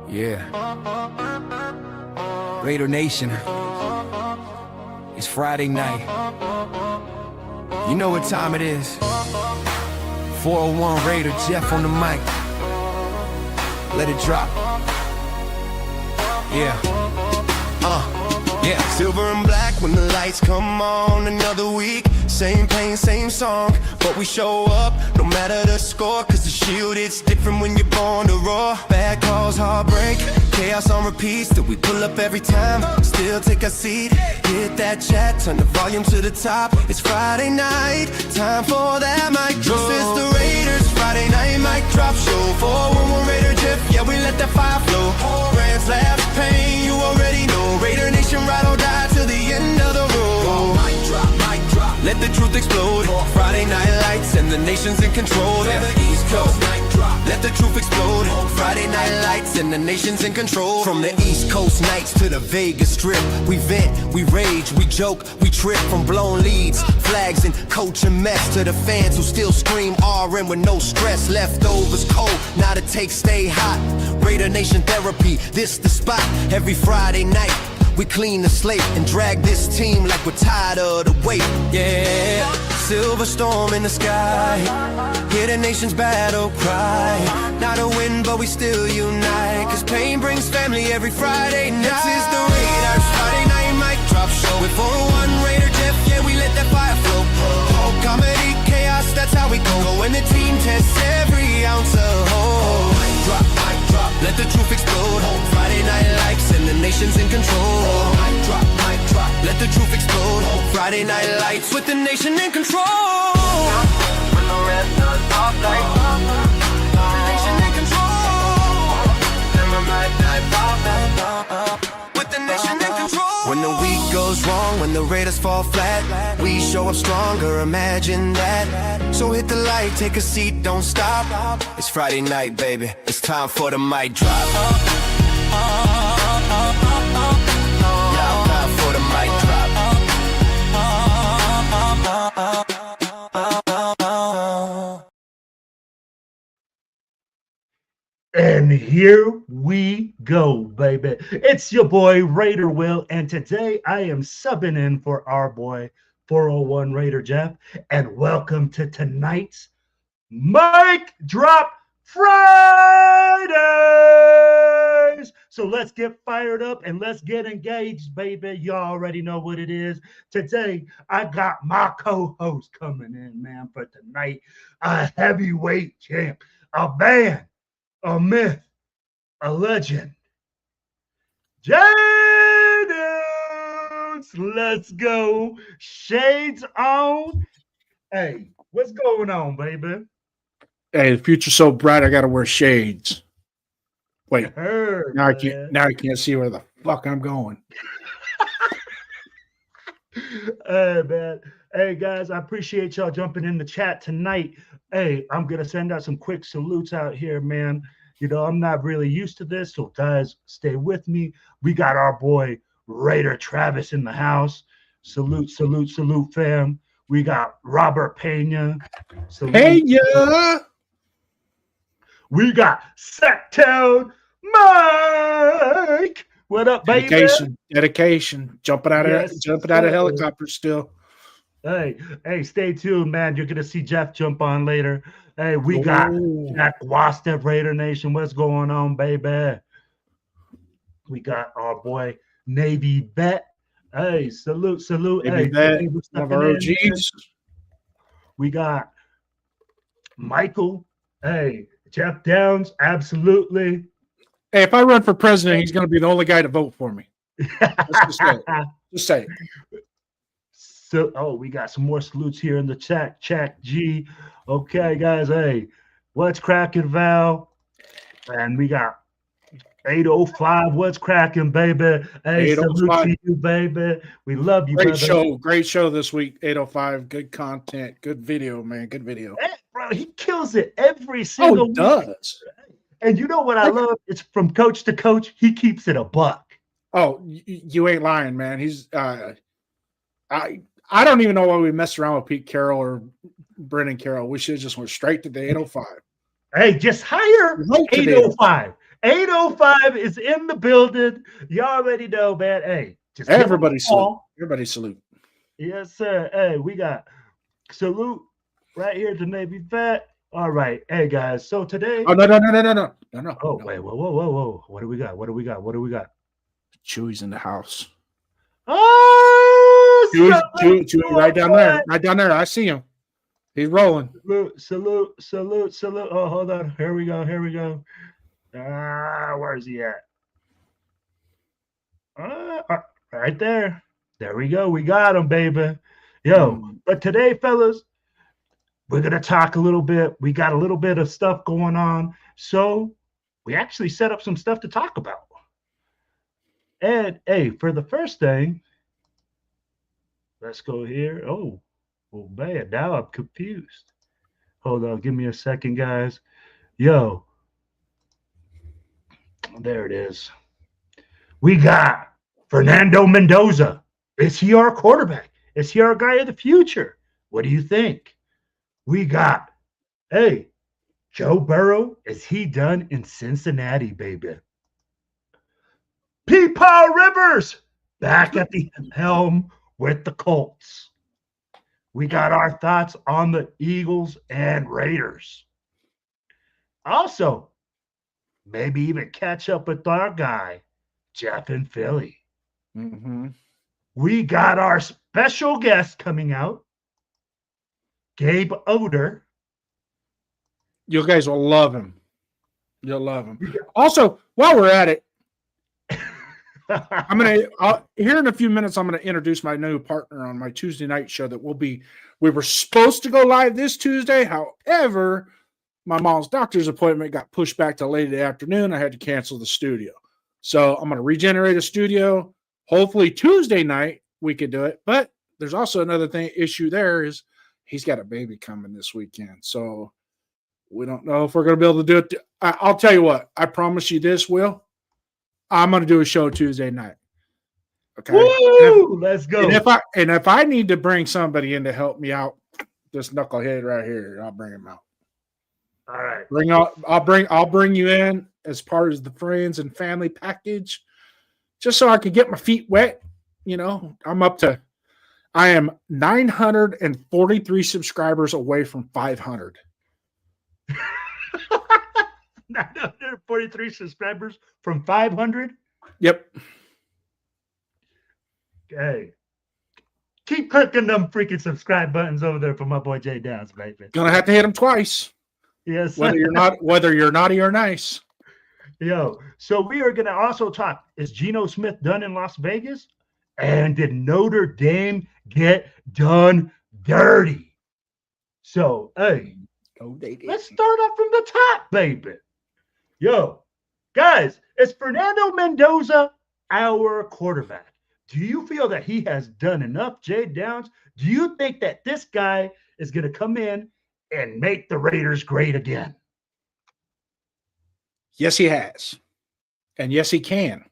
Yeah. Raider Nation. It's Friday night. You know what time it is. 401 Raider, Jeff on the mic. Let it drop. Yeah. Yeah. Silver and black when the lights come on. Another week, same pain, same song. But we show up, no matter the score. Cause the shield, it's different when you're born to roar. Bad calls, heartbreak, chaos on repeat. Still we pull up every time, still take a seat. Hit that chat, turn the volume to the top. It's Friday night, time for that mic drop. This is the Raiders, Friday night mic drop show. 411 Raider Jeff, yeah we let that fire flow. Rants, laughs, pain, you already know. Raider Nation ride or die till the end of the road. Mic drop, let the truth explode. Friday night lights and the nation's in control. Yeah, the East Coast, mic drop, let the truth explode. Friday night lights and the nation's in control. From the East Coast nights to the Vegas Strip, we vent, we rage, we joke, we trip. From blown leads, flags and coaching mess, to the fans who still scream RM with no stress. Leftovers cold, now the takes stay hot. Raider Nation therapy, this the spot. Every Friday night we clean the slate and drag this team like we're tired of the weight. Yeah, silver storm in the sky, hear the nation's battle cry. Not a win, but we still unite, cause pain brings family every Friday night. This is the Raiders Friday night mic drop show. With 401 Raider Jeff, yeah we let that fire flow. Oh, comedy, chaos, that's how we go. When the team tests every ounce of hope. Mic drop, let the truth explode. Friday night lights and the nation's in control. Mic drop, let the truth explode. Friday night lights with the nation in control. When the red does pop like the nation in control. Never mind, with the nation in control. When the week goes wrong, when the Raiders fall flat, we show up stronger, imagine that. So hit the light, take a seat, don't stop. It's Friday night, baby, it's time for the mic drop. Yeah, time for the mic drop. And here we go, baby. It's your boy Raider Will, and today I am subbing in for our boy 401 Raider Jeff. And welcome to tonight's Mic Drop Fridays. So let's get fired up and let's get engaged, baby. You already know what it is. Today I got my co-host coming in, man, for tonight. A heavyweight champ, a man, a myth, a legend. J-Dudes, let's go. Shades on. Hey, what's going on, baby? Hey, the future's so bright, I gotta wear shades. Wait, now I can't see where the fuck I'm going. Hey, man. Hey, guys, I appreciate y'all jumping in the chat tonight. Hey, I'm going to send out some quick salutes out here, man. You know, I'm not really used to this, so guys, stay with me. We got our boy Raider Travis in the house. Salute, salute, salute, fam. We got Robert Pena. Salute. Pena! We got Sacktown Mike. What up, baby? Dedication. Jumping out of helicopters still. Hey, stay tuned, man. You're gonna see Jeff jump on later. Hey, we got Jack Wasta, Raider Nation. What's going on, baby? We got our boy Navy Bet. Hey, salute. Navy Bet, one of our OGs. We got Michael. Hey, Jeff Downs, absolutely. Hey, if I run for president, he's going to be the only guy to vote for me. Just say it. So, we got some more salutes here in the chat. Check G. Okay, guys. Hey, what's cracking, Val? And we got 805. What's cracking, baby? Hey, salute to you, baby. We love you, Great show. Great show this week, 805. Good content. Good video, man. Good video. Hey, bro, he kills it every single week. Does. And you know what I love? It's from coach to coach. He keeps it a buck. Oh, you ain't lying, man. He's I don't even know why we messed around with Pete Carroll or Brendan Carroll. We should have just went straight to the 805. Hey, just hire Right to them. 805. 805 is in the building. You already know, man. Hey, just give them a Everybody salute. call. Everybody salute. Yes, sir. Hey, we got salute right here to Navy Vet. All right. Hey, guys. So today. Oh, no. Oh, wait. Whoa. What do we got? What do we got? Chewy's in the house. Oh, Chewy right down there. Right down there. I see him. He's rolling. Salute. Oh, hold on. Here we go. Where is he at? Right there. There we go. We got him, baby. Yo, but today, fellas, we're going to talk a little bit. We got a little bit of stuff going on. So we actually set up some stuff to talk about. And, hey, for the first thing, let's go here. Oh, man, now I'm confused. Hold on. Give me a second, guys. Yo. There it is. We got Fernando Mendoza. Is he our quarterback? Is he our guy of the future? What do you think? We got, hey, Joe Burrow. Is he done in Cincinnati, baby? Peepaw Rivers back at the helm with the Colts. We got our thoughts on the Eagles and Raiders. Also, maybe even catch up with our guy, Jeff in Philly. Mm-hmm. We got our special guest coming out, Gabe Oder. You guys will love him. You'll love him. Also, while we're at it, here in a few minutes, I'm going to introduce my new partner on my Tuesday night show that we were supposed to go live this Tuesday. However, my mom's doctor's appointment got pushed back to late in the afternoon. I had to cancel the studio. So I'm going to regenerate a studio. Hopefully Tuesday night we could do it. But there's also another issue there is he's got a baby coming this weekend. So we don't know if we're going to be able to do it. I'll tell you what. I promise you this, Will. I'm going to do a show Tuesday night. Okay. Woo! Let's go. And if I need to bring somebody in to help me out, this knucklehead right here, I'll bring him out. All right. I'll bring you in as part of the friends and family package, just so I can get my feet wet. You know, I am 943 subscribers away from 500. 943 subscribers from 500. Yep. Hey, keep clicking them freaking subscribe buttons over there for my boy Jay Downs, baby. Gonna have to hit him twice. Yes. Whether you're naughty or nice. Yo, so we are gonna also talk. Is Geno Smith done in Las Vegas? And did Notre Dame get done dirty? So, hey, let's start off from the top, baby. Yo, guys, is Fernando Mendoza our quarterback? Do you feel that he has done enough, Jay Downs? Do you think that this guy is going to come in and make the Raiders great again? Yes, he has. And yes, he can.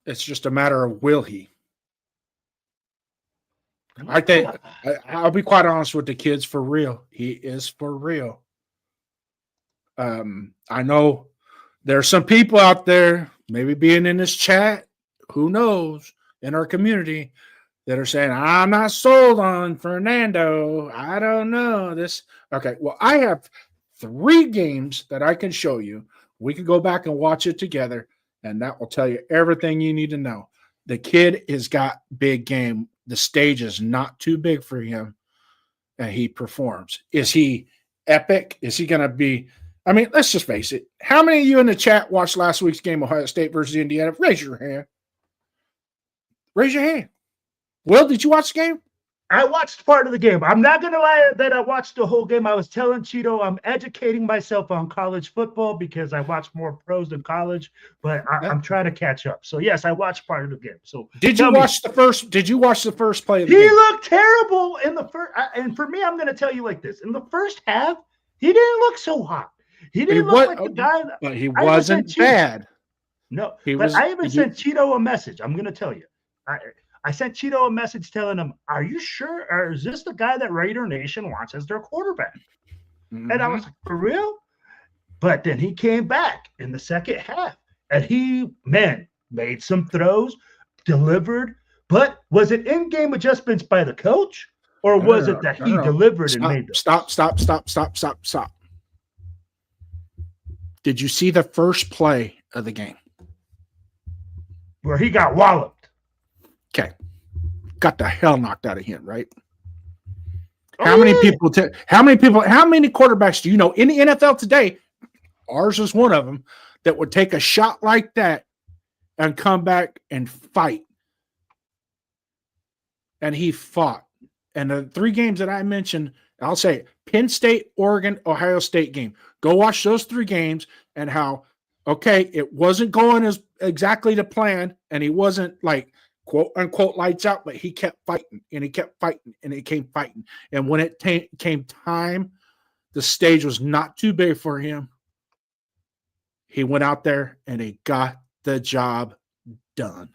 It's just a matter of will he. I think I'll be quite honest with the kids, for real. He is for real. I know there's some people out there, maybe being in this chat, who knows, in our community, that are saying, I'm not sold on Fernando. I don't know this. Okay, well, I have 3 games that I can show you. We can go back and watch it together, and that will tell you everything you need to know. The kid has got big game. The stage is not too big for him, and he performs. Is he epic? Is he going to be – I mean, let's just face it. How many of you in the chat watched last week's game, Ohio State versus Indiana? Raise your hand. Raise your hand. Will, did you watch the game? I watched part of the game. I'm not going to lie that I watched the whole game. I was telling Cheeto I'm educating myself on college football because I watch more pros than college, but I'm trying to catch up. So, yes, I watched part of the game. So, Did you watch the first play of the game? He looked terrible in the first. And for me, I'm going to tell you like this. In the first half, he didn't look so hot. He didn't look like the guy. But he wasn't bad. No, I even sent Cheeto a message. I'm going to tell you. I sent Cheeto a message telling him, are you sure? Or is this the guy that Raider Nation wants as their quarterback? And I was like, for real? But then he came back in the second half and he, man, made some throws, delivered. But was it in-game adjustments by the coach or was it that he delivered and made them? Stop. Did you see the first play of the game? Where he got walloped. Okay. Got the hell knocked out of him, right? How many quarterbacks do you know in the NFL today? Ours is one of them that would take a shot like that and come back and fight. And he fought. And the 3 games that I mentioned, I'll say Penn State, Oregon, Ohio State game. Go watch those 3 games and how, okay, it wasn't going as exactly to plan, and he wasn't like quote unquote lights out, but he kept fighting and he kept fighting and he came fighting. And when it came time, the stage was not too big for him. He went out there and he got the job done.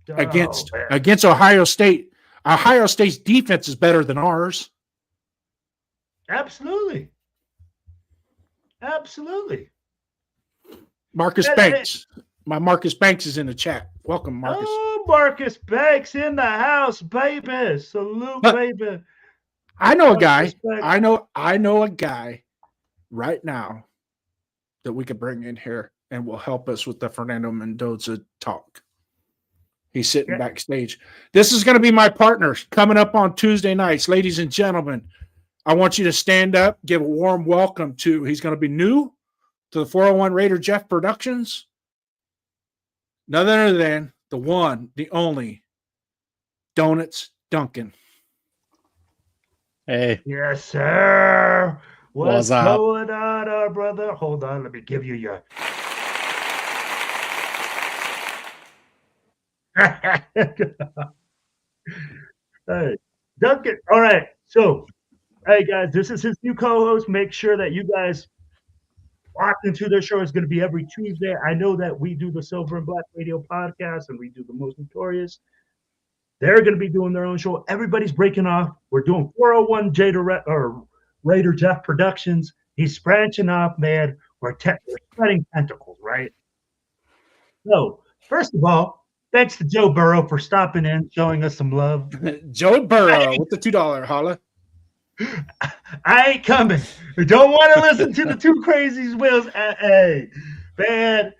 Against Ohio State. Ohio State's defense is better than ours. Absolutely. Marcus Banks. My Marcus Banks is in the chat. Welcome, Marcus. Oh, Marcus Banks in the house, baby. Salute, baby. I know a guy. I know a guy right now that we could bring in here and will help us with the Fernando Mendoza talk. He's sitting backstage. This is going to be my partner coming up on Tuesday nights. Ladies and gentlemen, I want you to stand up, give a warm welcome to, he's going to be new to the 401 Raider Jeff Productions. None other than the one, the only, Donuts Duncan. Hey. Yes, sir. What's up? going on, brother? Hold on. Let me give you your. Hey, Duncan. All right. So, hey, guys, this is his new co-host. Make sure that you guys lock into their show. It's going to be every Tuesday. I know that we do the Silver and Black Radio podcast and we do the Most Notorious. They're going to be doing their own show. Everybody's breaking off. We're doing 401 Raider Jeff Productions. He's branching off, man. We're spreading tentacles, right? So, first of all, thanks to Joe Burrow for stopping in, showing us some love. Joe Burrow with the $2 holla. I ain't coming. I don't want to listen to the two crazies, Wills. Hey, man,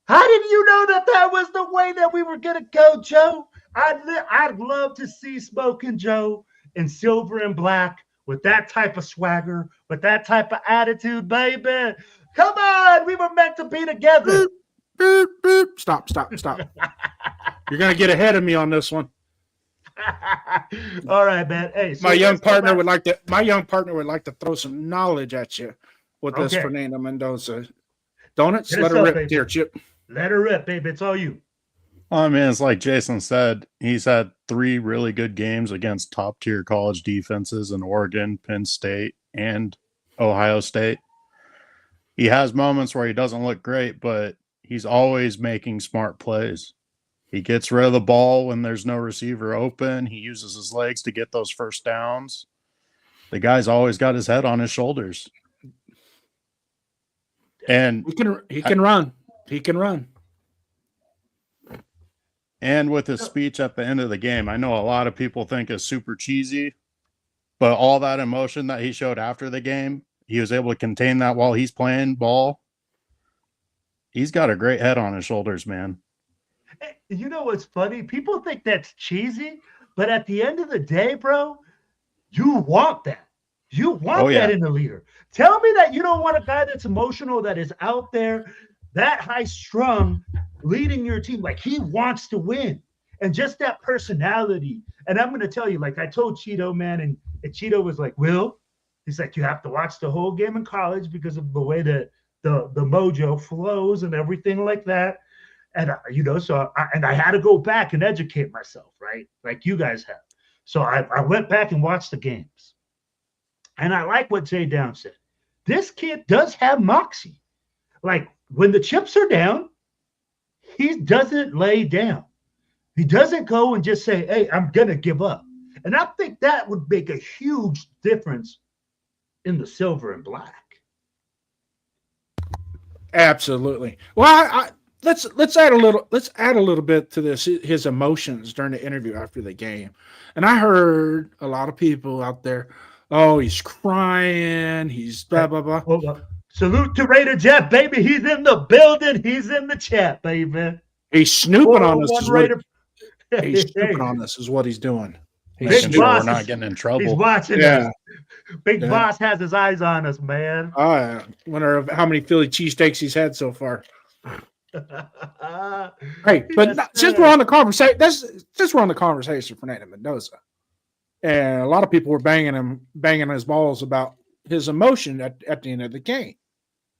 how did you know that was the way that we were going to go, Joe? I'd love to see Smoking Joe in silver and black with that type of swagger, with that type of attitude, baby. Come on, we were meant to be together. Boop, boop. Stop. You're going to get ahead of me on this one. All right, man. Hey, so my young partner would like to throw some knowledge at you with this Fernando Mendoza. Donuts, let her rip, dear Chip. Let her rip, baby. It's all you. I mean, it's like Jason said, he's had 3 really good games against top-tier college defenses in Oregon, Penn State, and Ohio State. He has moments where he doesn't look great, but he's always making smart plays. He gets rid of the ball when there's no receiver open. He uses his legs to get those first downs. The guy's always got his head on his shoulders. And he can run. He can run. And with his speech at the end of the game, I know a lot of people think is super cheesy, but all that emotion that he showed after the game, he was able to contain that while he's playing ball. He's got a great head on his shoulders, man. You know what's funny? People think that's cheesy, but at the end of the day, bro, you want that. You want that in a leader. Tell me that you don't want a guy that's emotional, that is out there, that high strung, leading your team. Like, he wants to win. And just that personality. And I'm going to tell you, like I told Cheeto, man, and Cheeto was like, Will, he's like, you have to watch the whole game in college because of the way that the mojo flows and everything like that. And, so I had to go back and educate myself, right? Like you guys have. So I went back and watched the games. And I like what Jay Down said. This kid does have moxie. Like, when the chips are down, he doesn't lay down. He doesn't go and just say, hey, I'm going to give up. And I think that would make a huge difference in the silver and black. Absolutely. Well, let's add a little bit to this, his emotions during the interview after the game. And I heard a lot of people out there, oh, he's crying, he's blah blah blah. Well, salute to Raider Jeff, baby. He's in the building. He's in the chat, baby. He's snooping on us. He's Hey, snooping on us is what he's doing. Big Making sure boss we're not is- getting in he's trouble. watching Yeah. us. Big Yeah. Boss has his eyes on us, man. Oh, yeah. Wonder how many Philly cheesesteaks he's had so far. Hey, but Yes, since sir. we're on the conversation, since we're on the conversation for Fernando Mendoza, and a lot of people were banging his balls about his emotion at the end of the game,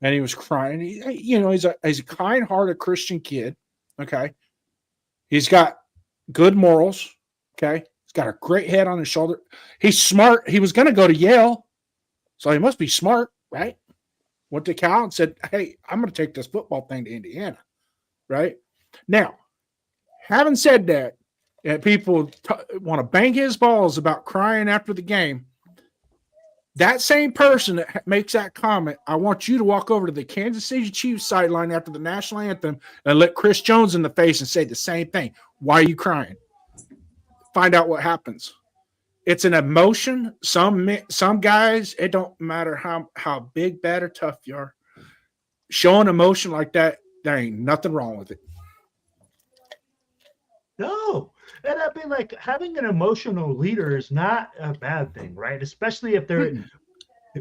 and he was crying. He's a kind-hearted Christian kid. Okay, he's got good morals. Okay, he's got a great head on his shoulder. He's smart. He was going to go to Yale, so he must be smart, right? Went to Cal and said, "Hey, I'm going to take this football thing to Indiana." Right now, having said that, people want to bang his balls about crying after the game. That same person that makes that comment, I want you to walk over to the Kansas City Chiefs sideline after the national anthem and look Chris Jones in the face and say the same thing. Why are you crying? Find out what happens. It's an emotion. Some guys, it don't matter how big, bad, or tough you are. Showing emotion like that, there ain't nothing wrong with it. No. And I mean, like, having an emotional leader is not a bad thing, right? Especially if they're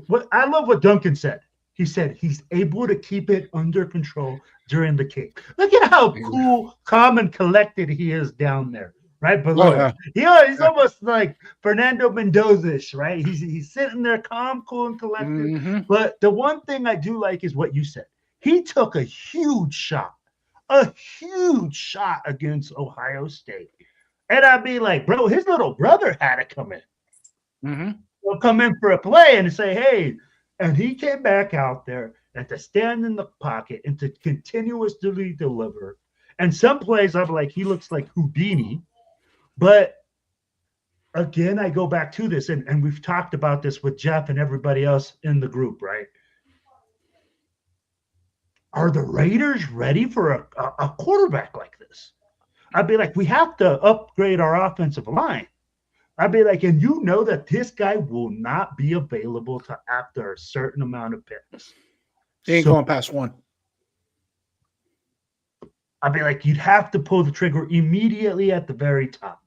what I love what Duncan said. He said he's able to keep it under control during the game. Look at how cool, calm, and collected he is down there, right below. Oh, yeah. He's almost like Fernando Mendoza-ish, right? He's sitting there calm, cool, and collected. Mhm. But the one thing I do like is what you said. He took a huge shot against Ohio State. And I'd be like, bro, his little brother had to come in. Mhm. He'll come in for a play and say, hey, and he came back out there and to stand in the pocket and to continuously deliver. And some plays I'm like, he looks like Houdini. But again, I go back to this, and we've talked about this with Jeff and everybody else in the group, right? Are the Raiders ready for a quarterback like this? I'd be like, we have to upgrade our offensive line. I'd be like, and you know that this guy will not be available to after a certain amount of picks. He ain't So going past one. I'd be like, you'd have to pull the trigger immediately at the very top.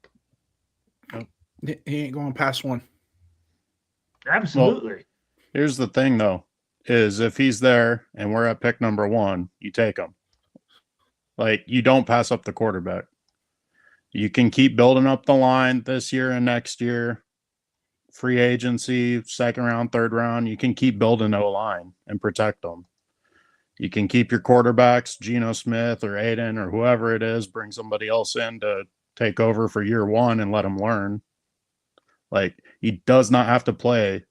He ain't going past one. Absolutely. Here's the thing, though, is if he's there and we're at pick number 1, you take him. Like, you don't pass up the quarterback. You can keep building up the line this year and next year. Free agency, second round, third round. You can keep building O-line and protect them. You can keep your quarterbacks, Geno Smith or Aiden or whoever it is, bring somebody else in to take over for year 1 and let him learn. Like, he does not have to play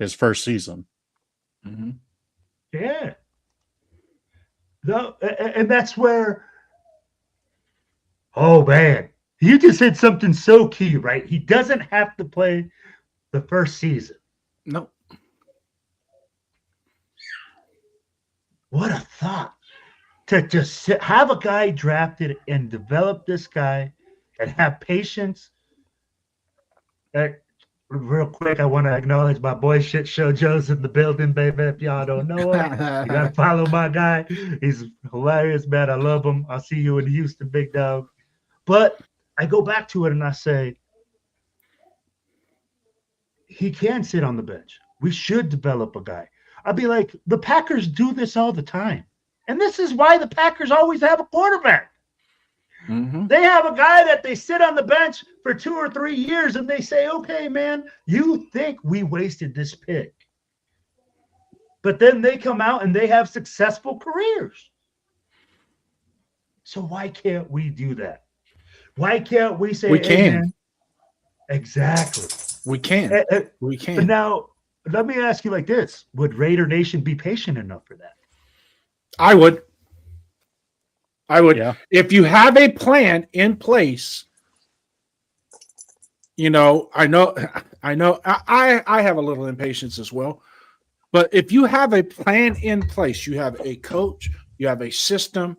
his first season. Mm-hmm. Yeah. No, and that's where, oh man, you just said something so key, right? He doesn't have to play the first season. No. What a thought to just have a guy drafted and develop this guy and have patience. Real quick, I want to acknowledge my boy Shit Show Joe's in the building, baby. If y'all don't know him, you gotta follow my guy. He's hilarious, man. I love him. I'll see you in Houston, big dog. But I go back to it and I say, he can sit on the bench. We should develop a guy. I'd be like, the Packers do this all the time. And this is why the Packers always have a quarterback. Mm-hmm. They have a guy that they sit on the bench for 2 or 3 years and they say, okay, man, you think we wasted this pick. But then they come out and they have successful careers. So why can't we do that? Why can't we say, We hey, can. man, exactly. We can. We But can. now, let me ask you like this. Would Raider Nation be patient enough for that? I would. Yeah. If you have a plan in place, I know I have a little impatience as well, But if you have a plan in place, you have a coach, you have a system,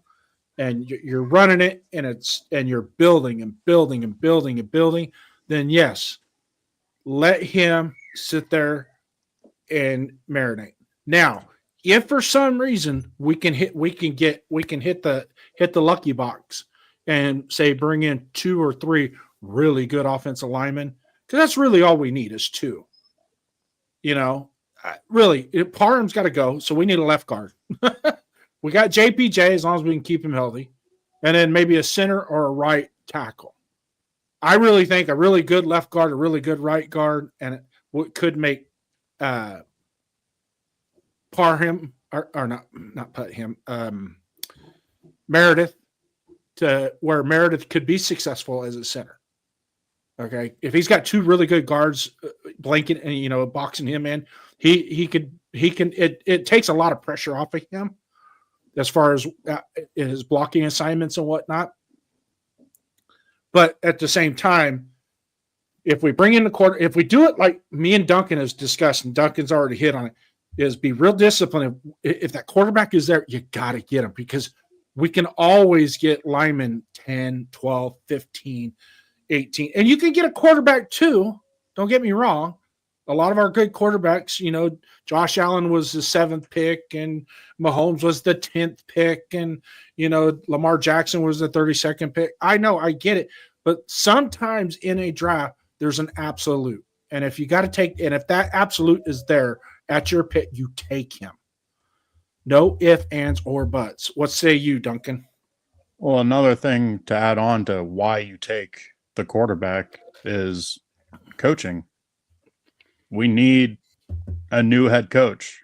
and you're running it, and you're building and building and building and building, then yes, let him sit there and marinate. Now, if for some reason we can hit the lucky box and say bring in 2 or 3 really good offensive linemen, because that's really all we need is 2. Really, Parham's got to go, so we need a left guard. We got JPJ as long as we can keep him healthy, and then maybe a center or a right tackle. I really think a really good left guard, a really good right guard, and it could make Parham or not put him Meredith to where Meredith could be successful as a center. Okay, if he's got 2 really good guards blanket and boxing him in, he can. It takes a lot of pressure off of him as far as his blocking assignments and whatnot. But at the same time, if we bring in if we do it like me and Duncan has discussed, and Duncan's already hit on it, is be real disciplined. If that quarterback is there, you got to get him, because we can always get linemen 10, 12, 15, 18. And you can get a quarterback too. Don't get me wrong. A lot of our good quarterbacks, Josh Allen was the 7th pick and Mahomes was the 10th pick and, Lamar Jackson was the 32nd pick. I know, I get it. But sometimes in a draft, there's an absolute. And if you got to take, and if that absolute is there at your pick, you take him. No ifs, ands, or buts. What say you, Duncan? Well, another thing to add on to why you take the quarterback is coaching. We need a new head coach.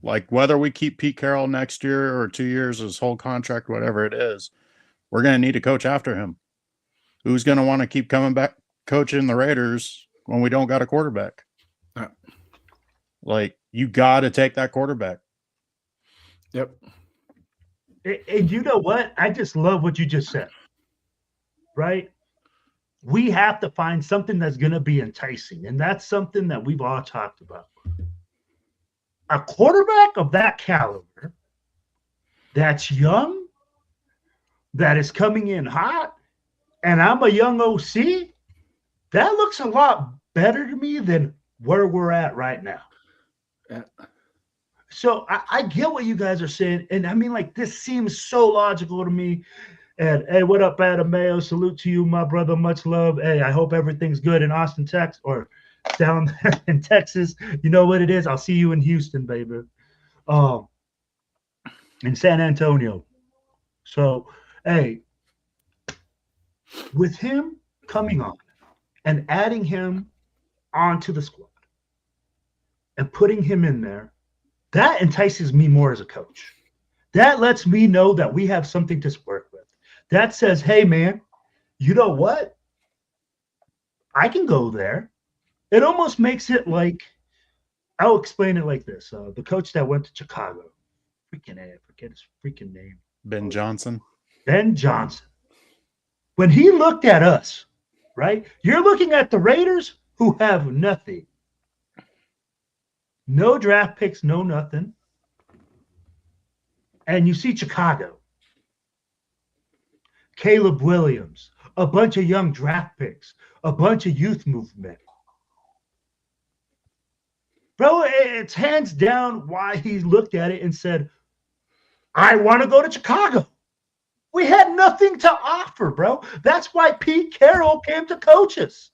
Like, whether we keep Pete Carroll next year or 2 years, his whole contract, whatever it is, we're going to need a coach after him. Who's going to want to keep coming back coaching the Raiders when we don't got a quarterback? Like, you got to take that quarterback. Yep. And you know what? I just love what you just said, right? We have to find something that's going to be enticing. And that's something that we've all talked about. A quarterback of that caliber, that's young, that is coming in hot, and I'm a young OC, that looks a lot better to me than where we're at right now. Yeah. So I get what you guys are saying. And I mean, like, this seems so logical to me. And hey, what up, Adam Mayo? Salute to you, my brother. Much love. Hey, I hope everything's good in Austin, Texas, or down there in Texas. You know what it is. I'll see you in Houston, baby. In San Antonio. So, hey, with him coming on and adding him onto the squad and putting him in there, that entices me more as a coach. That lets me know that we have something to work with. That says, hey, man, you know what? I can go there. It almost makes it like, I'll explain it like this. The coach that went to Chicago, I forget his freaking name. Ben Johnson. Ben Johnson. When he looked at us, right? You're looking at the Raiders who have nothing. No draft picks, no nothing. And you see Chicago. Caleb Williams, a bunch of young draft picks, a bunch of youth movement. Bro, it's hands down why he looked at it and said, I want to go to Chicago. We had nothing to offer, bro. That's why Pete Carroll came to coach us.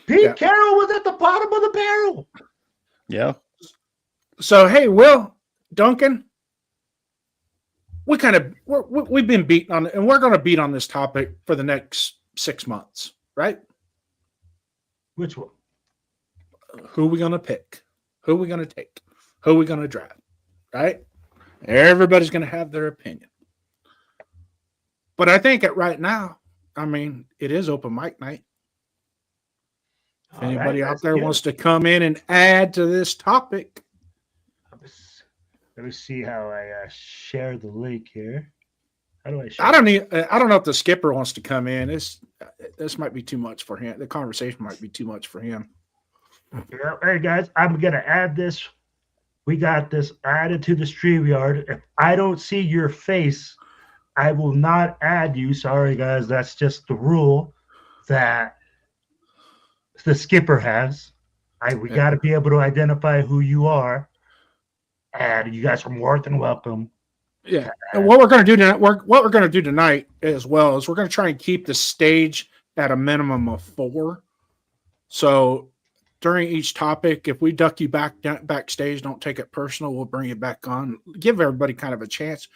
Pete Carroll was at the bottom of the barrel. Yeah. So, hey, Will, Duncan, we've been beaten on it, and we're going to beat on this topic for the next 6 months, right? Which one? Who are we going to pick? Who are we going to take? Who are we going to draft? Right? Everybody's going to have their opinion. But I think right now, I mean, it is open mic night. If anybody out there wants to come in and add to this topic. Let me see how I share the link here. How do I share? I don't know if the skipper wants to come in. This might be too much for him. The conversation might be too much for him. Yeah. Hey guys, I'm gonna add this. We got this added to the StreamYard. If I don't see your face, I will not add you. Sorry guys, that's just the rule that the skipper has. We got to be able to identify who you are, and you guys are more than welcome. Yeah. And what we're going to do tonight, what we're going to do tonight as well is we're going to try and keep the stage at a minimum of 4. So during each topic, if we duck you backstage, don't take it personal. We'll bring you back on. Give everybody kind of a chance.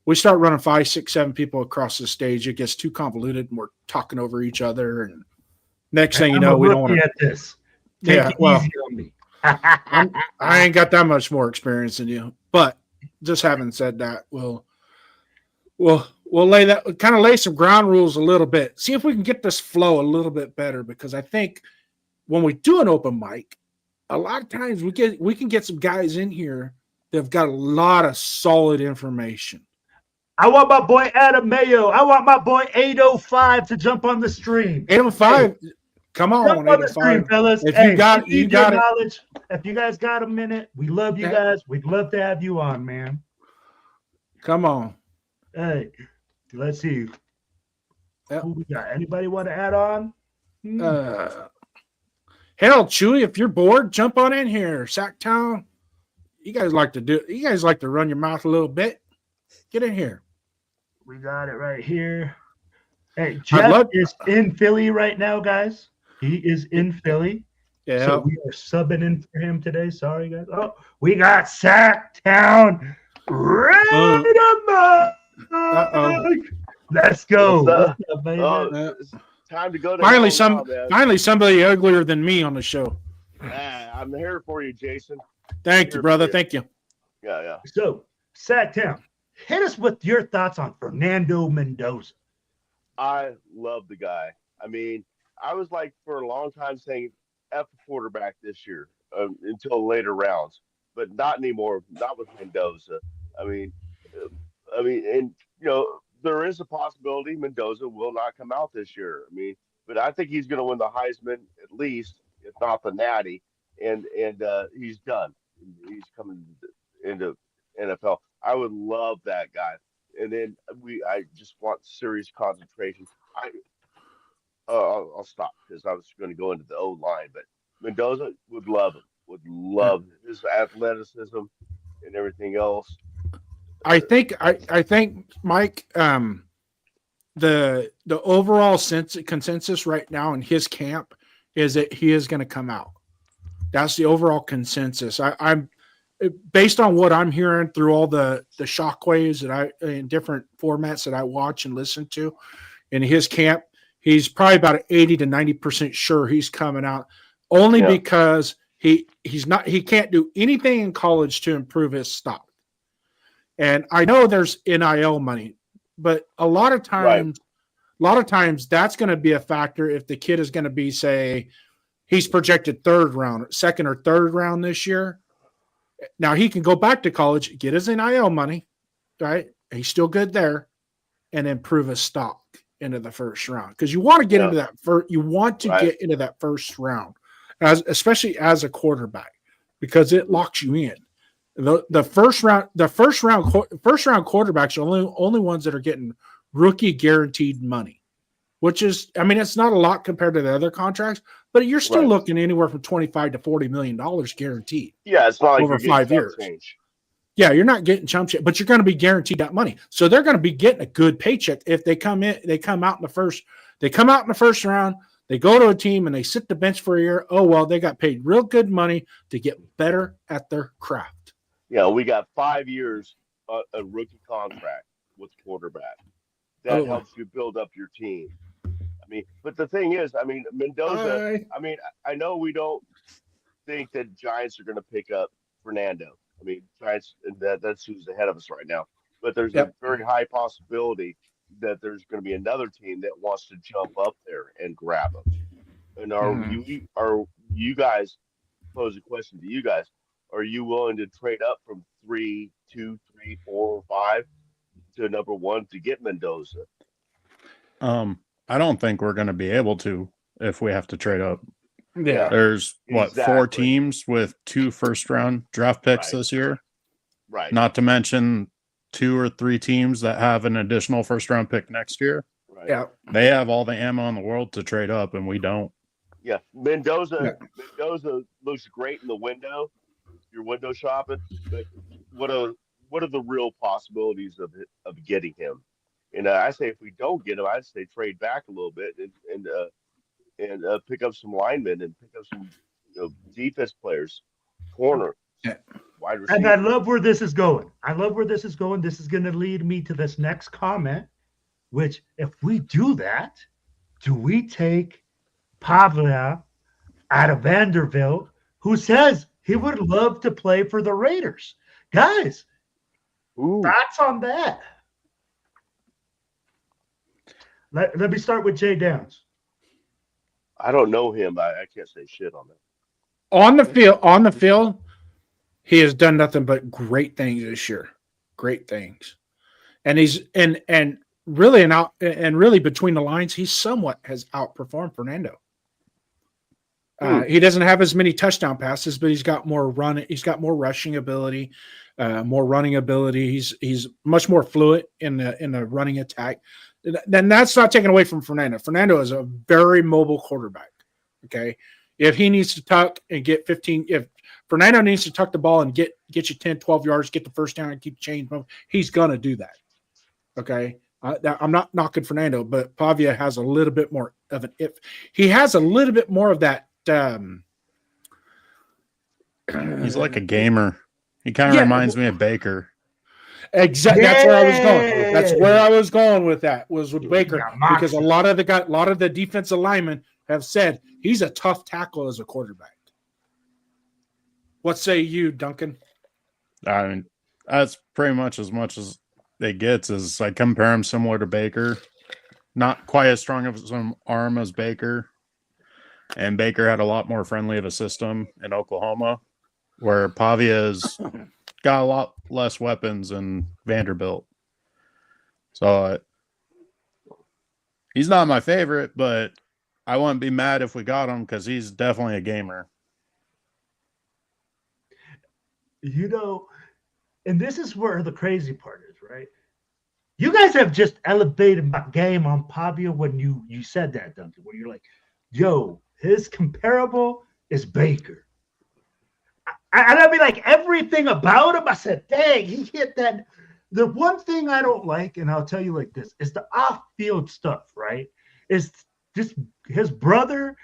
We start running 5, 6, 7 people across the stage. It gets too convoluted, and we're talking over each other. And next thing you know, we don't want to. At this. Take Yeah, it well, easy on me. I ain't got that much more experience than you, but just having said that, we'll lay some ground rules a little bit. See if we can get this flow a little bit better, because I think when we do an open mic, a lot of times we can get some guys in here that have got a lot of solid information. I want my boy Adam Mayo. I want my boy 805 to jump on the stream. 805, come on, Jump on the stream, 805. fellas. If Hey, you got we you need got your it. knowledge. If you guys got a minute, we love you Yeah. guys. We'd love to have you on, man. Come on. Hey, let's see. Yep. Who we got? Anybody want to add on? Hell, Chewy, if you're bored, jump on in here. Sacktown. You guys like to run your mouth a little bit. Get in here. We got it right here. Hey, Jeff is in Philly right now, guys. He is in Philly. Yeah. So we are subbing in for him today. Sorry, guys. Oh, we got Sacktown right Uh-oh. Let's go. What's up? What's up, baby? It's time to go to Finally, hell now, man. finally somebody uglier than me on the show. I'm here for you, Jason. Thank you, brother. Thank you. Yeah. So, Sacktown, hit us with your thoughts on Fernando Mendoza. I love the guy. I mean, I was like for a long time saying F quarterback this year until later rounds, but not anymore. Not with Mendoza. I mean, and there is a possibility Mendoza will not come out this year. I mean, but I think he's going to win the Heisman at least, if not the Natty, and he's done. He's coming into NFL. I would love that guy. And then I just want serious concentration. I'll stop because I was going to go into the old line, but Mendoza would love him. Would love his athleticism and everything else. I think Mike, the overall consensus right now in his camp is that he is going to come out. That's the overall consensus. I'm based on what I'm hearing through all the shockwaves that in different formats that I watch and listen to. In his camp, he's probably about 80 to 90% sure he's coming out, only because he can't do anything in college to improve his stock. And I know there's NIL money, but a lot of times that's going to be a factor if the kid is going to be, say, he's projected second or third round this year. Now he can go back to college, get his NIL money, right? He's still good there, and improve his stock into the first round, because you want to get into that first. You want to get into that first round, especially as a quarterback, because it locks you in. The first round quarterbacks are only ones that are getting rookie guaranteed money, which is, I mean, it's not a lot compared to the other contracts, but you're still looking anywhere from $25 to $40 million guaranteed. Yeah, it's not like over 5 years. Yeah, you're not getting chump change, but you're going to be guaranteed that money. So they're going to be getting a good paycheck if they come out in the first round. They go to a team and they sit the bench for a year. Oh, well, they got paid real good money to get better at their craft. Yeah, we got 5 years a rookie contract with quarterback. That helps you build up your team. I mean, but the thing is, I mean, Mendoza, I mean, I know we don't think that Giants are going to pick up Fernando. I mean, Giants, that's who's ahead of us right now. But there's a very high possibility that there's going to be another team that wants to jump up there and grab him. And are you guys, pose a question to you guys, are you willing to trade up from 3, 2, 3, 4, or 5 to number 1 to get Mendoza? I don't think we're going to be able to if we have to trade up. Yeah. There's what, 4 Exactly. teams with 2 first-round draft picks Right. this year. Right. Not to mention 2 or 3 teams that have an additional first-round pick next year. Right. Yeah. They have all the ammo in the world to trade up, and we don't. Yeah. Mendoza. Yeah. Mendoza looks great in the window. You're window shopping, but what are the real possibilities of getting him? And I say if we don't get him, I'd say trade back a little bit and pick up some linemen and pick up some defense players, corner, Yeah. wide And I receiver. love where this is going. I love where this is going. This is going to lead me to this next comment, which if we do that, do we take Pavia out of Vanderbilt, who says he would love to play for the Raiders? Guys, Ooh, thoughts on that? Let me start with Jay Downs. I don't know him. I can't say shit on that. On the field, he has done nothing but great things this year. Great things. And he's and really between the lines, he somewhat has outperformed Fernando. He doesn't have as many touchdown passes, but he's got more rushing ability, more running ability. He's much more fluid in the running attack. Then that's not taken away from Fernando. Fernando is a very mobile quarterback. Okay. If he needs to tuck and get 15, if Fernando needs to tuck the ball and get you 10, 12 yards, get the first down and keep the chains moving, he's going to do that. Okay. I'm not knocking Fernando, but Pavia has a little bit more of an if. He has a little bit more of that. He's like a gamer. He kind of reminds me of Baker. Exactly. That's where I was going. That's where I was going with that, was with Baker, Yeah, because a lot of the defensive linemen have said he's a tough tackle as a quarterback. What say you, Duncan? I mean, that's pretty much as it gets. Is I compare him similar to Baker. Not quite as strong of an arm as Baker. And Baker had a lot more friendly of a system in Oklahoma, where Pavia's got a lot less weapons in Vanderbilt. So he's not my favorite, but I wouldn't be mad if we got him because he's definitely a gamer. And this is where the crazy part is, right? You guys have just elevated my game on Pavia when you said that, Duncan, where you're like, yo, his comparable is Baker. I mean, like, everything about him, I said, dang, he hit that. The one thing I don't like, and I'll tell you like this, is the off-field stuff, right? Is just his brother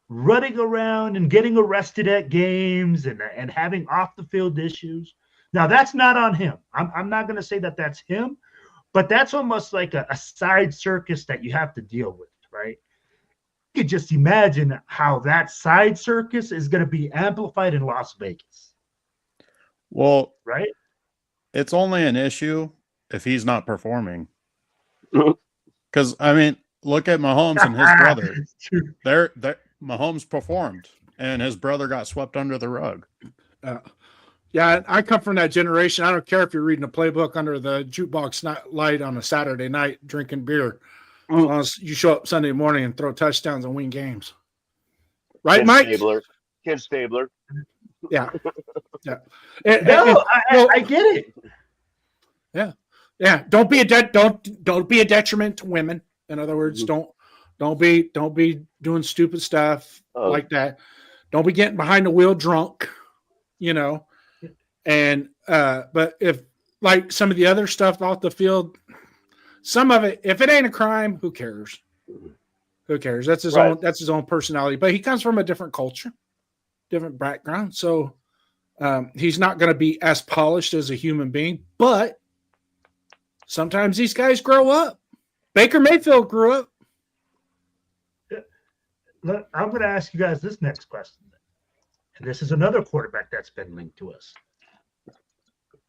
running around and getting arrested at games and having off-the-field issues. Now, that's not on him. I'm not going to say that that's him, but that's almost like a side circus that you have to deal with, right? You could just imagine how that side circus is going to be amplified in Las Vegas. Well, right? It's only an issue if he's not performing. Because, I mean, look at Mahomes and his brother. Mahomes performed, and his brother got swept under the rug. Yeah, I come from that generation. I don't care if you're reading a playbook under the jukebox light on a Saturday night drinking beer. As long as you show up Sunday morning and throw touchdowns and win games. Right, Ken Mike? Ken Stabler. Yeah. Yeah. I get it. Yeah. Yeah. Don't be a detriment to women. In other words, don't be doing stupid stuff like that. Don't be getting behind the wheel drunk, And but if like some of the other stuff off the field, some of it, if it ain't a crime, who cares? Who cares? That's his own. That's his own personality. But he comes from a different culture, different background, so he's not going to be as polished as a human being. But sometimes these guys grow up. Baker Mayfield grew up. Look, I'm going to ask you guys this next question, and this is another quarterback that's been linked to us.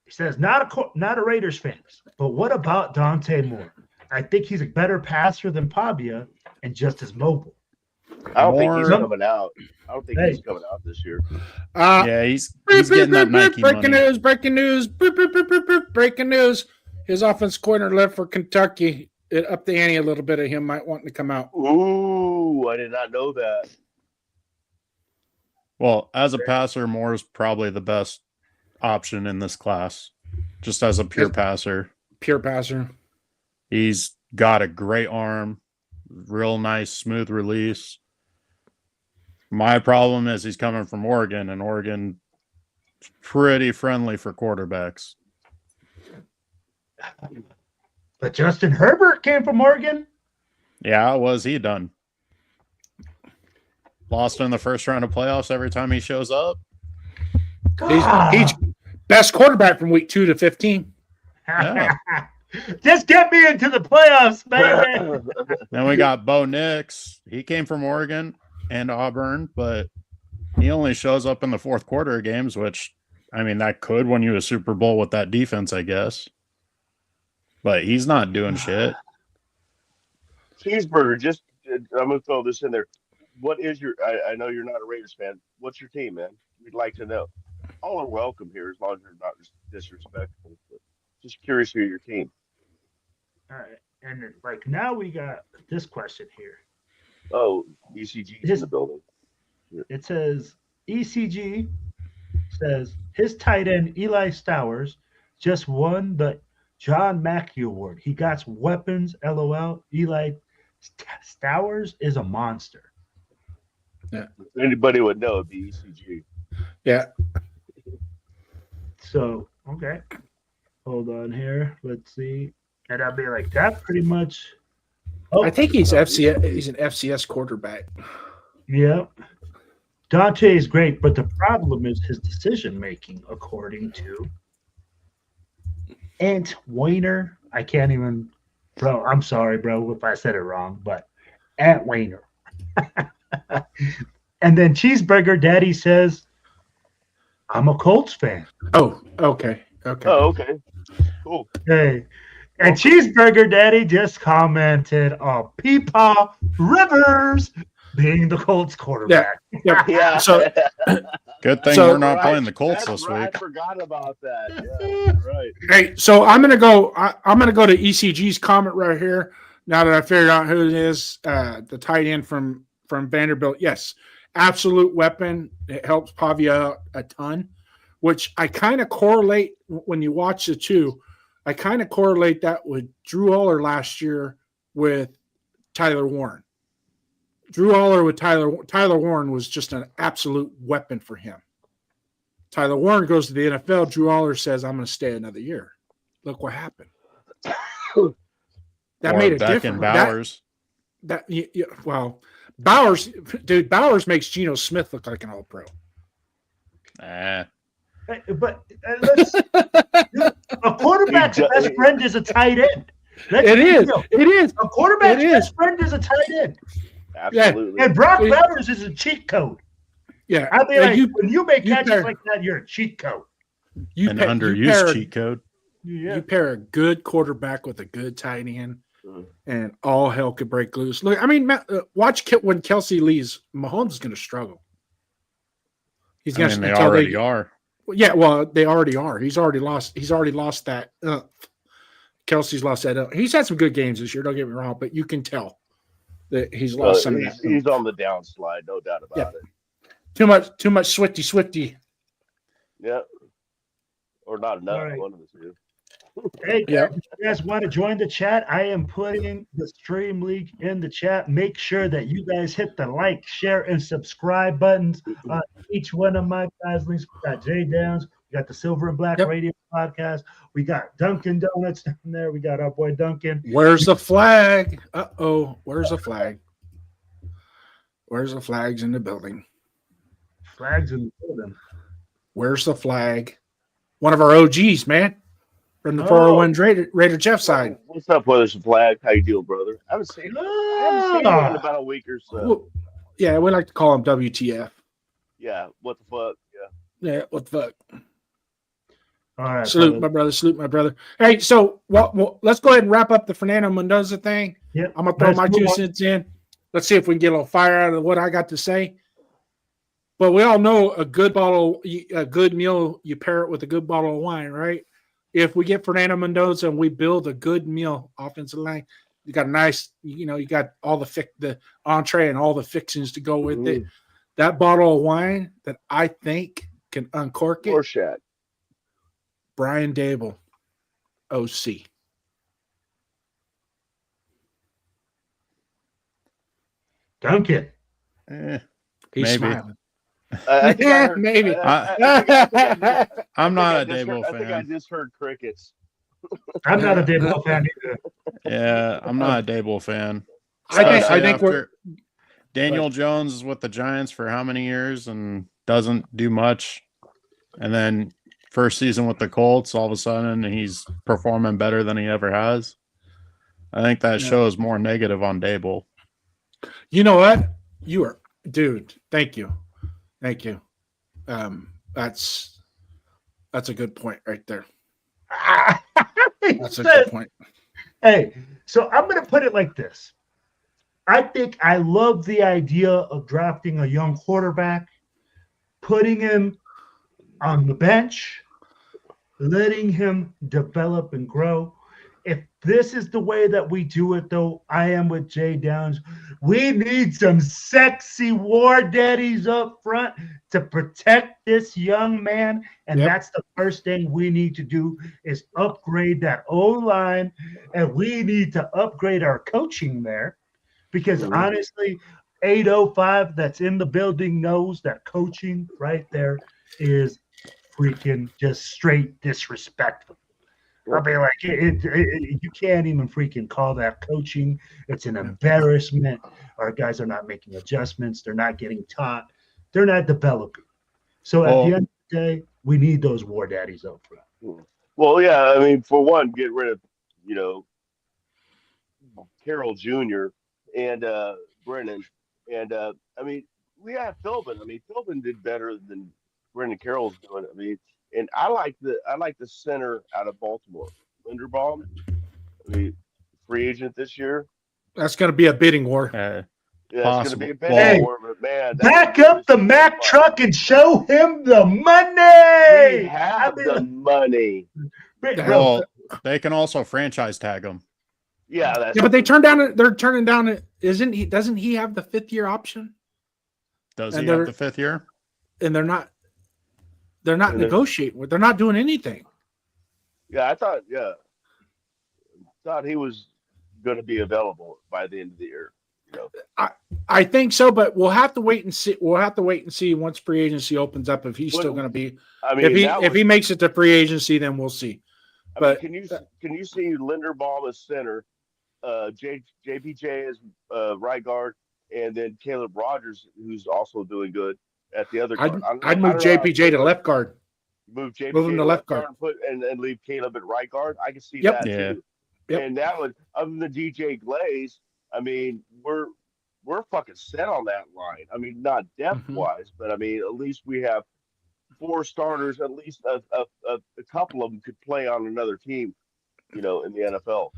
He says, not a Raiders fan, but what about Dante Moore? I think he's a better passer than Pavia and just as mobile. I don't think he's coming out. I don't think he's coming out this year. Yeah, he's getting that Nike breaking money. Breaking news. His offense coordinator left for Kentucky. It upped the ante a little bit of him might want to come out. Ooh, I did not know that. Well, as a passer, Moore's probably the best option in this class, just as a pure passer. Pure passer. He's got a great arm, real nice, smooth release. My problem is he's coming from Oregon, and Oregon's pretty friendly for quarterbacks. But Justin Herbert came from Oregon. Yeah, what has he done? Lost in the first round of playoffs every time he shows up. He's best quarterback from week 2 to 15. Yeah. Just get me into the playoffs, baby. Then we got Bo Nix. He came from Oregon and Auburn, but he only shows up in the fourth quarter of games, which, I mean, that could win you a Super Bowl with that defense, I guess. But he's not doing shit. Cheeseburger, just I'm gonna throw this in there. What is your? I know you're not a Raiders fan. What's your team, man? We'd like to know. All are welcome here as long as you're not disrespectful. But just curious who your team. All right, and then, like now we got this question here. Oh, ECG in the building. It says ECG says his tight end Eli Stowers just won the John Mackey Award. He got weapons. LOL. Eli Stowers is a monster. If anybody would know, it'd be ECG. Yeah. So okay, hold on here. Let's see, and I'll be like that pretty much. Oh, I think he's FCS. He's an FCS quarterback. yeah. Dante is great, but the problem is his decision making, according to Ant Weiner. I can't even, bro. I'm sorry, bro, if I said it wrong, but Ant Weiner. And then Cheeseburger Daddy says, "I'm a Colts fan." Oh, okay. Okay. Oh, okay. Cool. Hey, and Cheeseburger Daddy just commented on Peepaw Rivers being the Colts quarterback. Yep. Yeah. So Good thing So- we're not playing the Colts That's this right, week. I forgot about that. Yeah, right. hey, so I'm gonna go. I'm gonna go to ECG's comment right here. Now that I figured out who it is, the tight end from Vanderbilt. Yes, absolute weapon. It helps Pavia out a ton, which I kind of correlate when you watch the two. I kind of correlate that with Drew Aller last year with Tyler Warren. Drew Aller with Tyler Warren was just an absolute weapon for him. Tyler Warren goes to the NFL. Drew Aller says, "I'm going to stay another year." Look what happened. That Or made a Beck difference. and Bowers. Well, Bowers makes Geno Smith look like an All-Pro. Eh. But let's, a quarterback's best friend is a tight end. It is. A quarterback's It is. best friend is a tight end. Absolutely. And Brock It- Bowers is a cheat code. Yeah. I mean, like, when you make you catches pair- like that, you're a cheat code. An underused cheat code. Yeah. You pair a good quarterback with a good tight end, Mhm. and all hell could break loose. Look, I mean, watch when Kelsey leaves. Mahomes is going to struggle. He's I going mean, to they already are. Yeah, well, they already are. He's already lost that. Kelsey's lost that. He's had some good games this year. Don't get me wrong, but you can tell that he's lost some of that. He's on the downslide, no doubt about it. Too much Swifty. Yeah. Or not enough. All right. One of the two. Hey, Yeah. guys, if you guys want to join the chat, I am putting the stream link in the chat. Make sure that you guys hit the like, share, and subscribe buttons on each one of my guys' links. We got Jay Downs, we got the Silver and Black Yep. Radio podcast, we got Dunkin' Donuts down there, we got our boy Duncan. Where's the flag? Where's the flag? Where's the flags in the building? Flags in the building. Where's the flag? One of our OGs, man, from the 401 Raider Jeff side. What's up, Weathers and Flag? How you doing, brother? I haven't seen you in about a week or so. Well, yeah, we like to call him WTF. Yeah. What the fuck? Yeah. Yeah, what the fuck? All right. Salute, brother. my brother. Salute, my brother. Hey, so let's go ahead and wrap up the Fernando Mendoza thing. Yep. I'm gonna throw Let's my move 2 on. cents in. Let's see if we can get a little fire out of what I got to say. But we all know a good meal, you pair it with a good bottle of wine, right? If we get Fernando Mendoza and we build a good meal, offensive line, you got a nice, you got all the entree and all the fixings to go with it. that bottle of wine that I think can uncork it. Rorschach. Brian Dable, OC. Duncan. Eh, He's Maybe. smiling. I think I heard, Maybe. I'm not a I think Dable I think I fan. just heard crickets. I'm not a Dable fan either. Yeah, I'm not a Dable fan. I think Especially we're after Daniel Jones is with the Giants for how many years and doesn't do much, and then first season with the Colts, all of a sudden he's performing better than he ever has. I think that Yeah. shows more negative on Dable. You know what? You are, dude. Thank you. That's a good point right there. That's a good point. Hey, so I'm going to put it like this. I think I love the idea of drafting a young quarterback, putting him on the bench, letting him develop and grow. If this is the way that we do it, though, I am with Jay Downs. We need some sexy war daddies up front to protect this young man. And Yep. that's the first thing we need to do is upgrade that O-line. And we need to upgrade our coaching there. Because honestly, 805 that's in the building knows that coaching right there is freaking just straight disrespectful. I'll be like, you can't even freaking call that coaching. It's an embarrassment. Our guys are not making adjustments. They're not getting taught. They're not developing. So at the end of the day, we need those war daddies up front. Well, yeah, I mean, for one, get rid of, Carroll Jr. and Brennan. And, I mean, we have Philbin. I mean, Philbin did better than Brendan Carroll's doing. I mean, and I like the center out of Baltimore, Linderbaum. I mean, free agent this year. That's going to be a bidding war. Yeah, it's going to be a bit Hey, more, but man, Back up the Mack truck and show him the money. We have the money. Well, they can also franchise tag him. Yeah, that's Yeah, but they're turning down it. Doesn't he have the 5th-year option? Does And he have the 5th year? And they're not negotiating with. They're not doing anything. Yeah, I thought he was going to be available by the end of the year. I think so, but we'll have to wait and see. We'll have to wait and see once free agency opens up if he's still going to be. I mean, if he makes it to free agency, then we'll see. But can you see Linderbaum as center, JPJ as right guard, and then Caleb Rogers, who's also doing good at the other guard? I'd move JPJ to left guard. Move JPJ Move him to left guard. and leave Caleb at right guard. I can see Yep. that Yeah. too. Yep. And that would, other than DJ Glaze, I mean, we're fucking set on that line. I mean, not depth wise, but I mean, at least we have 4 starters. At least a couple of them could play on another team, in the NFL.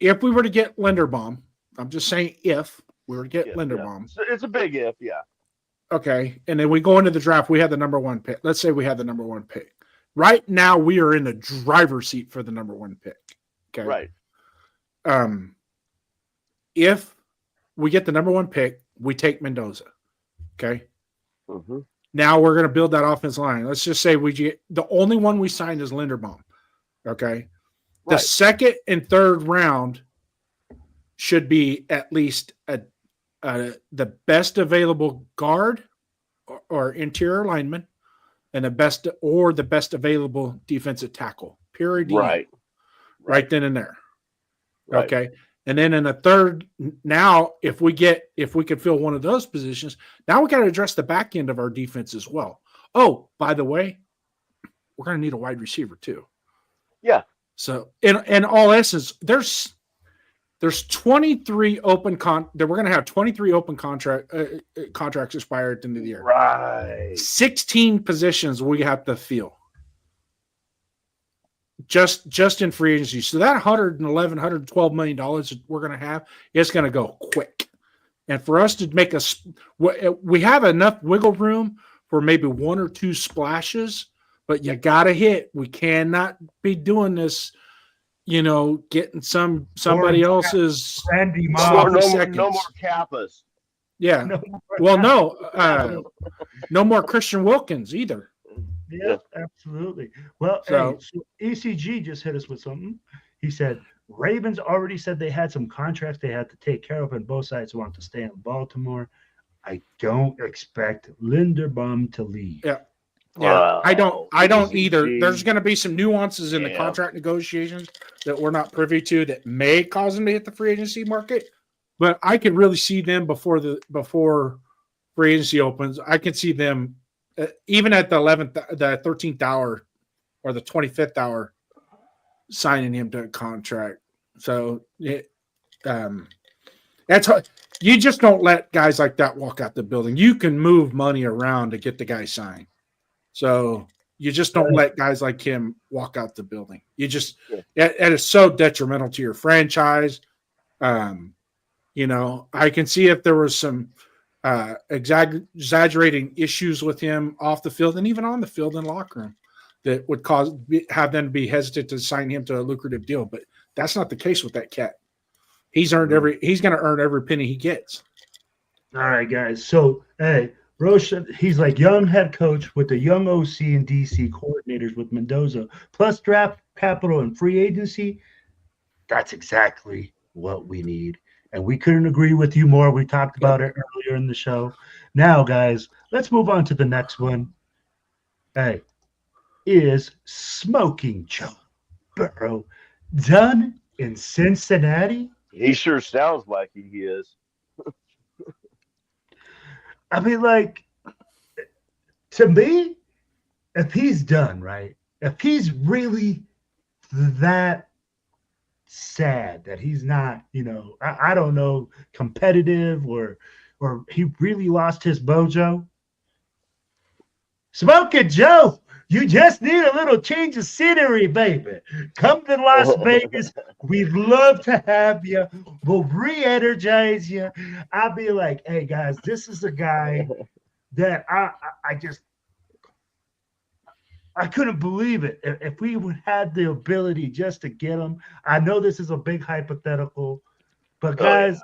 If we were to get Linderbaum, I'm just saying if we were to get Linderbaum. Yeah. It's a big if, yeah. Okay, and then we go into the draft. We had the number 1 pick. Let's say we had the number 1 pick. Right now, we are in the driver's seat for the number 1 pick. Okay, Right. If we get the number 1 pick, we take Mendoza. Okay. Mm-hmm. Now we're going to build that offensive line. Let's just say the only one we signed is Linderbaum. Okay. The second and third round should be at least the best available guard or interior lineman and the best available defensive tackle. Period. Right then and there. Right. Okay. And then in the third, now if we could fill one of those positions, now we got to address the back end of our defense as well. Oh, by the way, we're going to need a wide receiver too. Yeah. So in all essence, there's 23 open we're going to have 23 open contracts expire at the end of the year. Right. 16 positions we have to fill. Just in free agency. So that $112 million that we're going to have, it's going to go quick. And for us to make we have enough wiggle room for maybe 1 or 2 splashes, but you got to hit. We cannot be doing this, getting somebody else's Randy No Moss. more Kappas. Yeah. No more Well, capital. no more Christian Wilkins either. Yeah, absolutely. Well, So- so ECG just hit us with something. He said Ravens already said they had some contracts they had to take care of, and both sides want to stay in Baltimore. I don't expect Linderbaum to leave. Yeah. Wow. I don't either. ECG. There's going to be some nuances in the Yeah. contract negotiations that we're not privy to that may cause them to hit the free agency market. But I could really see them before free agency opens. I can see them even at the 13th hour or the 25th hour signing him to a contract. So that's hard. You just don't let guys like that walk out the building. You can move money around to get the guy signed. So you just don't let guys like him walk out the building. You just that is so detrimental to your franchise. You know, I can see if there was some exaggerating issues with him off the field and even on the field and locker room that would have them be hesitant to sign him to a lucrative deal. But that's not the case with that cat. He's going to earn every penny he gets. All right, guys. So, hey, Roshan, he's like young head coach with the young OC and DC coordinators with Mendoza, plus draft capital and free agency. That's exactly what we need. And we couldn't agree with you more. We talked about it earlier in the show. Now, guys, let's move on to the next one. Hey, is Smoking Joe Burrow done in Cincinnati? He sure sounds like he is. I mean, like, to me, if he's done, right, if he's really that sad that he's not, you know, I don't know, competitive or he really lost his mojo. Smoking Joe, you just need a little change of scenery, baby. Come to Las Vegas. We'd love to have you. We'll re-energize you. I'll be like, hey, guys, this is a guy that I couldn't believe it. If we would had the ability just to get him, I know this is a big hypothetical, but guys,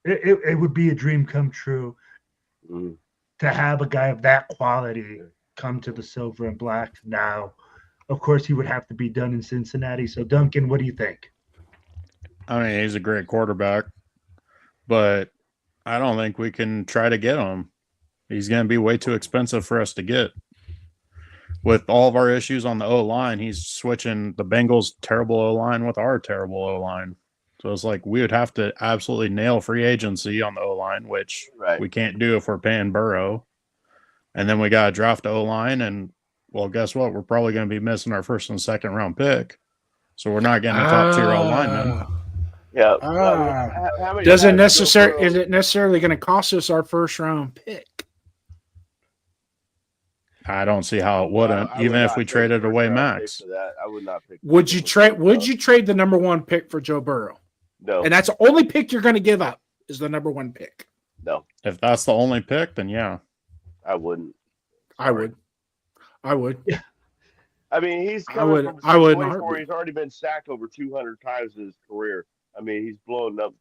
it would be a dream come true to have a guy of that quality come to the silver and black. Now, of course, he would have to be done in Cincinnati. So, Duncan, what do you think? I mean, he's a great quarterback, but I don't think we can try to get him. He's going to be way too expensive for us to get. With all of our issues on the O-line, he's switching the Bengals' terrible O-line with our terrible O-line. So it's like we would have to absolutely nail free agency on the O-line, which we can't do if we're paying Burrow. And then we got to draft the O-line, and, well, guess what? We're probably going to be missing our first and second round pick. So we're not getting a top-tier O-lineman. Yeah. Is it necessarily going to cost us our first round pick? I don't see how it wouldn't, even if we traded away Max. I would not pick. Would you trade the number one pick for Joe Burrow? No. And that's the only pick you're going to give up is the number one pick. No. If that's the only pick, then yeah. I wouldn't. I would. Yeah. I mean, he's coming from a situation where he's already been sacked over 200 times in his career. I mean, he's blown up.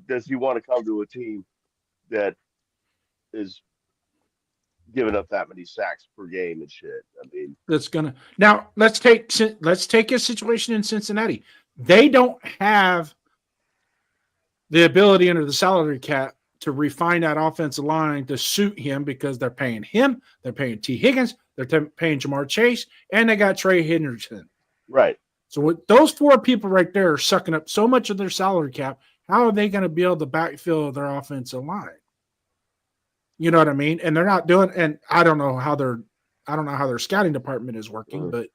Does he want to come to a team that is giving up that many sacks per game and shit? I mean, that's gonna. Now let's take a situation in Cincinnati. They don't have the ability under the salary cap to refine that offensive line to suit him because they're paying him, they're paying T. Higgins, they're paying Jamar Chase, and they got Trey Henderson. Right. So with those four people right there are sucking up so much of their salary cap, how are they going to be able to backfill their offensive line? You know what I mean? And they're not doing. And I don't know how their scouting department is working, but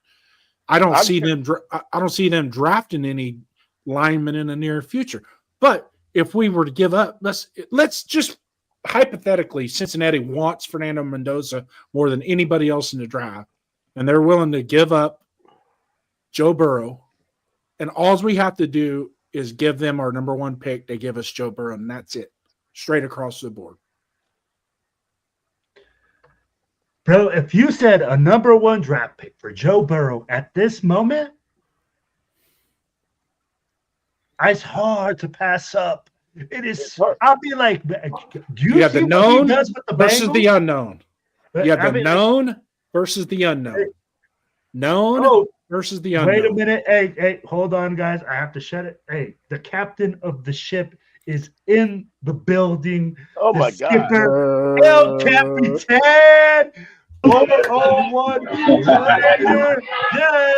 I don't see them drafting any linemen in the near future. But if we were to give up, let's just hypothetically, Cincinnati wants Fernando Mendoza more than anybody else in the draft, and they're willing to give up Joe Burrow, and all we have to do is give them our number one pick. They give us Joe Burrow, and that's it, straight across the board. Bro, if you said a number one draft pick for Joe Burrow at this moment, it's hard to pass up It is. It's hard. I'll be like, do you You have see the what known he does with the versus Bengals? the unknown. You have I the mean, known versus the unknown. Known Oh, versus the unknown. wait a minute. Hey, hold on, guys. I have to shut it. Hey, the captain of the ship is in the building. Oh The my God. skipper, El Capitan. 101 Raider. Yeah.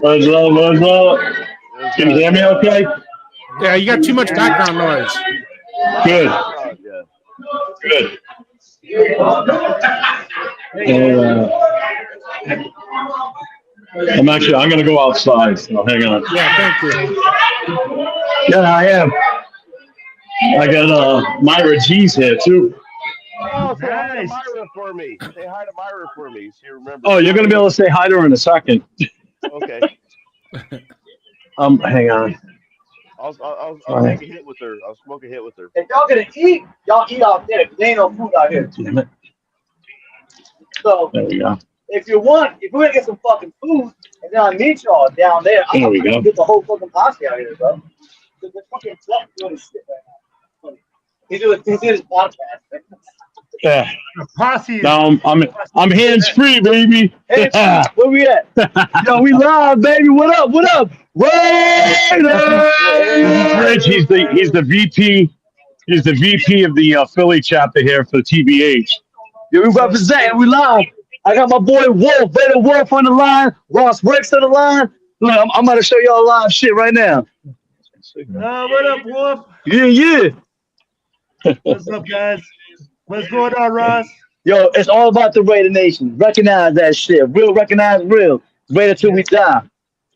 What's up? What's up? Can you hear me okay? Yeah, you got too much background noise. Good. Oh, yeah. Good. I'm going to go outside, so hang on. Yeah, thank you. Yeah, I am. I got Myra G's here, too. Oh, say hi to Nice. Myra for me. Say hi to Myra for me. She remembers. Oh, you're going to be able to say hi to her in a second. Okay. Hang on. I'll take a hit with her. I'll smoke a hit with her. If y'all gonna eat, y'all eat out there. There ain't no food out here. Damn it. So There we go. if we're gonna get some fucking food, and then I meet y'all down there, I'm There we gonna go. get the whole fucking posse out here, bro. The fucking truck doing his shit right now. He's doing his podcast. Yeah. The posse. is- Now I'm hands free, baby. Hey, where we at? Yo, we live, baby. What up? What up? Raider! Rich, he's the VP. He's the VP of the Philly chapter here for TBH. Yeah, we represent. We live. I got my boy Wolf, Vader Wolf on the line. Ross Bricks on the line. Look, I'm about to show y'all live shit right now. what up, Wolf? Yeah. What's up, guys? What's going on, Ross? Yo, it's all about the Raider Nation. Recognize that shit. Real recognize real. Raider till we die.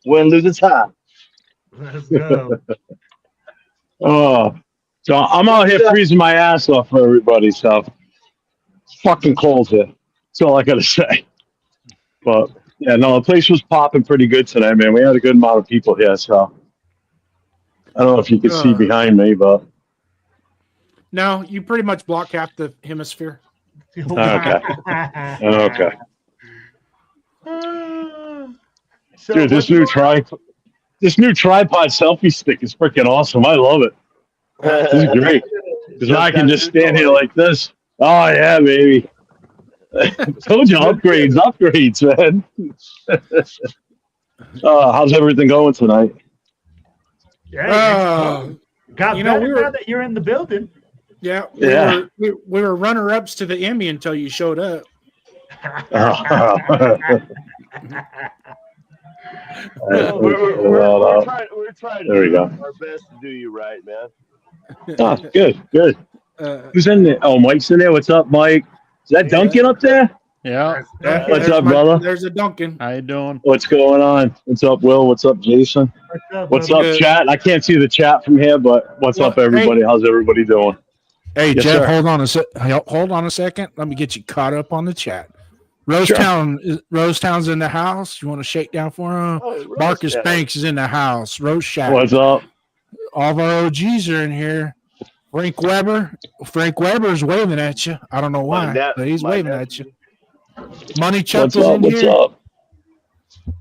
Win, lose, or tie. Let's go. Oh, so I'm out here freezing my ass off for everybody. So it's fucking cold here. That's all I gotta say. But yeah, no, the place was popping pretty good today, man. We had a good amount of people here. So I don't know if you can see behind me, but No, you pretty much block half the hemisphere. okay. Okay. So Dude, this new tripod selfie stick is freaking awesome. I love it. This is great. Because I can just stand here like this. Oh yeah, baby. Told you upgrades, man. How's everything going tonight? Yeah, got you know, better we were- now that you're in the building. Yeah, Yeah. We were runner-ups to the Emmy until you showed up. We're trying to There we do go. our best to do you right, man. Oh, good. Uh, Who's in there? Oh, Mike's in there. What's up, Mike? Is that Duncan up there? Yeah. yeah, What's there's up, brother? There's a Duncan. How you doing? What's going on? What's up, Will? What's up, Jason? What's brother? up, Good. chat? I can't see the chat from here, but what's Well, up, everybody? How's everybody doing? Hey, Yes, Jeff, sir. hold on a second. Let me get you caught up on the chat. Rosetown's in the house. You want to shake down for him? Oh, Marcus Rose, yeah. Banks is in the house. Rose Shack. What's up? All of our OGs are in here. Frank Weber's waving at you. I don't know why, but he's waving at you. Money Chuck What's is up? in What's here. up?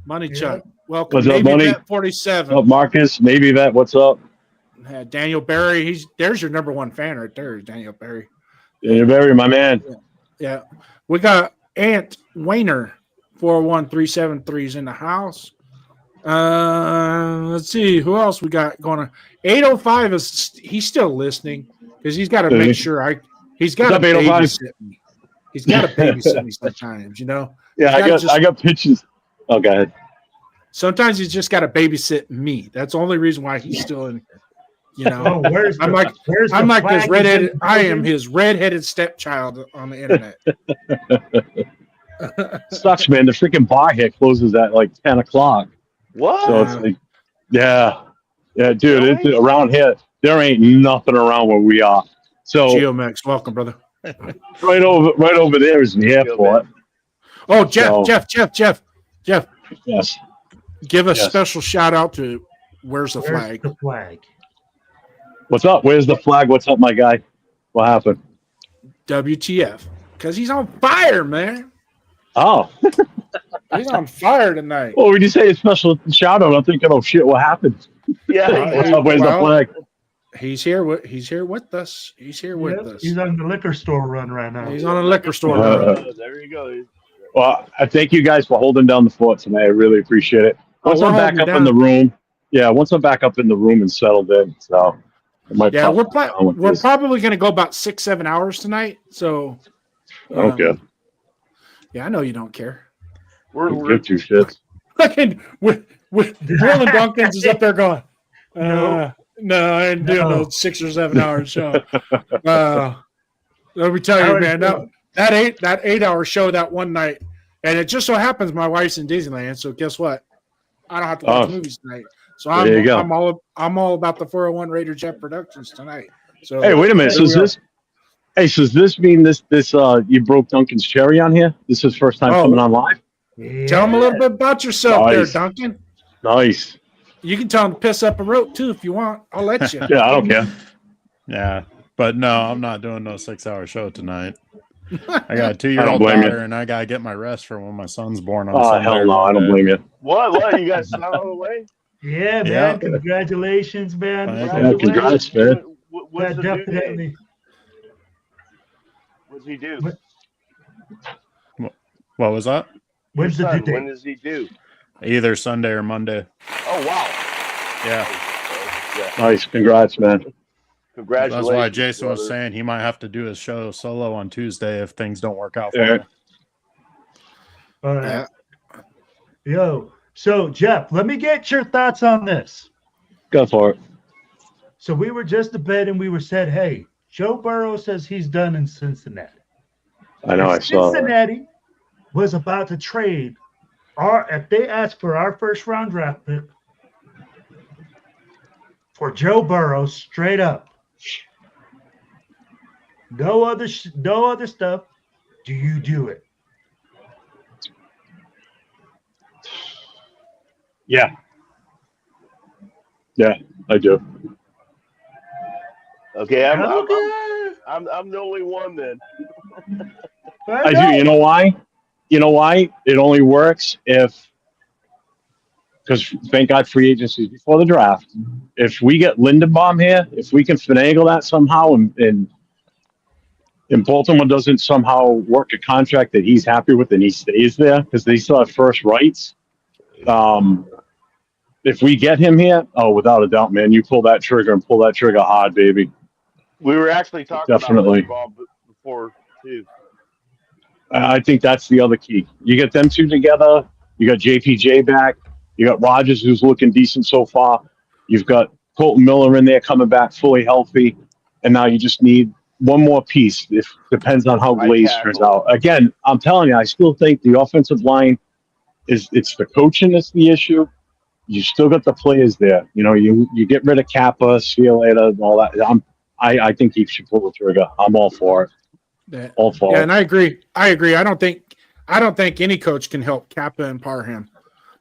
Money Yeah. Chuck. Welcome. What's up, Navy Money? Vet 47. What's up, Marcus? Maybe that. What's up? Daniel Barry. There's your number one fan right there, is Daniel Barry. You're very my man. Yeah. We got Ant Wayner, 41373 is in the house. Let's see who else we got going on. 805 he's still listening because he's got to Is he? make sure he's got to What's up, 805? babysit me. He's got to babysit me sometimes, you know. Yeah, You gotta I got pictures. Oh, go ahead. Sometimes he's just got to babysit me. That's the only reason why he's still in. You know, Oh, where's I'm the- like where's the I'm like this flag? redheaded. I am his redheaded stepchild on the internet. Sucks, man. The freaking bar here closes at like 10 o'clock. What? So it's like, yeah, dude. Really? It's around here. There ain't nothing around where we are. So Geomex, welcome, brother. right over there is the airport. Oh, Jeff, So- Jeff. Yes. Give a Yes. special shout out to Where's the Where's Flag? the flag? What's up? Where's the flag? What's up, my guy? What happened? WTF? Because he's on fire, man. Oh, He's on fire tonight. well, when you say a special shout out, I'm thinking, oh shit, what happened? Yeah. What's up? Where's the flag? He's here with us. He's here with us. He's on the liquor store run right now. He's on a liquor store run. There you go. Well, I thank you guys for holding down the fort tonight. I really appreciate it. Once I'm back up in the room, once I'm back up in the room and settled in, so we're probably going to go about 6-7 hours tonight. So I don't care. Yeah, I know you don't care. We're give two shits. with Will and Duncans is up there going, no, I ain't doing no 6 or 7 hours show. Let me tell you, man, that 8-hour show that one night, and it just so happens my wife's in Disneyland. So guess what? I don't have to watch movies tonight. So I'm all about the 401 Raider Jet Productions tonight. So hey, wait a minute. So does this mean this you broke Duncan's cherry on here? This is first time coming on live? Yeah. Tell him a little bit about yourself there, Duncan. Nice. You can tell him to piss up a rope too if you want. I'll let you. Yeah, I don't care. Yeah, but no, I'm not doing no 6-hour show tonight. I got a 2-year-old daughter, and I gotta get my rest for when my son's born on Sunday. Hell no, I don't blame you. What? You guys not on the way? Yeah, man. Yeah. Congratulations, man. Congrats, man. What's the definitely. due date? What's he do? What was that? When's the due date? When is he due? Either Sunday or Monday. Oh wow! Yeah. Nice. Congrats, man. Congratulations. That's why Jason was brother. saying he might have to do his show solo on Tuesday if things don't work out for him. All right. Yo, so Jeff, let me get your thoughts on this. Go for it. So we were just debating. We were said, hey, Joe Burrow says he's done in Cincinnati. I know. I saw that. Cincinnati was about to trade if they asked for our first round draft pick for Joe Burrow straight up. No other stuff. Do you do it? Yeah. Yeah, I do. Okay, I'm the only one then. I do. You know why? It only works because thank God free agency before the draft. If we get Lindenbaum here, if we can finagle that somehow and Baltimore doesn't somehow work a contract that he's happy with and he stays there because they still have first rights. If we get him here, without a doubt, man, you pull that trigger and pull that trigger hard, baby. We were actually talking Definitely. about Lindenbaum before too. I think that's the other key. You get them two together. You got JPJ back. You got Rodgers, who's looking decent so far. You've got Colton Miller in there coming back fully healthy. And now you just need one more piece. It depends on how Glaze turns out. Again, I'm telling you, I still think the offensive line it's the coaching that's the issue. You still got the players there. You know, you get rid of Kappa, see you later, all that. I think he should pull the trigger. I'm all for it. All for it. Yeah, and I agree. I don't think any coach can help Kappa and Parham.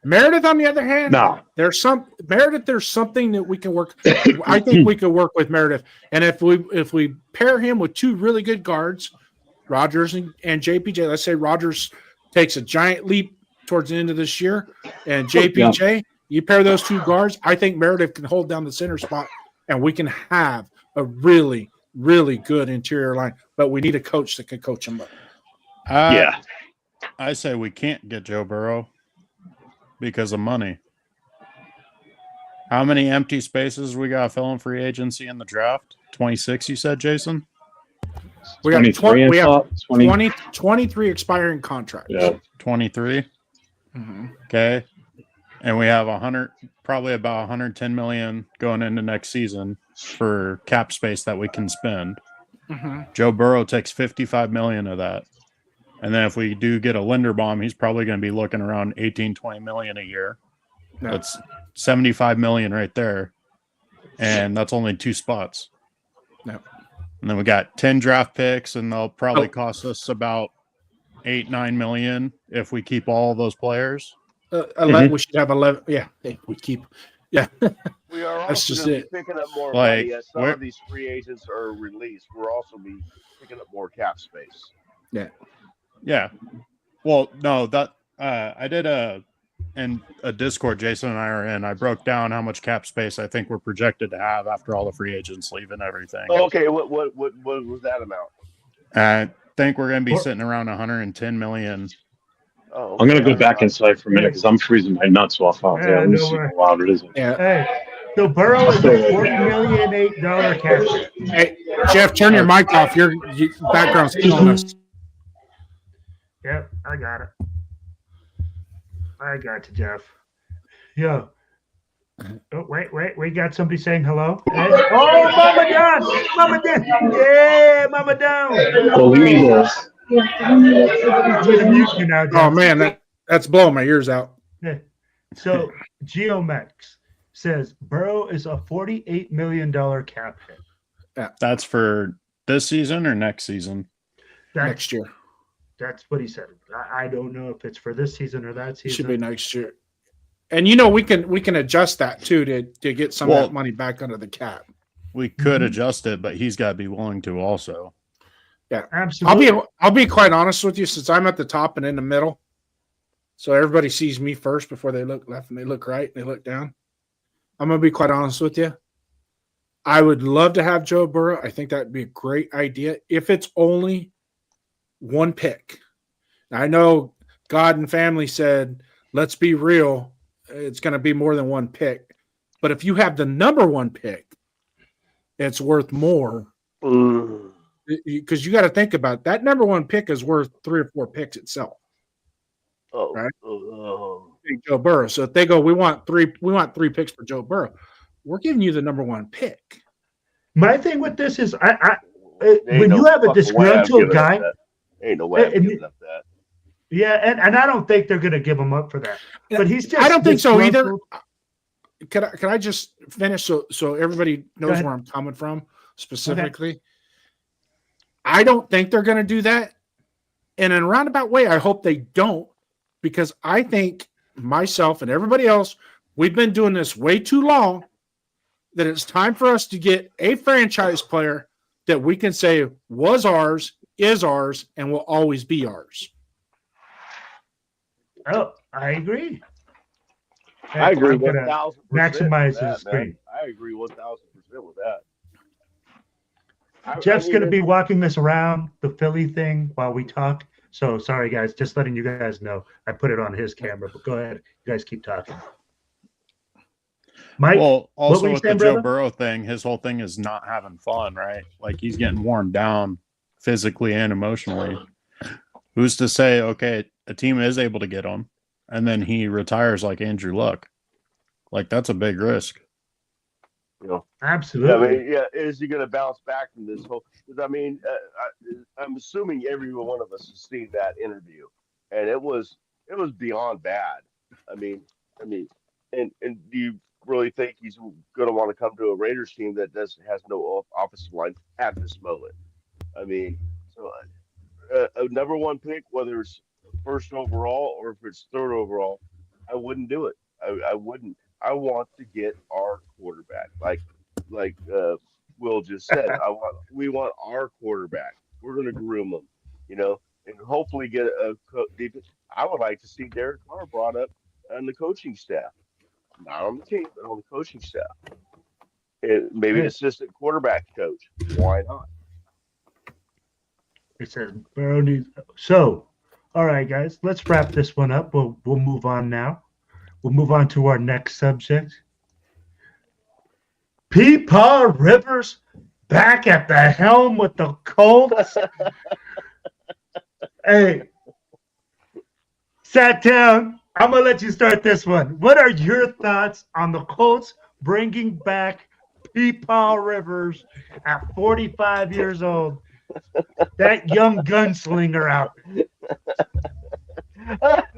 Meredith, on the other hand, there's something that we can work. I think we could work with Meredith, and if we pair him with two really good guards, Rodgers and JPJ. Let's say Rodgers takes a giant leap towards the end of this year, and JPJ, you pair those two guards. I think Meredith can hold down the center spot, and we can have a really, really good interior line. But we need a coach that can coach them up. I say we can't get Joe Burrow because of money. How many empty spaces we got filling free agency in the draft? 26, you said, Jason? We have 23 expiring contracts. Yeah. 23. Mm-hmm. Okay. And we have probably about 110 million going into next season for cap space that we can spend. Mm-hmm. Joe Burrow takes 55 million of that. And then if we do get a Linderbaum, he's probably going to be looking around 18, 20 million a year. Yeah. That's 75 million right there. And that's only 2 spots. Yeah. And then we got 10 draft picks, and they'll probably cost us about 8-9 million if we keep all of those players. 11. We should have 11. Yeah, we keep. Yeah, We are That's also just gonna it. be picking up more Like, money as some of these free agents are released. We're also be picking up more cap space. Yeah. Well, no, that I did a in a Discord Jason and I are in, I broke down how much cap space I think we're projected to have after all the free agents leave and everything. Okay, what was that amount? I think we're going to be sitting around 110 million. Oh, I'm gonna go back inside for a minute because I'm freezing my nuts off out there. Let me no see way. how loud it is. Yeah. Hey, so Burrow is a $40.8 million cap hit. Hey, Jeff, turn your mic off. Your background's killing us. Yep, I got it. I got you, Jeff. Yo. Oh, wait. We got somebody saying hello. Hey. Oh, Mama Don. Mama Don. Yeah, Mama Don. Believe me this. I'm gonna mute you now, Jeff. Oh man, that's blowing my ears out. Yeah. So Geomex says Burrow is a $48 million cap hit. That's for this season or next season? Next year. That's what he said. I don't know if it's for this season or that It season. should be next year. And you know we can adjust that too to get some of that money back under the cap. We could adjust it, but he's got to be willing to also. Yeah, Absolutely. I'll be quite honest with you, since I'm at the top and in the middle, so everybody sees me first before they look left and they look right and they look down. I'm gonna be quite honest with you. I would love to have Joe Burrow. I think that'd be a great idea if it's only one pick. I know God and family said, let's be real, it's going to be more than one pick. But if you have the number one pick, it's worth more. Because you got to think about it. That number one pick is worth 3 or 4 picks itself. Oh, right? Joe Burrow. So if they go, we want three picks for Joe Burrow, we're giving you the number one pick. My thing with this is, when you have a disgruntled guy, ain't no way I'm giving up that. Yeah, and I don't think they're going to give him up for that. But he's just. I don't think so either. Can I just finish so everybody knows where I'm coming from specifically? Okay. I don't think they're going to do that. And in a roundabout way, I hope they don't, because I think myself and everybody else, we've been doing this way too long, that it's time for us to get a franchise player that we can say was ours, is ours, and will always be ours. Oh, I agree. I agree 1,000%. Maximize his screen. I agree 1,000% with that. Jeff's going to be walking this around the Philly thing while we talk. So sorry, guys. Just letting you guys know. I put it on his camera, but go ahead. You guys keep talking. Mike, well, also with saying, the Joe Burrow thing, his whole thing is not having fun, right? Like, he's getting worn down physically and emotionally. Who's to say, okay, a team is able to get him, and then he retires like Andrew Luck? Like, that's a big risk. You know, absolutely. I mean, yeah, is he going to bounce back from this whole? Because I mean, I'm assuming every one of us has seen that interview, and it was beyond bad. I mean, and do you really think he's going to want to come to a Raiders team that has no offensive line at this moment? I mean, so a number one pick, whether it's first overall or if it's third overall, I wouldn't do it. I wouldn't. I want to get our quarterback, like Will just said. We want our quarterback. We're going to groom him, you know, and hopefully get a. I would like to see Derek Carr brought up on the coaching staff, not on the team, but on the coaching staff. And maybe an assistant quarterback coach. Why not? It says Burrow needs. So, all right, guys, let's wrap this one up. We'll move on now. We'll move on to our next subject. Peepaw Rivers back at the helm with the Colts. Hey, sat down. I'm going to let you start this one. What are your thoughts on the Colts bringing back Peepaw Rivers at 45 years old? That young gunslinger out.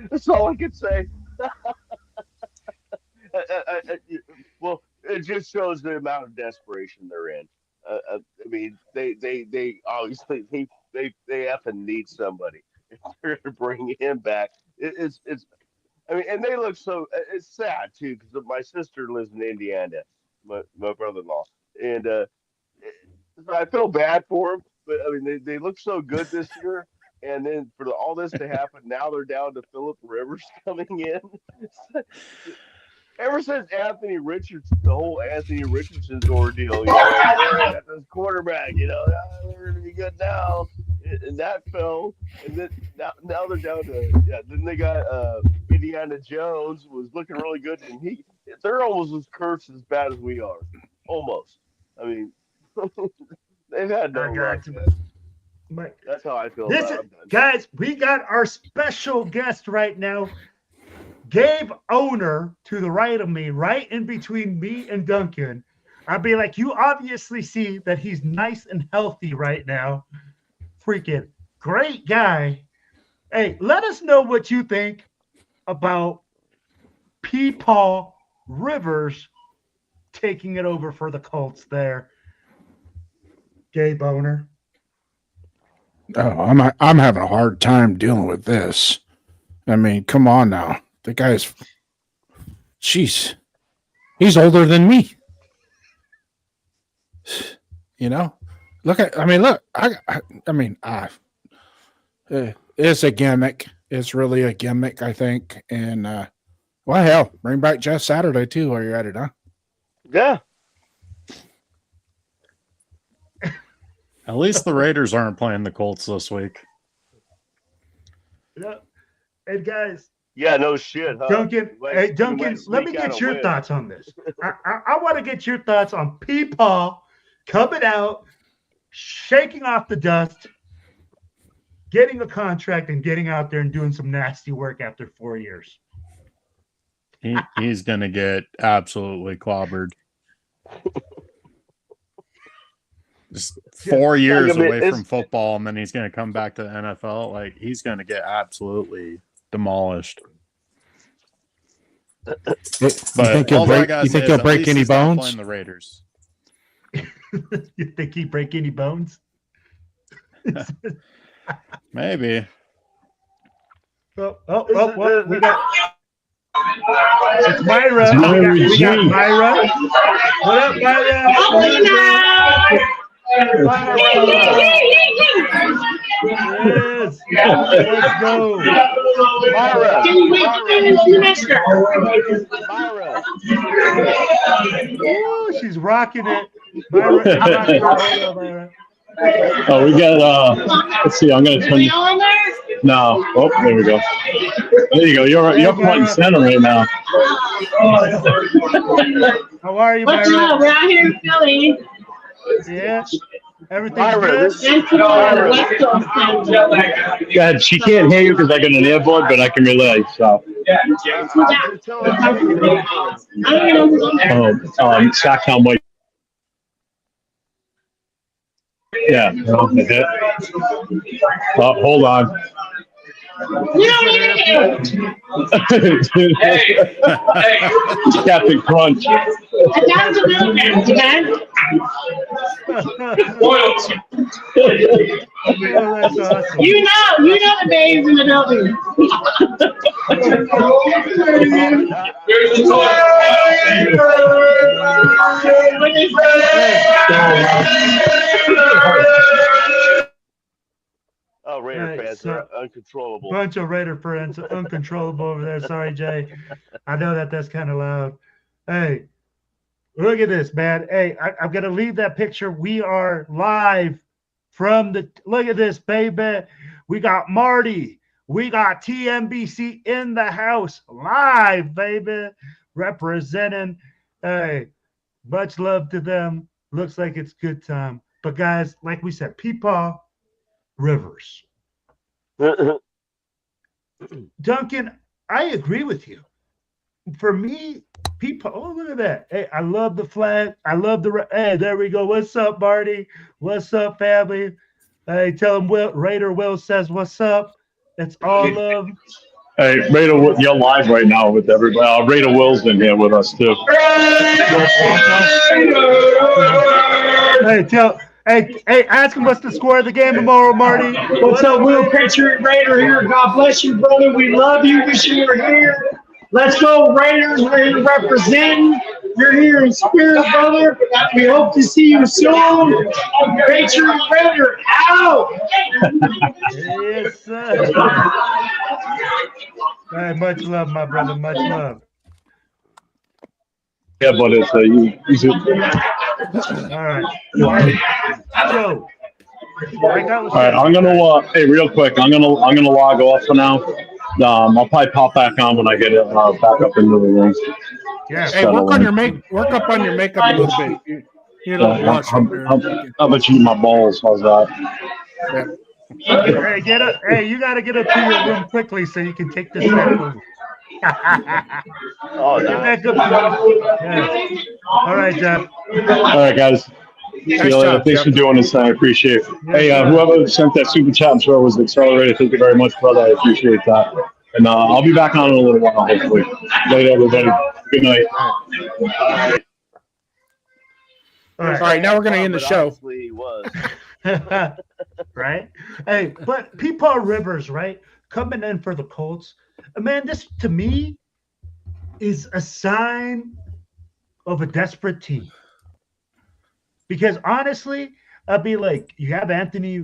That's all I can say. Well, it just shows the amount of desperation they're in. I mean, they obviously they effing need somebody. If they're gonna bring him back, it's. I mean, and they look so. It's sad too, because my sister lives in Indiana, my brother-in-law, and I feel bad for him. But I mean, they look so good this year. And then for all this to happen, now they're down to Phillip Rivers coming in. Ever since Anthony Richardson, the whole Anthony Richardson's ordeal, this quarterback, they're going to be good now. And that fell. And then now they're down to, then they got Indiana Jones was looking really good. And they're almost as cursed as bad as we are. Almost. I mean, they've had no luck. That's how I feel about it. Guys, we got our special guest right now. Gabe Owner to the right of me, right in between me and Duncan. I'd be like, you obviously see that he's nice and healthy right now. Freaking great guy. Hey, let us know what you think about Peepaw Rivers taking it over for the Colts there. Gabe Owner. Oh, I'm having a hard time dealing with this. I mean, come on now. The guy's, jeez, he's older than me. Look, it's a gimmick. It's really a gimmick, I think. And, well, hell, bring back Jeff Saturday, too, while you're at it, huh? Yeah. At least the Raiders aren't playing the Colts this week. Yeah. And, guys. Yeah, no shit, huh? Duncan, let me get your thoughts on this. I want to get your thoughts on Peepaw coming out, shaking off the dust, getting a contract, and getting out there and doing some nasty work after 4 years. He's going to get absolutely clobbered. Just 4 years away from football, and then he's going to come back to the NFL. Like, he's going to get absolutely demolished. You think he'll break any bones? Playing the Raiders. You think he break any bones? Maybe. Oh, we got. It's Myra. We got Myra. What up, Myra? Yes. Let's go. Myra. Ooh, she's rocking it. Myra. Oh, we got, let's see, I'm going to turn. No. Oh, there we go. There you go. You're front and center right now. How are you, Myra? What's up? We're out here in Philly. Yeah. Everything's good? God, she can't hear you because I got an earbud, but I can relay, so. Stocktown White. Yeah. Hold on. Captain Crunch. Oh, that's awesome. You know the babes in the building. Oh, Raider fans are uncontrollable. Bunch of Raider fans uncontrollable over there. Sorry, Jay. I know that's kind of loud. Hey, look at this, man. Hey, I'm going to leave that picture. We are live from the – look at this, baby. We got Marty. We got TMBC in the house live, baby, representing. Hey, much love to them. Looks like it's good time. But, guys, like we said, Peepaw Rivers. Duncan, I agree with you. For me, people, oh, look at that. Hey, I love the flag. I love the, hey, there we go. What's up, Marty? What's up, family? Hey, tell them Raider Will says what's up. It's all love. Hey, Raider, you're live right now with everybody. Raider Will's in here with us, too. Hey, ask him what's the score of the game tomorrow, Marty. What's up, Will? Patriot Raider here. God bless you, brother. We love you. Wish you were here. Let's go, Raiders. We're here representing. You're here in spirit, brother. We hope to see you soon. Patriot Raider out. Yes, sir. Hey, much love, my brother. Much love. Yeah, but it's All right. So, all right. I'm gonna hey, real quick. I'm gonna log off for now. I'll probably pop back on when I get it back up into the room. Yeah. Hey, work up on your makeup a little bit. You know, blush up there. How about you, my balls? How's that? Hey, get up. Hey, you got to get up to your room quickly so you can take this sample. Oh, Get nice. back up. Yeah. All right, Jeff. All right, guys. See you later. Thanks for doing this. I appreciate it. Hey, whoever sent that super chat, I'm sure it was accelerated. Thank you very much, brother. I appreciate that. And I'll be back on in a little while, hopefully. Later, everybody. Good night. All right, now we're going to end the show. Honestly, was. Right? Hey, but Peepaw Rivers, right? Coming in for the Colts. Man, this to me is a sign of a desperate team. Because honestly, I'd be like, you had Anthony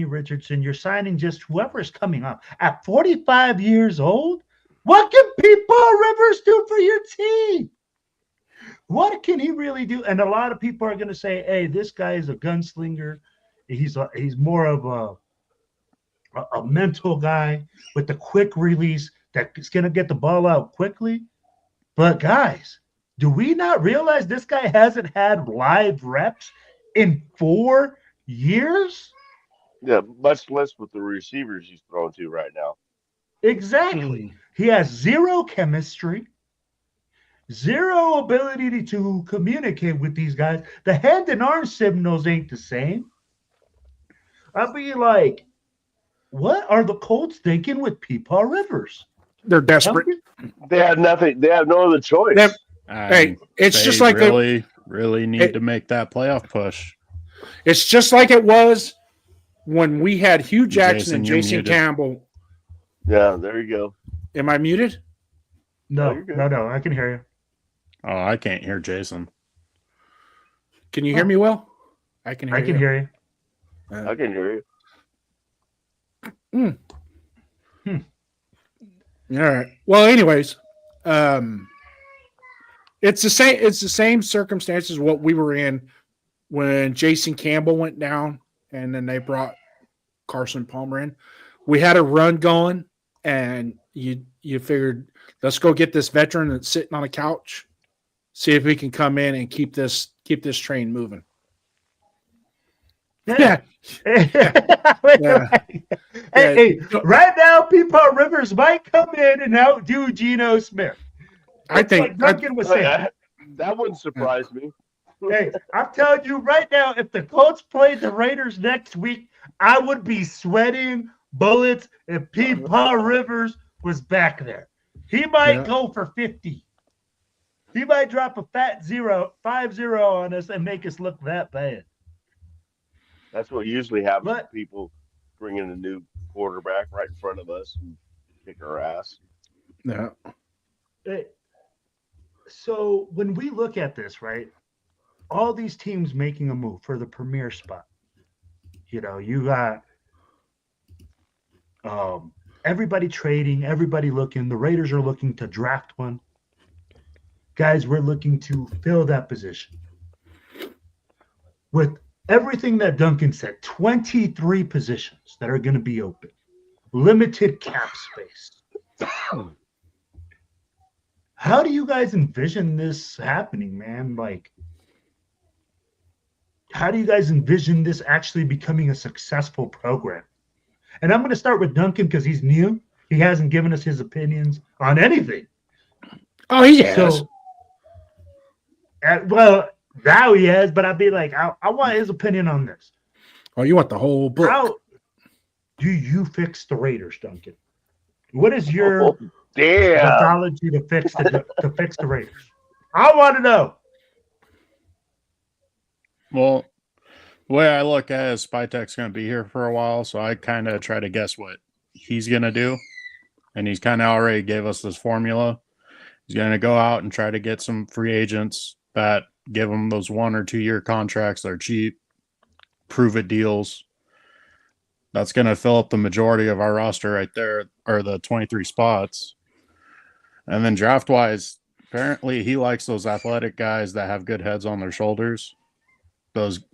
Richardson, you're signing just whoever is coming up. At 45 years old, what can Peepaw Rivers do for your team? What can he really do? And a lot of people are going to say, hey, this guy is a gunslinger. He's more of a mental guy with the quick release that's going to get the ball out quickly. But guys, do we not realize this guy hasn't had live reps in 4 years? Yeah, much less with the receivers he's throwing to right now. Exactly. He has zero chemistry, zero ability to communicate with these guys. The hand and arm signals ain't the same. I'd be like, what are the Colts thinking with Peepaw Rivers? They're desperate. They have nothing. They have no other choice. Hey, it's just like really need to make that playoff push. It's just like it was when we had Hugh Jackson and Jason muted. Campbell. Yeah, there you go. Am I muted? No, I can hear you. Oh, I can't hear Jason. Can you hear me well? I can hear you. Hear you. I can hear you. All right. Well, anyways, it's the same. It's the same circumstances what we were in when Jason Campbell went down, and then they brought Carson Palmer in. We had a run going, and you figured, let's go get this veteran that's sitting on a couch, see if we can come in and keep this train moving. Yeah. Hey, right now, Peepaw Rivers might come in and outdo Geno Smith. I think like Duncan was saying. That wouldn't surprise me. Hey, I'm telling you right now, if the Colts played the Raiders next week, I would be sweating bullets if Peepaw Rivers was back there. He might go for 50. He might drop a fat 5-0 on us and make us look that bad. That's what usually happens to people bringing a new quarterback right in front of us and kick our ass. Yeah. So when we look at this, right, all these teams making a move for the premier spot, you got everybody trading, everybody looking. The Raiders are looking to draft one. Guys, we're looking to fill that position. With everything that Duncan said, 23 positions that are going to be open, limited cap space. How do you guys envision this happening, man? Like, how do you guys envision this actually becoming a successful program? And I'm going to start with Duncan because he's new. He hasn't given us his opinions on anything. Oh, he has. So, well, now he has, but I'd be like, I want his opinion on this. Oh, you want the whole book? How do you fix the Raiders, Duncan? What is your methodology to fix the Raiders? I want to know. Well, the way I look at it is Spytek's going to be here for a while, so I kind of try to guess what he's going to do. And he's kind of already gave us this formula. He's going to go out and try to get some free agents that give him those 1 or 2 year contracts that are cheap, prove it deals. That's going to fill up the majority of our roster right there, or the 23 spots. And then draft wise, apparently he likes those athletic guys that have good heads on their shoulders.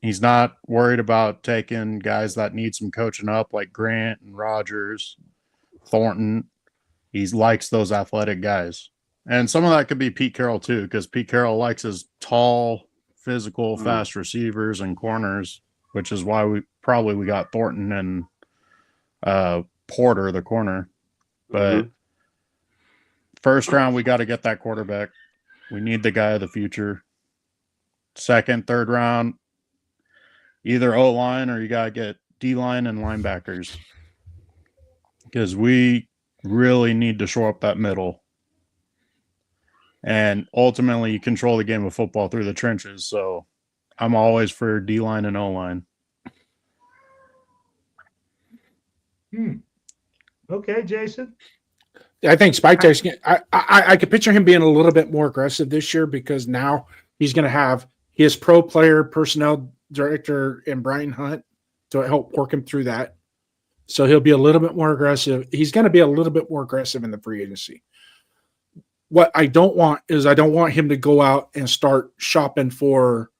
He's not worried about taking guys that need some coaching up like Grant and Rogers, Thornton. He likes those athletic guys. And some of that could be Pete Carroll too, because Pete Carroll likes his tall, physical, fast receivers and corners, which is why we got Thornton and Porter, the corner. But first round, we got to get that quarterback. We need the guy of the future. Second, third round, either O-line or you got to get D-line and linebackers, because we really need to shore up that middle. And ultimately, you control the game of football through the trenches. So I'm always for D-line and O-line. Okay, Jason. I think Spytek's. I could picture him being a little bit more aggressive this year, because now he's going to have his pro player personnel director and Brian Hunt to help work him through that. So he'll be a little bit more aggressive. He's going to be a little bit more aggressive in the free agency. What I don't want is I don't want him to go out and start shopping for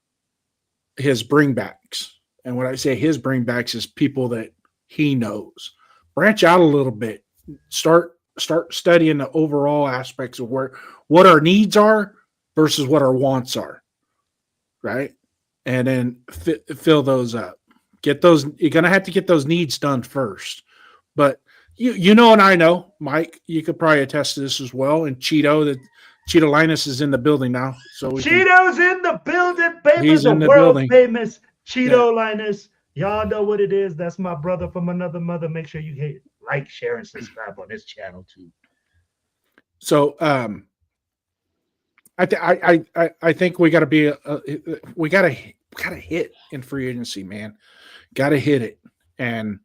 his bringbacks. And when I say his bringbacks is people that he knows. Branch out a little bit. Start studying the overall aspects of what our needs are versus what our wants are, right? And then fill those up. Get those. You're gonna have to get those needs done first. But you know, and I know, Mike, you could probably attest to this as well. And Cheeto Linus is in the building now. So Cheeto's in the building, baby. He's in the world building. Famous Cheeto Linus. Y'all know what it is. That's my brother from another mother. Make sure you like, share, and subscribe on his channel too. So I think we got to be we got to hit in free agency, man. Got to hit it and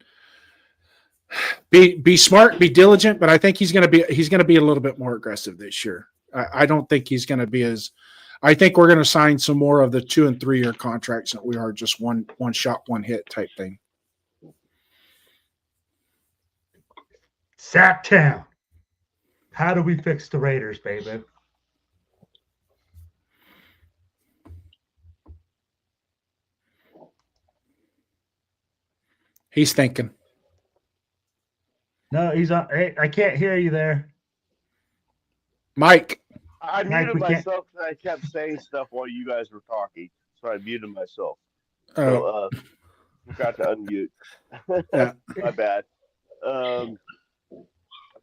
be smart, be diligent. But I think he's going to be a little bit more aggressive this year. I don't think he's going to be as. I think we're going to sign some more of the 2 and 3 year contracts that we are just one shot, one hit type thing. Sacktown. How do we fix the Raiders, baby? He's thinking. No, he's on. Hey, I can't hear you there. Mike. I muted myself because I kept saying stuff while you guys were talking, so I muted myself. So, forgot to unmute. My bad.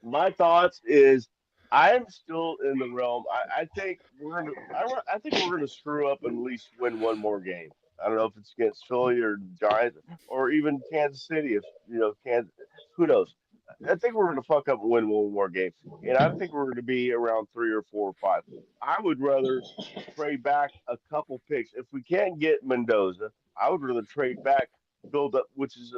My thoughts is I'm still in the realm. I think we're gonna screw up and at least win one more game. I don't know if it's against Philly or Giants or even Kansas City. If Kansas, who knows? I think we're going to fuck up and win one more game. And I think we're going to be around 3 or 4 or 5. I would rather trade back a couple picks. If we can't get Mendoza, I would rather trade back, build up, which is,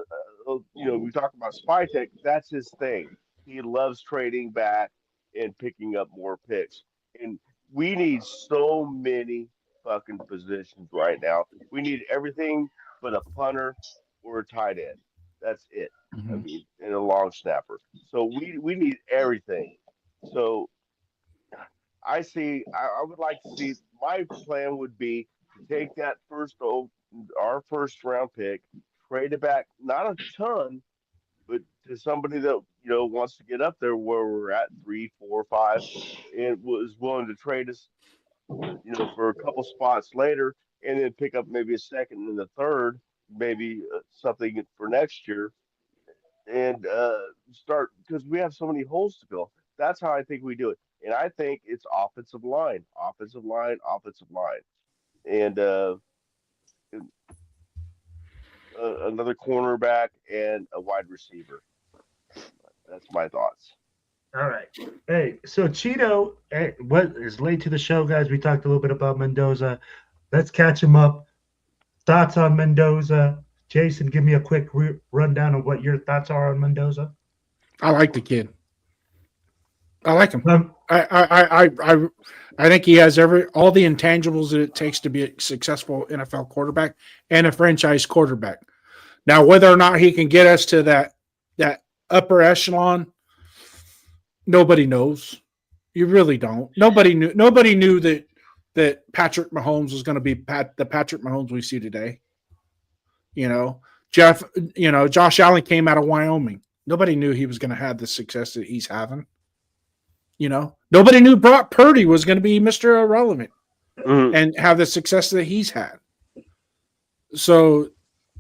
we talk about Spytek. That's his thing. He loves trading back and picking up more picks. And we need so many fucking positions right now. We need everything but a punter or a tight end. That's it. I mean, and a long snapper. So we need everything. So I would like to see, my plan would be to take that our first round pick, trade it back, not a ton, but to somebody that, wants to get up there where we're at 3, 4, 5, and was willing to trade us, for a couple spots later, and then pick up maybe a second and a third, maybe something for next year, and start, because we have so many holes to fill. That's how I think we do it. And I think it's offensive line, and another cornerback and a wide receiver. That's my thoughts. All right. Hey, so Cheeto, what is late to the show, guys? We talked a little bit about Mendoza. Let's catch him up. Thoughts on Mendoza? Jason, give me a quick rundown of what your thoughts are on Mendoza. I like the kid. I like him. I think he has all the intangibles that it takes to be a successful NFL quarterback and a franchise quarterback. Now, whether or not he can get us to that upper echelon, nobody knows. You really don't. Nobody knew that Patrick Mahomes was going to be the Patrick Mahomes we see today. Josh Allen came out of Wyoming. Nobody knew he was going to have the success that he's having. Nobody knew Brock Purdy was going to be Mr. Irrelevant and have the success that he's had. So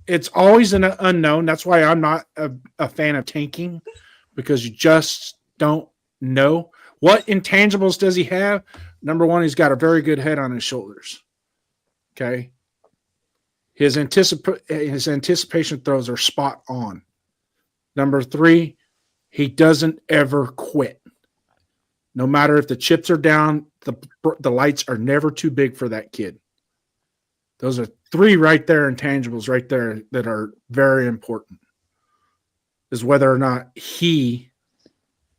it's always an unknown. That's why I'm not a fan of tanking, because you just don't know. What intangibles does he have? Number one, he's got a very good head on his shoulders. Okay. His anticipation throws are spot on. Number three, he doesn't ever quit. No matter if the chips are down, the lights are never too big for that kid. Those are three right there, intangibles right there that are very important. Is whether or not he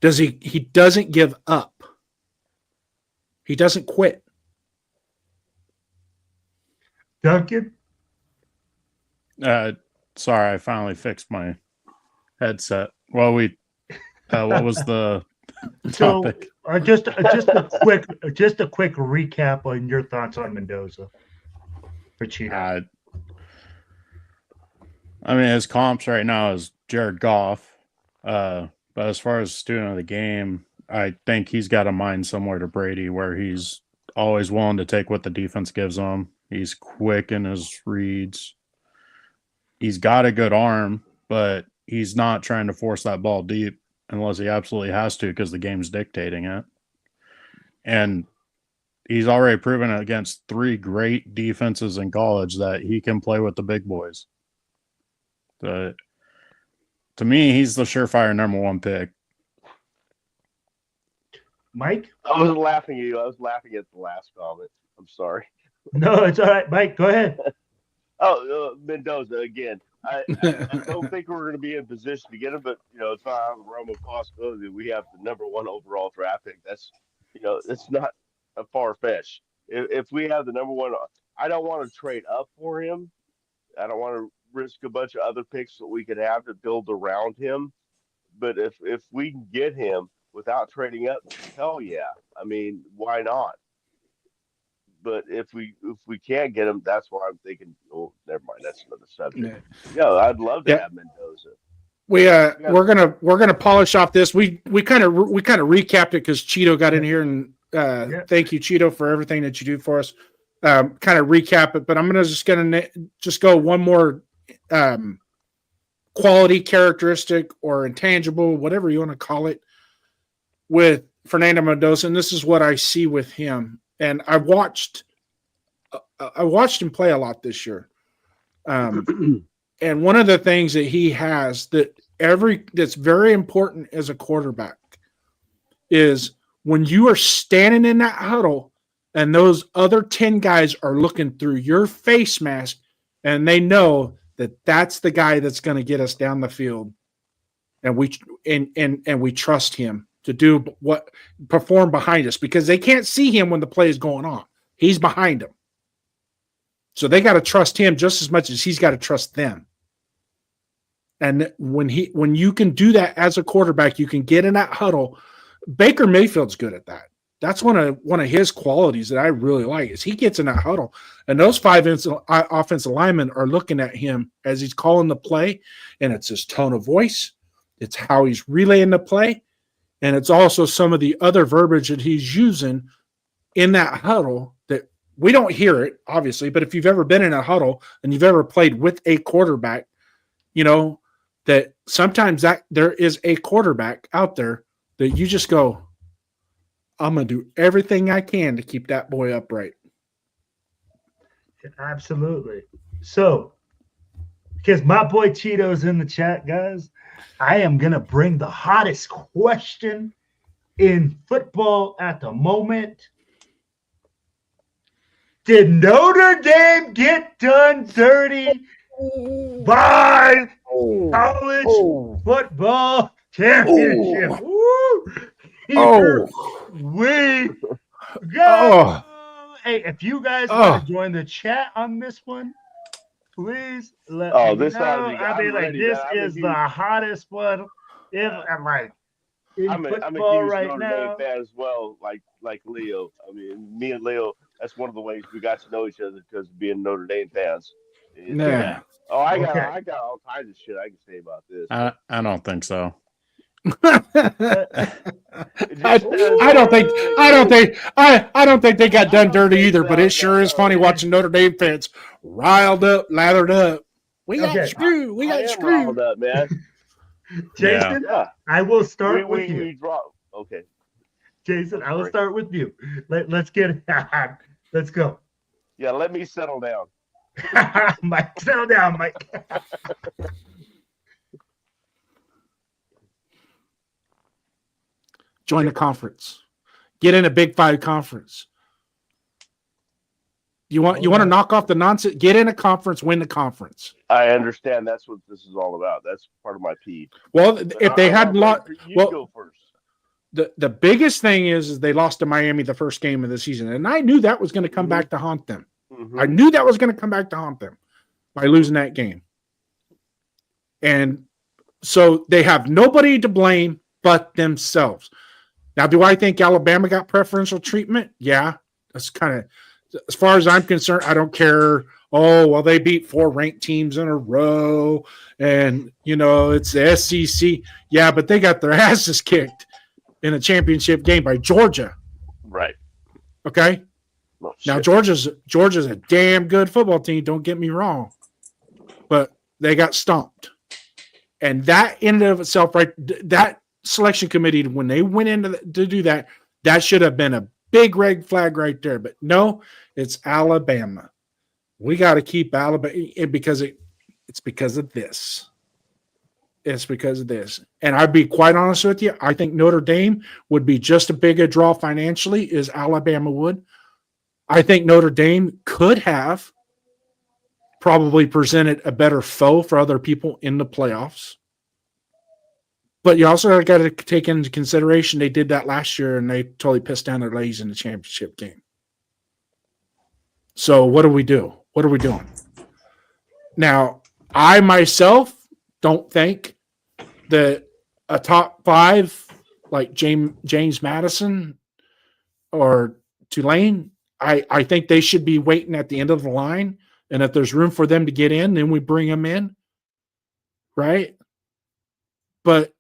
doesn't give up. He doesn't quit. Duncan? Sorry, I finally fixed my headset. Well, what was the topic? So, just a quick recap on your thoughts on Mendoza for Cheeto. I mean, his comps right now is Jared Goff. But as far as student of the game, I think he's got a mind similar to Brady, where he's always willing to take what the defense gives him. He's quick in his reads. He's got a good arm, but he's not trying to force that ball deep unless he absolutely has to, because the game's dictating it. And he's already proven it against three great defenses in college that he can play with the big boys. To me, he's the surefire number one pick. Mike? I wasn't laughing at you. I was laughing at the last comment. I'm sorry. No, it's all right. Mike, go ahead. Mendoza again. I don't think we're going to be in position to get him, but it's not out of the realm of possibility that we have the number one overall draft pick. That's it's not a far fetch. If we have the number one, I don't want to trade up for him. I don't want to risk a bunch of other picks that we could have to build around him. But if we can get him without trading up, hell yeah. I mean, why not? But if we can't get him, that's why I'm thinking. Oh, never mind. That's another subject. Yeah, I'd love to have Mendoza. We're gonna polish off this. We kind of recapped it because Cheeto got in here, and thank you, Cheeto, for everything that you do for us. Kind of recap it, but I'm gonna go one more quality characteristic or intangible, whatever you want to call it, with Fernando Mendoza, and this is what I see with him. And I watched him play a lot this year. And one of the things that he has that's very important as a quarterback is when you are standing in that huddle and those other 10 guys are looking through your face mask and they know that that's the guy that's going to get us down the field. And we trust him to perform behind us, because they can't see him when the play is going on. He's behind them. So they got to trust him just as much as he's got to trust them. And when you can do that as a quarterback, you can get in that huddle. Baker Mayfield's good at that. That's one of his qualities that I really like, is he gets in that huddle, and those 5 offensive linemen are looking at him as he's calling the play, and it's his tone of voice, it's how he's relaying the play, and it's also some of the other verbiage that he's using in that huddle that we don't hear it, obviously, but if you've ever been in a huddle and you've ever played with a quarterback, that sometimes that there is a quarterback out there that you just go, I'm going to do everything I can to keep that boy upright. Absolutely. So, because my boy Cheeto's in the chat, guys, I am going to bring the hottest question in football at the moment. Did Notre Dame get done dirty by college football championship? we go. Oh. Hey, if you guys want to join the chat on this one, please let me this know. ought to be- I mean, I'm like ready, this man. I'm a is huge- the hottest one in I'm a football huge right Notre now. Dame fan as well, like Leo. I mean, me and Leo. That's one of the ways we got to know each other because of being Notre Dame fans. Yeah. Oh, I got Okay. all kinds of shit I can say about this. I don't think so. I don't think they got done dirty either, but it sure is funny watching Notre Dame fans riled up, lathered up. We got Okay. screwed. We I got am riled screwed. up, man. Jason, Yeah. I will start with you. We draw. Okay. Jason, I will sorry. start with you. Let's get it. Let's go. Yeah, let me settle down. Mike, settle down, Mike. Join the conference. Get in a Big Five conference. You want to knock off the nonsense? Get in a conference, win the conference. I understand. That's what this is all about. That's part of my peeve. Well, if they had lost, you well, go first. The biggest thing is they lost to Miami the first game of the season, and I knew that was going to come back to haunt them. I knew that was going to come back to haunt them by losing that game. And so they have nobody to blame but themselves. Now, do I think Alabama got preferential treatment? Yeah. That's kind of, as far as I'm concerned, I don't care. Oh, well, they beat 4 ranked teams in a row. And, it's the SEC. Yeah, but they got their asses kicked in a championship game by Georgia. Right. Okay. Now Georgia's a damn good football team. Don't get me wrong, but they got stomped, and that in and of itself, right? That selection committee, when they went to do that, that should have been a big red flag right there. But no, it's Alabama. We got to keep Alabama because it's because of this. It's because of this, and I'd be quite honest with you. I think Notre Dame would be just as big a draw financially as Alabama would. I think Notre Dame could have probably presented a better foe for other people in the playoffs. But you also got to take into consideration they did that last year and they totally pissed down their legs in the championship game. So what do we do? What are we doing? Now, I myself don't think that a top 5 like James Madison or Tulane, I think they should be waiting at the end of the line. And if there's room for them to get in, then we bring them in. Right? But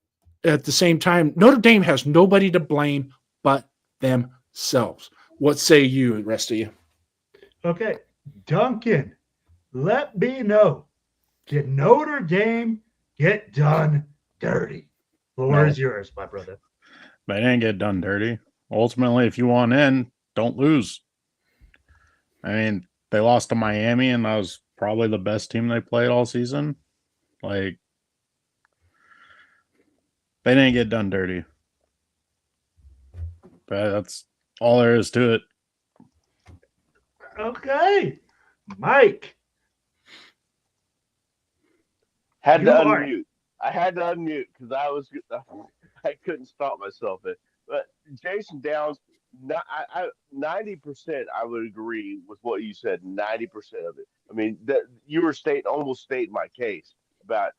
at the same time, Notre Dame has nobody to blame but themselves. What say you, the rest of you? Okay. Duncan, let me know. Did Notre Dame get done dirty? Floor is yours, my brother. They didn't get done dirty. Ultimately, if you want in, don't lose. I mean, they lost to Miami, and that was probably the best team they played all season. Like, they didn't get done dirty. But that's all there is to it. Okay. Mike. Had to unmute. I had to unmute because I couldn't stop myself. But Jason Downs, 90%, I would agree with what you said. 90% of it. I mean, you were almost stating my case about,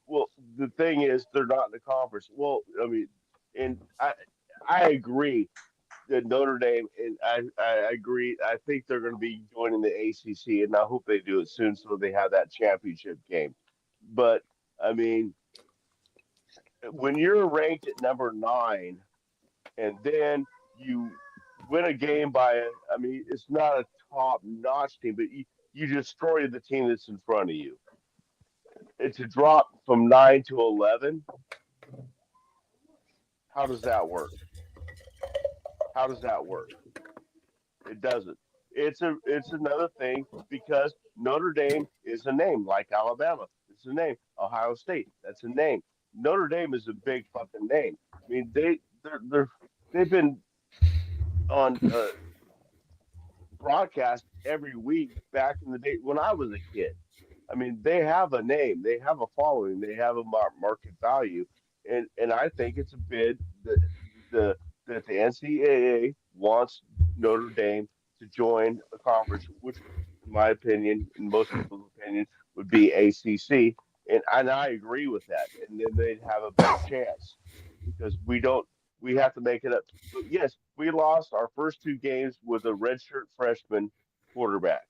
well, the thing is they're not in the conference. Well, I mean, and I agree that Notre Dame, and I agree. I think they're going to be joining the ACC, and I hope they do it soon so they have that championship game. But I mean, when you're ranked at number 9, and then you win a game it's not a top-notch team, but you destroy the team that's in front of you. It's a drop from 9 to 11. How does that work? How does that work? It doesn't. It's another thing because Notre Dame is a name like Alabama. It's a name. Ohio State. That's a name. Notre Dame is a big fucking name. I mean, they've been on broadcast every week back in the day when I was a kid. I mean, they have a name. They have a following. They have a market value, and I think it's a bid. The that the NCAA wants Notre Dame to join a conference, which, in my opinion, in most people's opinion, would be ACC, and I agree with that. And then they'd have a better chance because we have to make it up. Yes, we lost our first 2 games with a redshirt freshman quarterback.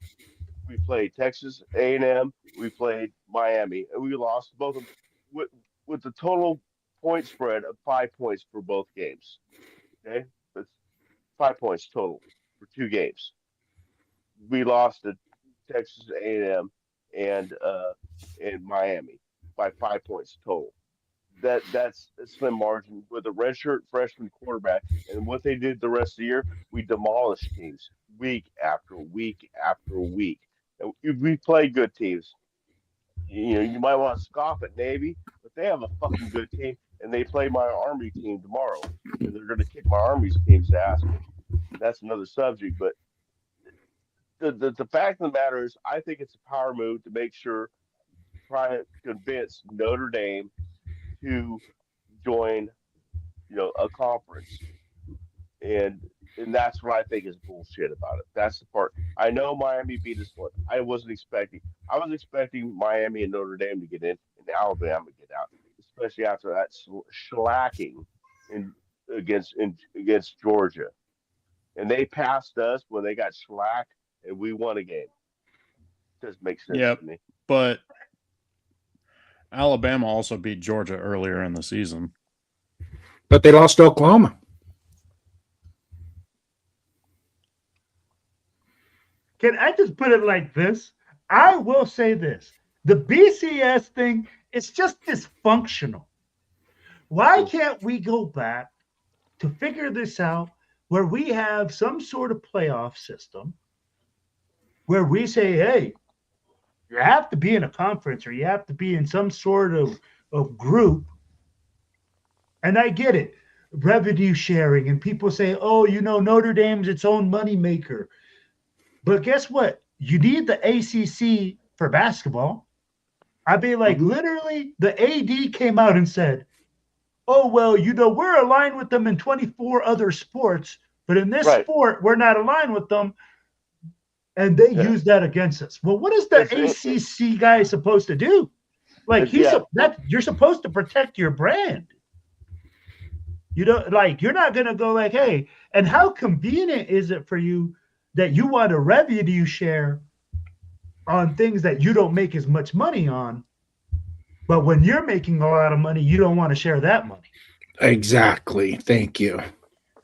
We played Texas A&M, we played Miami, and we lost both of them with the total point spread of 5 points for both games. Okay, that's 5 points total for 2 games. We lost to Texas A&M and Miami by 5 points total. That's a slim margin with a redshirt freshman quarterback. And what they did the rest of the year, we demolished teams week after week after week. And we played good teams. You might want to scoff at Navy, but they have a fucking good team, and they play my Army team tomorrow, and they're going to kick my Army's team's ass. That's another subject, but the fact of the matter is, I think it's a power move to make sure, try to convince Notre Dame to join, a conference, and that's what I think is bullshit about it. That's the part. I know Miami beat us one. I was expecting Miami and Notre Dame to get in, and Alabama to get out, especially after that shellacking against Georgia, and they passed us when they got shellacked, and we won a game. Doesn't make sense to me. But Alabama also beat Georgia earlier in the season. But they lost to Oklahoma. Can I just put it like this? I will say this. The BCS thing is just dysfunctional. Why can't we go back to figure this out where we have some sort of playoff system where we say, hey, you have to be in a conference or you have to be in some sort of group. And I get it. Revenue sharing. And people say, oh, Notre Dame's its own moneymaker. But guess what? You need the ACC for basketball. I mean, literally, the AD came out and said, oh, well, we're aligned with them in 24 other sports, but in this sport, we're not aligned with them. And they use that against us. Well, what is the ACC guy supposed to do? You're supposed to protect your brand. You're not going to go hey, and how convenient is it for you that you want a revenue share on things that you don't make as much money on, but when you're making a lot of money, you don't want to share that money. Exactly. Thank you.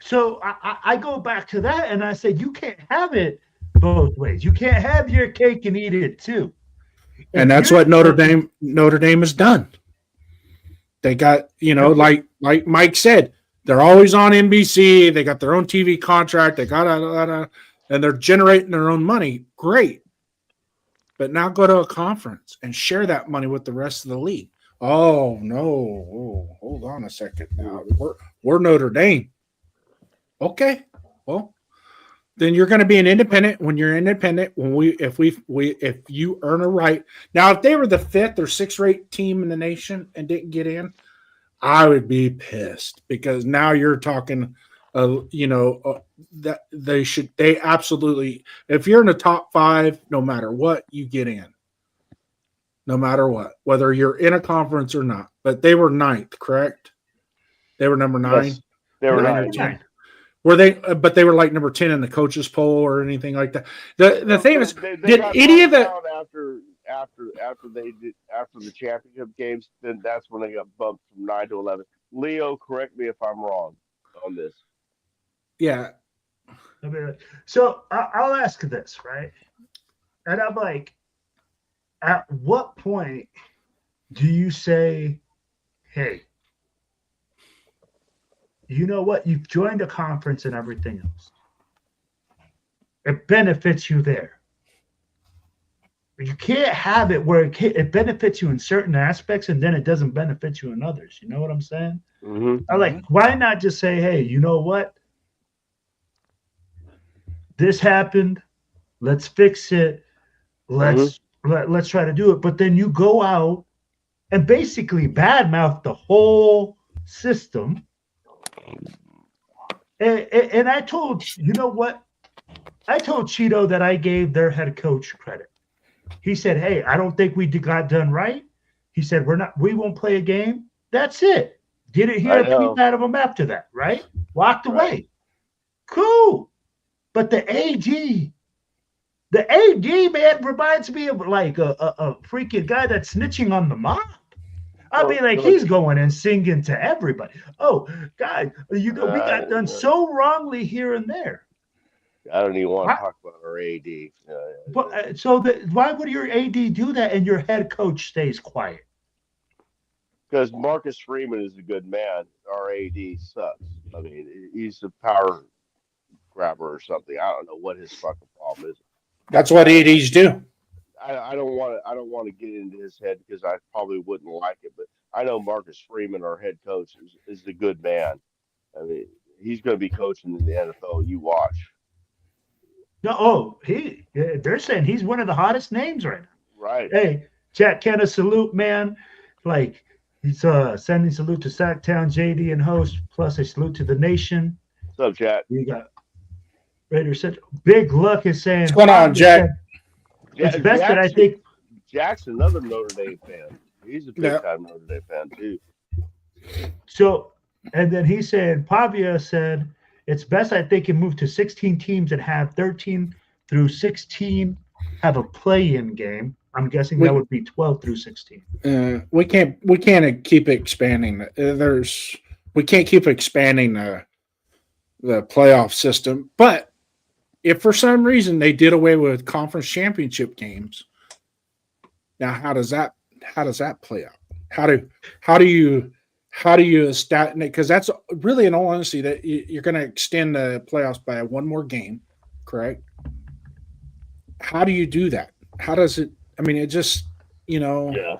So I go back to that and I say, you can't have it both ways. You can't have your cake and eat it too. And that's what Notre Dame has done. They got, like Mike said, they're always on NBC. They got their own TV contract. They got and they're generating their own money. Great. But now go to a conference and share that money with the rest of the league. Oh, no. Oh, hold on a second. Now we're Notre Dame. Okay. Well, then you're going to be an independent. When you're independent, if you earn a right. Now, if they were the 5th or 6th rate team in the nation and didn't get in, I would be pissed because now you're talking that they absolutely, if you're in the top 5, no matter what, you get in. No matter what, whether you're in a conference or not. But they were 9th, correct? They were number 9. Yes, they were 9. Were they? But they were number 10 in the coaches poll or anything like that. The thing is, did any of the after the championship games, then that's when they got bumped from 9 to 11. Leo, correct me if I'm wrong on this. Yeah. So I'll ask this, right? And I'm like, at what point do you say, hey, you know what? You've joined a conference and everything else. It benefits you there. You can't have it where it benefits you in certain aspects and then it doesn't benefit you in others. You know what I'm saying? Mm-hmm. I like, why not just say, hey, you know what? This happened. Let's fix it. Let's try to do it. But then you go out and basically badmouth the whole system And I told, you know what? I told Cheeto that I gave their head coach credit. He said, "Hey, I don't think we got done right." He said, "We won't play a game." That's it. Didn't hear a peep out of him after that, right? Walked away. Cool. But the AD, man, reminds me of like a freaking guy that's snitching on the mob. I mean, like he's going and singing to everybody. Oh, God, we got done so wrongly here and there. I don't even want to talk about our AD. But why would your AD do that and your head coach stays quiet? Because Marcus Freeman is a good man. Our AD sucks. I mean, he's a power grabber or something. I don't know what his fucking problem is. That's what ADs do. I don't want to get into his head because I probably wouldn't like it. But I know Marcus Freeman, our head coach, is a good man. I mean, he's going to be coaching in the NFL. You watch. No, they're saying he's one of the hottest names right now. Right. Hey, Jack Kenna, salute, man. Like, he's sending salute to Sacktown, JD, and host, plus a salute to the nation. What's up, Jack? We got Raider said, Big Luck is saying, what's going on, Jack? It's best that I think. Jack's another Notre Dame fan. He's a big time Notre Dame fan, too. So, and then he said, Pavia said, it's best I think you move to 16 teams and have 13 through 16 have a play-in game. I'm guessing that would be 12 through 16. We can't keep expanding. We can't keep expanding the playoff system. But if for some reason they did away with conference championship games, now how does that play out? How do you establish? Because that's really, in all honesty, that you're going to extend the playoffs by one more game, correct? How do you do that? How does it? I mean, it just, yeah.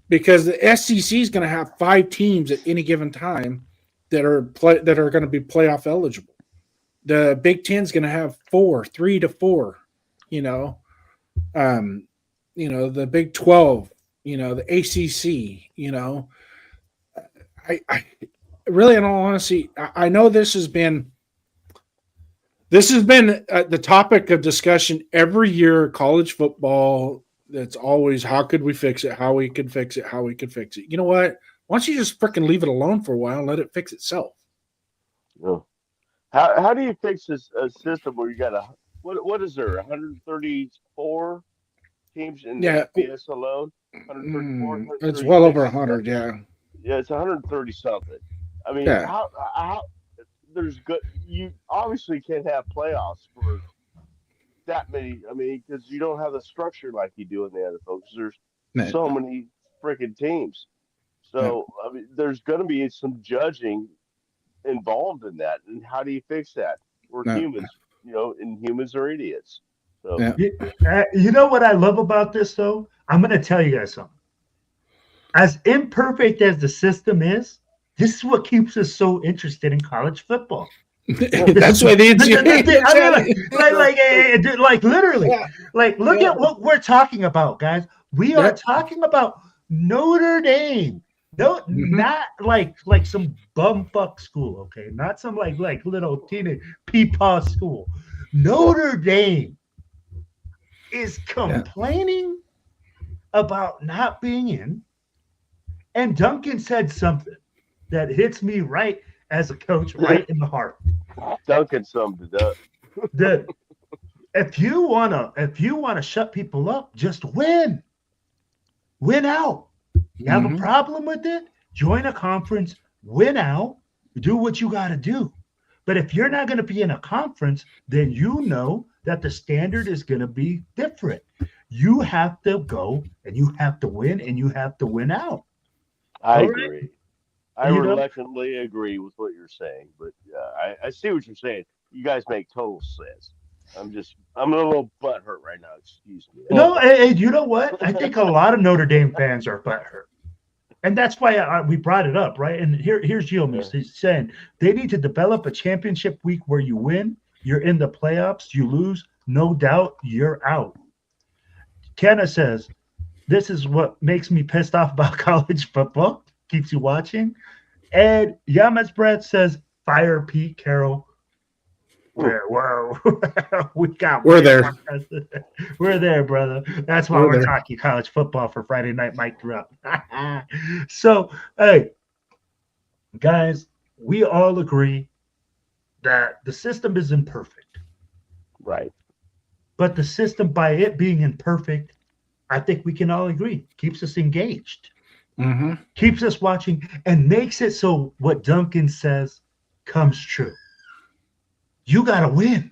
Because the SEC is going to have 5 teams at any given time that are going to be playoff eligible. The Big Ten is going to have 3 to 4. The Big 12. The ACC. I really, in all honesty, I know this has been the topic of discussion every year. College football. That's always, how could we fix it? How we could fix it? How we could fix it? You know what? Why don't you just freaking leave it alone for a while and let it fix itself? Yeah. How do you fix this system where you got what is there 134 teams in the FBS alone? 134. It's well over 100. Yeah. Yeah, it's 130 something. I mean, how there's good. You obviously can't have playoffs for that many. I mean, because you don't have the structure like you do in the NFL. Because there's so many freaking teams. So I mean, there's going to be some judging involved in that. And how do you fix that? We're humans, and humans are idiots. So you know what I love about this, though? I'm going to tell you guys something. As imperfect as the system is, this is what keeps us so interested in college football. That's why the NCAA. Like literally, look at what we're talking about, guys. We are talking about Notre Dame. No, not like some bumfuck school, okay? Not some like little teenage peepaw school. Notre Dame is complaining about not being in, and Duncan said something that hits me right as a coach, right in the heart. Duncan summed it up. If you wanna shut people up, just win out. You have a problem with it? Join a conference, win out, do what you got to do. But if you're not going to be in a conference, then you know that the standard is going to be different. You have to go and you have to win and you have to win out. I agree. I reluctantly agree with what you're saying, but I see what you're saying. You guys make total sense. I'm a little butthurt right now. Excuse me. No, and you know what? I think a lot of Notre Dame fans are butthurt. And that's why we brought it up, right? And here's Gilmes. He's saying they need to develop a championship week where you win, you're in the playoffs, you lose, no doubt you're out. Kenna says, this is what makes me pissed off about college football, keeps you watching. And Yamas Brett says, "Fire Pete Carroll." Whoa, We're there. We're there, brother. That's why we're talking college football for Friday Night Mike Drop. So, hey, guys, we all agree that the system is imperfect. Right. But the system, by it being imperfect, I think we can all agree, keeps us engaged, keeps us watching, and makes it so what Duncan says comes true. You got to win,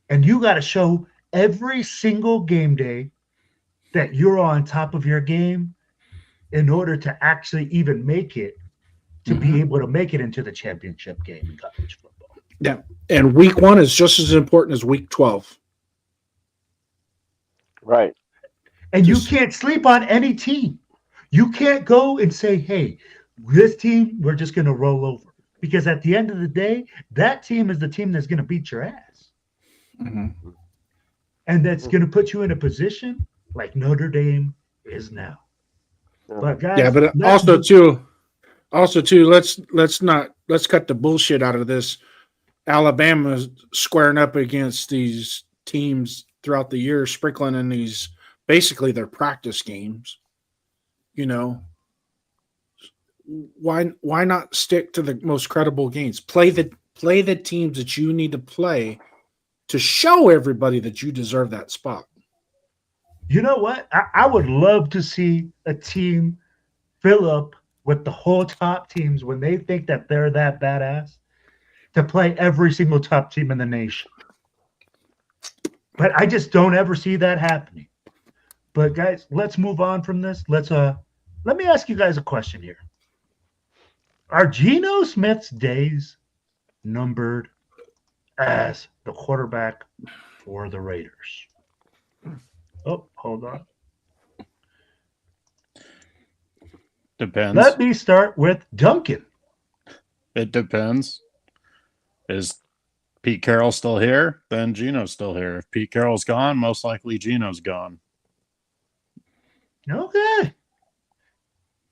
and you got to show every single game day that you're on top of your game in order to actually even make it, to be able to make it into the championship game in college football. Yeah, and week 1 is just as important as week 12. Right. And you can't sleep on any team. You can't go and say, hey, this team, we're just going to roll over. Because at the end of the day, that team is the team that's going to beat your ass. And that's going to put you in a position like Notre Dame is now. But guys, yeah, but also too, let's cut the bullshit out of this. Alabama squaring up against these teams throughout the year, sprinkling in these basically their practice games. You know, why not stick to the most credible games? Play the teams that you need to play to show everybody that you deserve that spot. You know what? I would love to see a team fill up with the whole top teams when they think that they're that badass to play every single top team in the nation. But I just don't ever see that happening. But guys, let's move on from this. Let me ask you guys a question here. Are Geno Smith's days numbered as the quarterback for the Raiders? Oh, hold on. Depends. Let me start with Duncan. It depends. Is Pete Carroll still here? Then Geno's still here. If Pete Carroll's gone, most likely Geno's gone. Okay.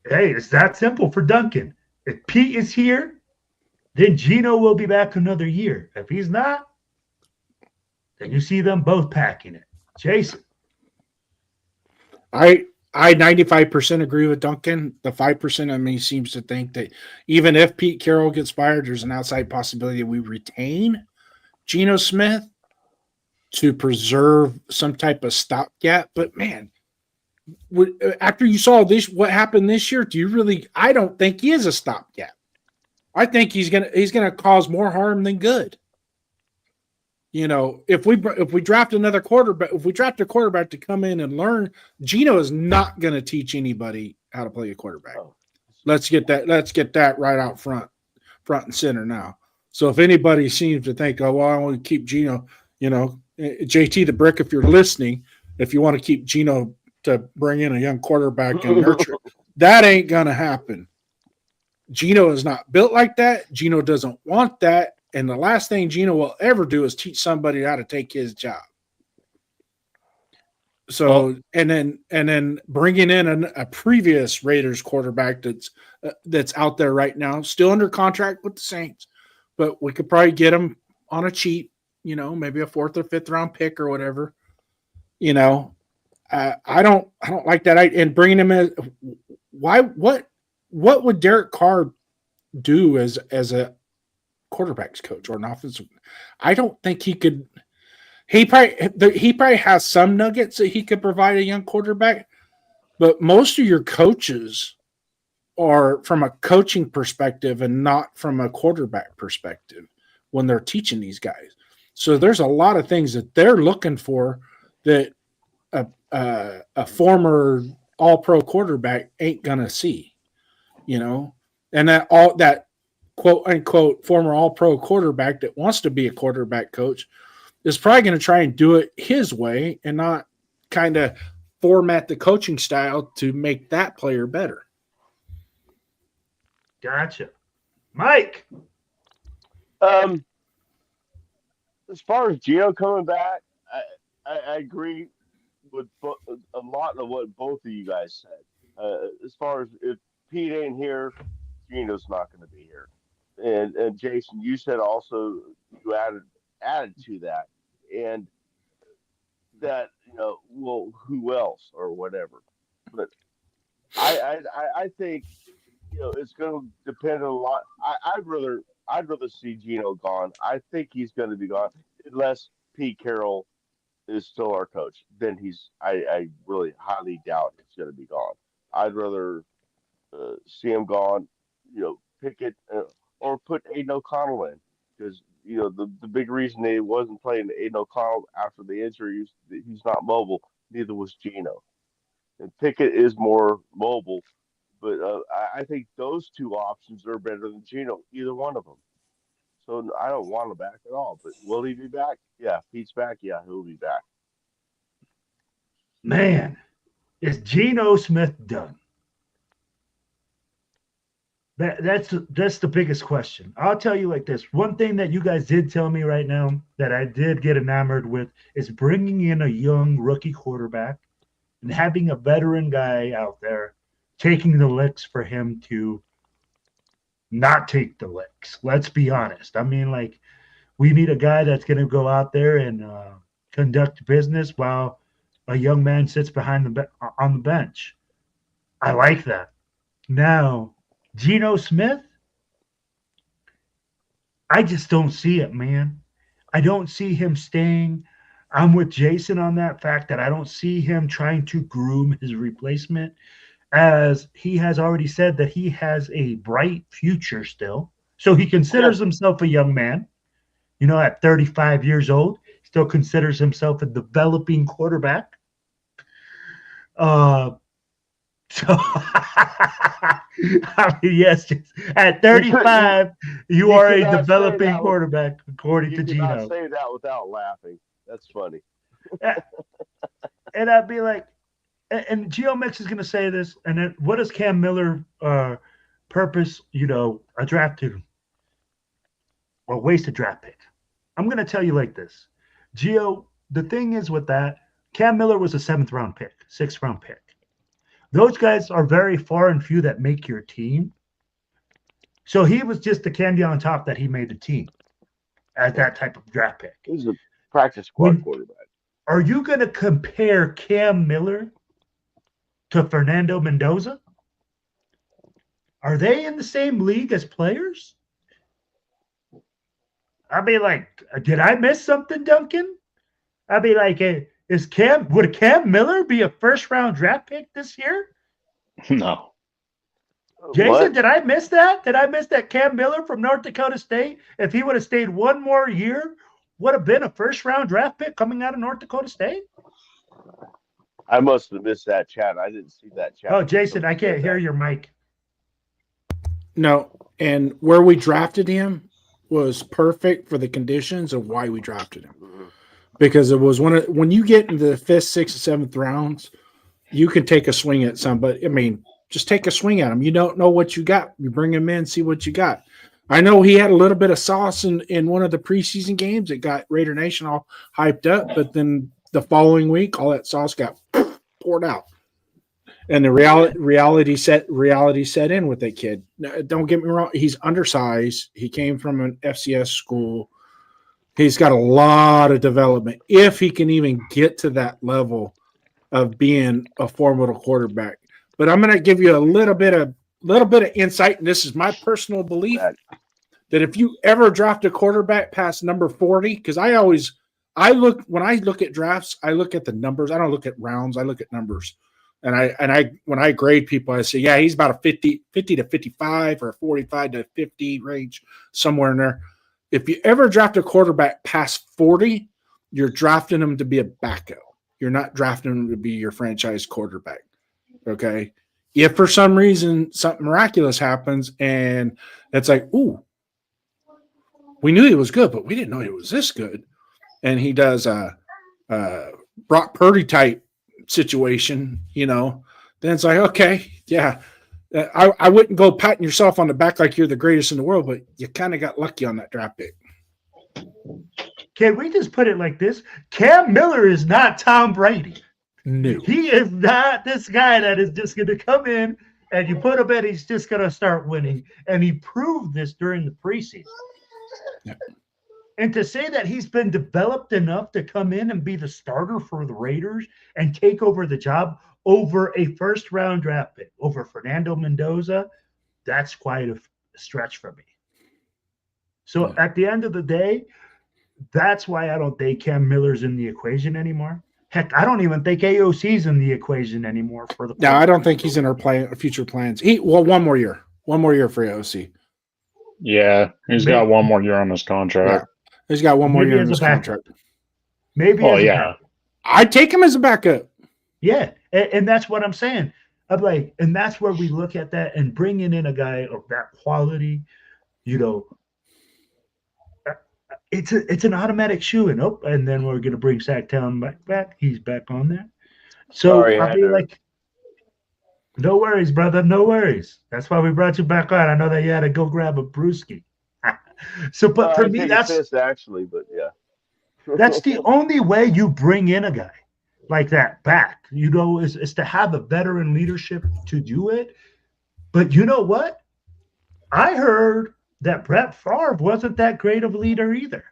Hey, it's that simple for Duncan. If Pete is here, then Geno will be back another year. If he's not, then you see them both packing it. Jason. I 95% agree with Duncan. The 5% of me seems to think that even if Pete Carroll gets fired, there's an outside possibility that we retain Geno Smith to preserve some type of stopgap. But man, after you saw this, what happened this year, do you really? I don't think he is a stopgap. I think he's gonna cause more harm than good. You know, if we draft another quarterback, if we draft a quarterback to come in and learn, Geno is not going to teach anybody how to play a quarterback. Let's get that right out front and center now. So if anybody seems to think, oh well, I want to keep Geno, you know, JT the Brick, if you're listening, if you want to keep Geno to bring in a young quarterback and nurture, that ain't going to happen. Geno is not built like that. Geno doesn't want that. And the last thing Geno will ever do is teach somebody how to take his job. So, and then bringing in a previous Raiders quarterback that's out there right now, still under contract with the Saints, but we could probably get him on a cheap, you know, maybe a 4th or 5th round pick or whatever. You know, I don't like that. And bringing him in, what would Derek Carr do as a quarterback's coach or an offensive? I don't think he could. He probably has some nuggets that he could provide a young quarterback, but most of your coaches are from a coaching perspective and not from a quarterback perspective when they're teaching these guys. So there's a lot of things that they're looking for that a former all-pro quarterback ain't gonna see, you know, and that quote unquote former all-pro quarterback that wants to be a quarterback coach is probably going to try and do it his way and not kind of format the coaching style to make that player better. Gotcha. Mike. As far as Geno coming back, I agree with a lot of what both of you guys said. As far as if Pete ain't here, Geno's not going to be here. And Jason, you said also you added to that, and that well, who else or whatever. But I think it's going to depend a lot. I'd rather see Geno gone. I think he's going to be gone unless Pete Carroll is still our coach. Then I really highly doubt he's going to be gone. I'd rather see him gone. Pickett or put Aiden O'Connell in, because the big reason they wasn't playing Aiden O'Connell after the injury is that he's not mobile. Neither was Geno. And Pickett is more mobile, but I think those two options are better than Geno, either one of them. So I don't want him back at all. But will he be back? Yeah, Pete's back. Yeah, he'll be back. Man, is Geno Smith done? That's the biggest question. I'll tell you like this. One thing that you guys did tell me right now that I did get enamored with is bringing in a young rookie quarterback and having a veteran guy out there taking the licks for him to not take the licks. Let's be honest. I mean, like, we need a guy that's going to go out there and conduct business while a young man sits behind on the bench. I like that. Now, Geno Smith, I just don't see it, man. I don't see him staying. I'm with Jason on that fact that I don't see him trying to groom his replacement, as he has already said that he has a bright future still. So he considers himself a young man. At 35 years old, still considers himself a developing quarterback. So, I mean, yes, at 35, you are a developing quarterback, according to Geno. You cannot say that without laughing. That's funny. And I'd be like, and Geo Mix is going to say this, and then what does Cam Miller purpose, a drafted or wasted draft pick? I'm going to tell you like this. Geo, the thing is with that, Cam Miller was a 7th round pick, 6th round pick. Those guys are very far and few that make your team. So he was just the candy on top that he made the team as that type of draft pick. He's a practice squad quarterback. Are you going to compare Cam Miller to Fernando Mendoza? Are they in the same league as players? I mean, like, did I miss something, Duncan? I mean, like, would Cam Miller be a 1st round draft pick this year? No. Jason, What? did I miss that? Did I miss that Cam Miller from North Dakota State, if he would have stayed one more year, would have been a 1st round draft pick coming out of North Dakota State? I must have missed that chat. I didn't see that chat. Oh, Jason, I can't hear your mic. No, and where we drafted him was perfect for the conditions of why we drafted him. Because it was when you get into the 5th, 6th, and 7th rounds, you can take a swing at somebody. I mean, just take a swing at him. You don't know what you got. You bring him in, see what you got. I know he had a little bit of sauce in one of the preseason games. It got Raider Nation all hyped up, but then the following week, all that sauce got poured out. And the reality set in with that kid. Now, don't get me wrong. He's undersized. He came from an FCS school. He's got a lot of development if he can even get to that level of being a formidable quarterback. But I'm going to give you a little bit of insight, and this is my personal belief, that if you ever draft a quarterback past number 40, because when I look at drafts, I look at the numbers. I don't look at rounds. I look at numbers. And when I grade people, I say, yeah, he's about a 50 to 55 or 45 to 50 range, somewhere in there. If you ever draft a quarterback past 40, you're drafting him to be a backup. You're not drafting him to be your franchise quarterback. Okay? If for some reason something miraculous happens and it's like, ooh, we knew he was good, but we didn't know he was this good, and he does a Brock Purdy type situation, then it's like, okay, yeah. I wouldn't go patting yourself on the back like you're the greatest in the world, but you kind of got lucky on that draft pick. Can we just put it like this? Cam Miller is not Tom Brady. No. He is not this guy that is just going to come in, and you put him in, he's just going to start winning. And he proved this during the preseason. Yeah. And to say that he's been developed enough to come in and be the starter for the Raiders and take over the job over a first-round draft pick, over Fernando Mendoza, that's quite a stretch for me. So at the end of the day, that's why I don't think Cam Miller's in the equation anymore. Heck, I don't even think AOC's in the equation anymore for the. No, I don't think he's in our future plans. One more year for AOC. Yeah, he's got one more year on his contract. Yeah. He's got one more Maybe year on as his a backup. contract. Maybe. Oh as a yeah, backup. I'd take him as a backup. Yeah, and that's what I'm saying. I'm like, and that's where we look at that and bringing in a guy of that quality, you know. It's an automatic shoe and and then we're gonna bring Sacktown back. He's back on there. So Sorry, I'll be like, no worries, brother, no worries. That's why we brought you back on. I know that you had to go grab a brewski. So, but for me, that's actually, but yeah, that's the only way you bring in a guy like that back. You know, is to have a veteran leadership to do it. But you know what? I heard that Brett Favre wasn't that great of a leader either.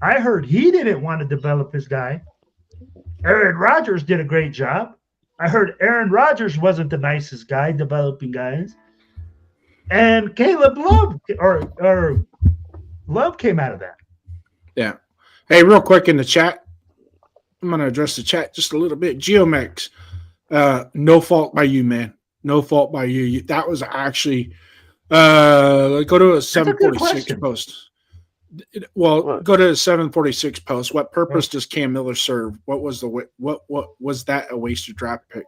I heard he didn't want to develop his guy. Aaron Rodgers did a great job. I heard Aaron Rodgers wasn't the nicest guy developing guys. And Caleb Love or Love came out of that. Yeah. Hey, real quick in the chat, I'm going to address the chat just a little bit. Geomex, no fault by you, man. No fault by you. That was actually go to a 746 post. Well, go to a 746 post. What purpose does Cam Miller serve? What was was that a wasted draft pick?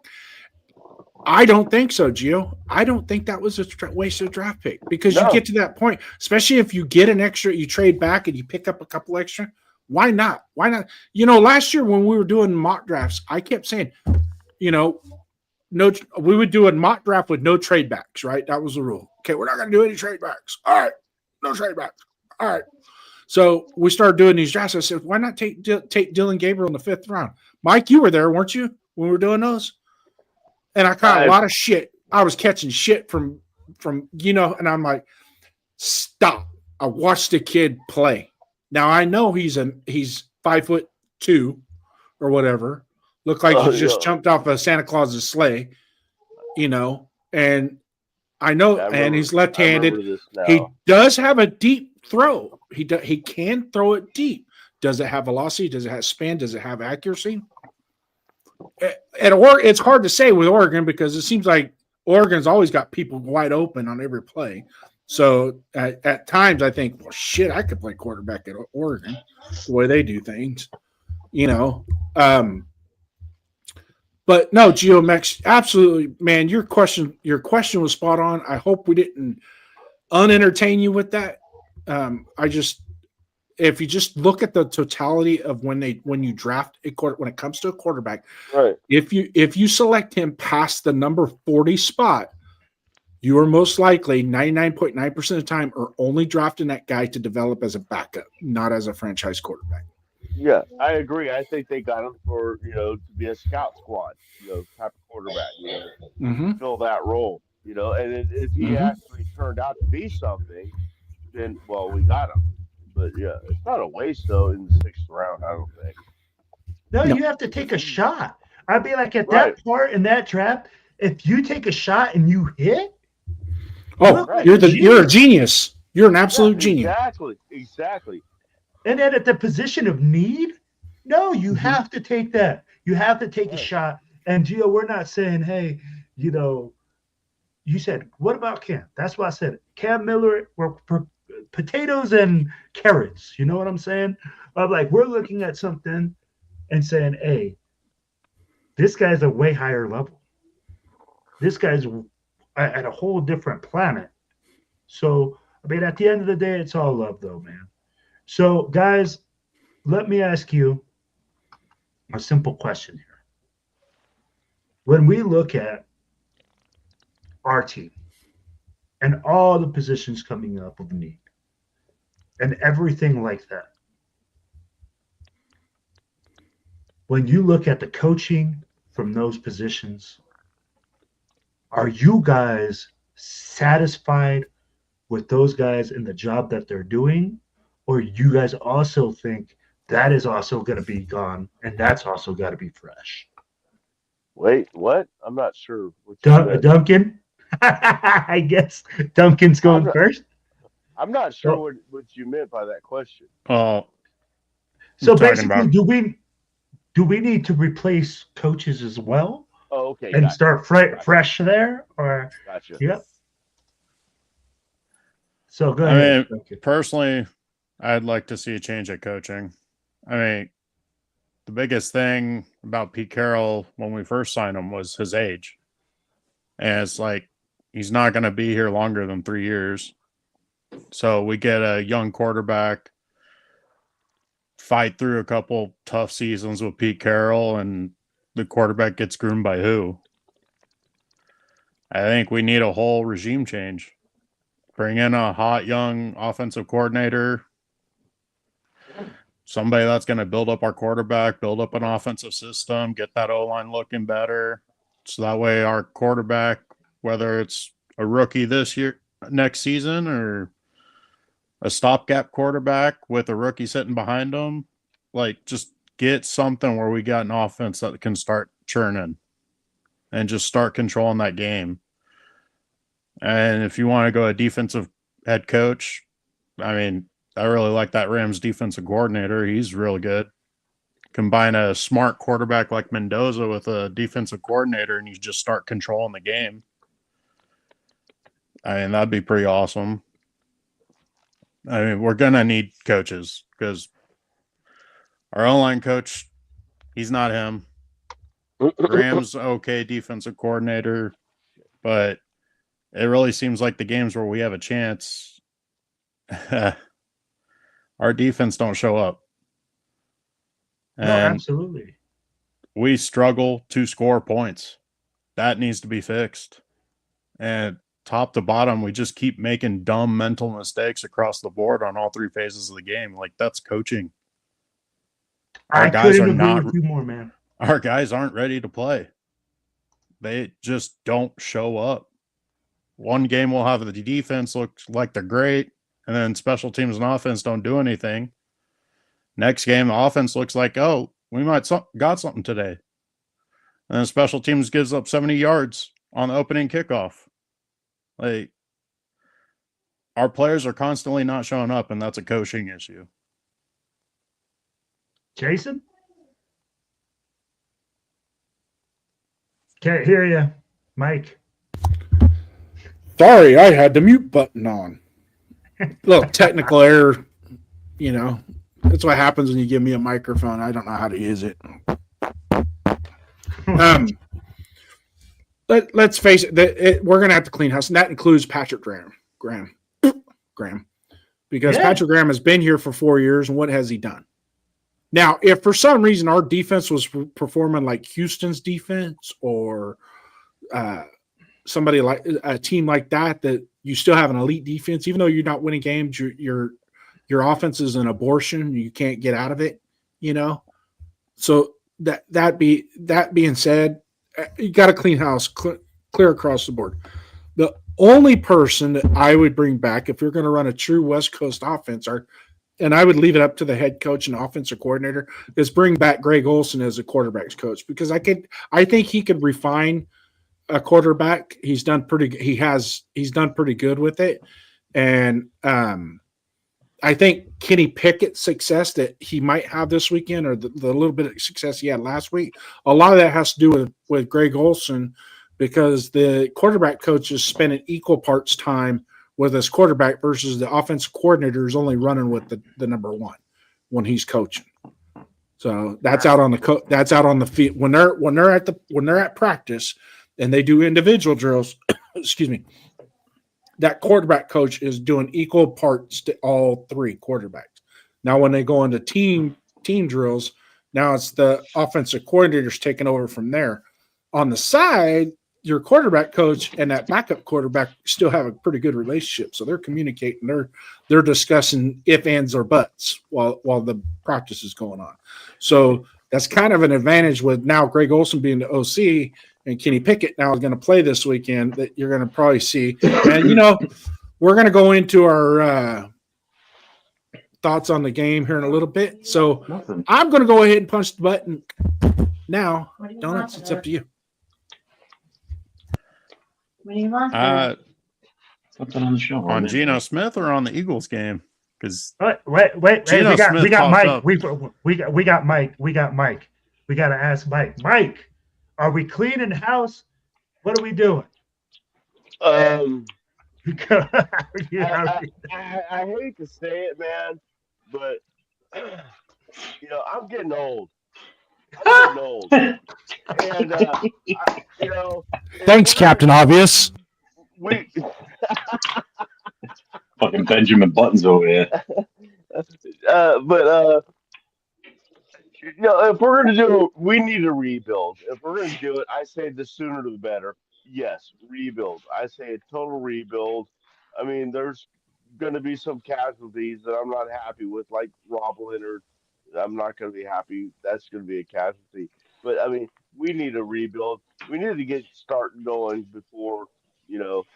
I don't think so, Gio. I don't think that was a wasted draft pick because you get to that point, especially if you get an extra, you trade back and you pick up a couple extra. Why not? Why not? You know, last year when we were doing mock drafts, I kept saying, you know, we would do a mock draft with no trade backs, right? That was the rule. Okay, we're not going to do any trade backs. All right, no trade backs. All right. So we started doing these drafts. I said, why not take Dylan Gabriel in the 5th round? Mike, you were there, weren't you, when we were doing those? And I caught a lot of shit. I was catching shit from you know, and I'm like, stop. I watched the kid play. Now I know he's 5'2" or whatever. Looked like he just jumped off of Santa Claus's sleigh, you know, and I know, and he's left-handed. He does have a deep throw. He can throw it deep. Does it have velocity? Does it have span? Does it have accuracy? It's hard to say with Oregon because it seems like Oregon's always got people wide open on every play. So at times I think, well, shit, I could play quarterback at Oregon the way they do things, you know. But no, GeoMex, absolutely, man. Your question was spot on. I hope we didn't unentertain you with that. If you just look at the totality of when you draft when it comes to a quarterback, right? If you select him past the number 40 spot, you are most likely 99.9% of the time are only drafting that guy to develop as a backup, not as a franchise quarterback. Yeah, I agree. I think they got him for, you know, to be a scout squad, you know, type of quarterback, you know, fill that role, you know. And if he actually turned out to be something, then well, we got him. But yeah, it's not a waste though in the 6th round, I don't think. No, you have to take a shot. I'd be like at that part in that draft, if you take a shot and you hit, you're a genius. You're an absolute genius. Exactly. And then at the position of need, no, you have to take that. You have to take a shot. And Gio, we're not saying, hey, you know, you said, what about Cam? That's why I said it. Cam Miller, we're potatoes and carrots. You know what I'm saying? I'm like, we're looking at something and saying, hey, this guy's a way higher level. This guy's at a whole different planet. So, I mean, at the end of the day, it's all love, though, man. So, guys, let me ask you a simple question here. When we look at our team and all the positions coming up of need and everything like that, when you look at the coaching from those positions, Are you guys satisfied with those guys in the job that they're doing? Or you guys also think that is also going to be gone and that's also got to be fresh? Wait, what? I'm not sure what you said. Duncan? I guess Duncan's going first. I'm not sure what you meant by that question. So basically, do we need to replace coaches as well? Oh, okay. And start fresh there, or gotcha. Yep. So go ahead. I mean, personally, I'd like to see a change at coaching. I mean, the biggest thing about Pete Carroll when we first signed him was his age. And it's like, he's not going to be here longer than 3 years. So we get a young quarterback, fight through a couple tough seasons with Pete Carroll, and the quarterback gets groomed by who? I think we need a whole regime change. Bring in a hot young offensive coordinator, somebody that's going to build up our quarterback, build up an offensive system, get that O-line looking better. So that way our quarterback, whether it's a rookie next season, or a stopgap quarterback with a rookie sitting behind him, like, just get something where we got an offense that can start churning and just start controlling that game. And if you want to go a defensive head coach, I mean, I really like that Rams defensive coordinator. He's really good. Combine a smart quarterback like Mendoza with a defensive coordinator, and you just start controlling the game. I mean, that'd be pretty awesome. I mean, we're going to need coaches because our online coach, he's not him. Rams, okay, defensive coordinator, but it really seems like the games where we have a chance, our defense don't show up. And no, absolutely. We struggle to score points. That needs to be fixed. And top to bottom, we just keep making dumb mental mistakes across the board on all three phases of the game. Like, that's coaching. Our guys are not with you more, man. Our guys aren't ready to play. They just don't show up. One game we'll have the defense look like they're great, and then special teams and offense don't do anything. Next game, the offense looks like, oh, we might got something today. And then special teams gives up 70 yards on the opening kickoff. Like, our players are constantly not showing up, and that's a coaching issue. Jason? Can't hear you, Mike. Sorry, I had the mute button on. Look, technical error, you know. That's what happens when you give me a microphone. I don't know how to use it. Let's face it, we're going to have to clean house, and that includes Patrick Graham. Because Patrick Graham has been here for 4 years, and what has he done? Now, if for some reason our defense was performing like Houston's defense, or somebody like a team like that you still have an elite defense, even though you're not winning games, your offense is an abortion. You can't get out of it, you know. So that being said, you got to clean house, clear across the board. The only person that I would bring back if you're going to run a true West Coast offense and I would leave it up to the head coach and offensive coordinator, is bring back Greg Olsen as a quarterback's coach, because I think he could refine a quarterback. He's done pretty good with it. And I think Kenny Pickett's success that he might have this weekend, or the little bit of success he had last week, a lot of that has to do with Greg Olsen, because the quarterback coach is spending equal parts time with his quarterback versus the offensive coordinator is only running with the number one when he's coaching. So that's out on the field when they're at practice and they do individual drills. Excuse me. That quarterback coach is doing equal parts to all three quarterbacks. Now, when they go into team drills, now it's the offensive coordinators taking over from there. On the side, your quarterback coach and that backup quarterback still have a pretty good relationship, so they're communicating. They're discussing if, ands, or buts while the practice is going on. So that's kind of an advantage with now Greg Olsen being the OC and Kenny Pickett now is going to play this weekend that you're going to probably see. And, we're going to go into our thoughts on the game here in a little bit. So I'm going to go ahead and punch the button now. Donuts, it's up to you. What do you want? Something on the show. On Geno Smith or on the Eagles game? Because Wait. Geno We got Smith Mike. popped We got Mike. We got Mike. We got to ask Mike. Mike, are we cleaning house? What are we doing? I hate to say it, man, but I'm getting old. And Thanks, Captain Obvious. We Fucking Benjamin Buttons over here. if we're gonna do it, we need to rebuild. If we're gonna do it, I say the sooner the better. Yes, rebuild. I say a total rebuild. I mean, there's going to be some casualties that I'm not happy with, like Rob Leonard. I'm not going to be happy. That's going to be a casualty. But, I mean, we need a rebuild. We need to get starting going before,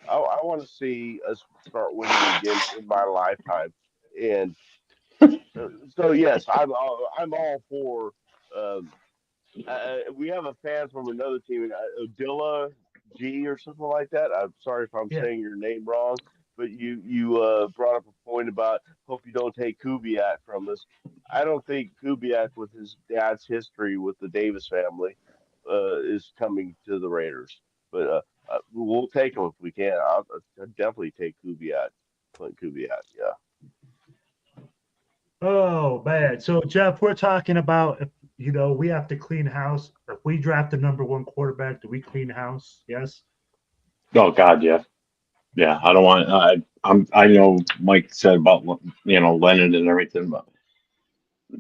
I want to see us start winning again in my lifetime. And so, yes, I'm all for we have a fan from another team, Odilla G or something like that. I'm sorry if I'm saying your name wrong, but you brought up a point about hope you don't take Kubiak from us. I don't think Kubiak, with his dad's history with the Davis family, is coming to the Raiders. But we'll take him if we can. I'll definitely take Kubiak, Clint Kubiak. Yeah. Oh, man. So, Jeff, we're talking about, we have to clean house. If we draft the number one quarterback, do we clean house? Yes? Oh, God, yeah. Yeah, I don't want I know Mike said about, Leonard and everything, but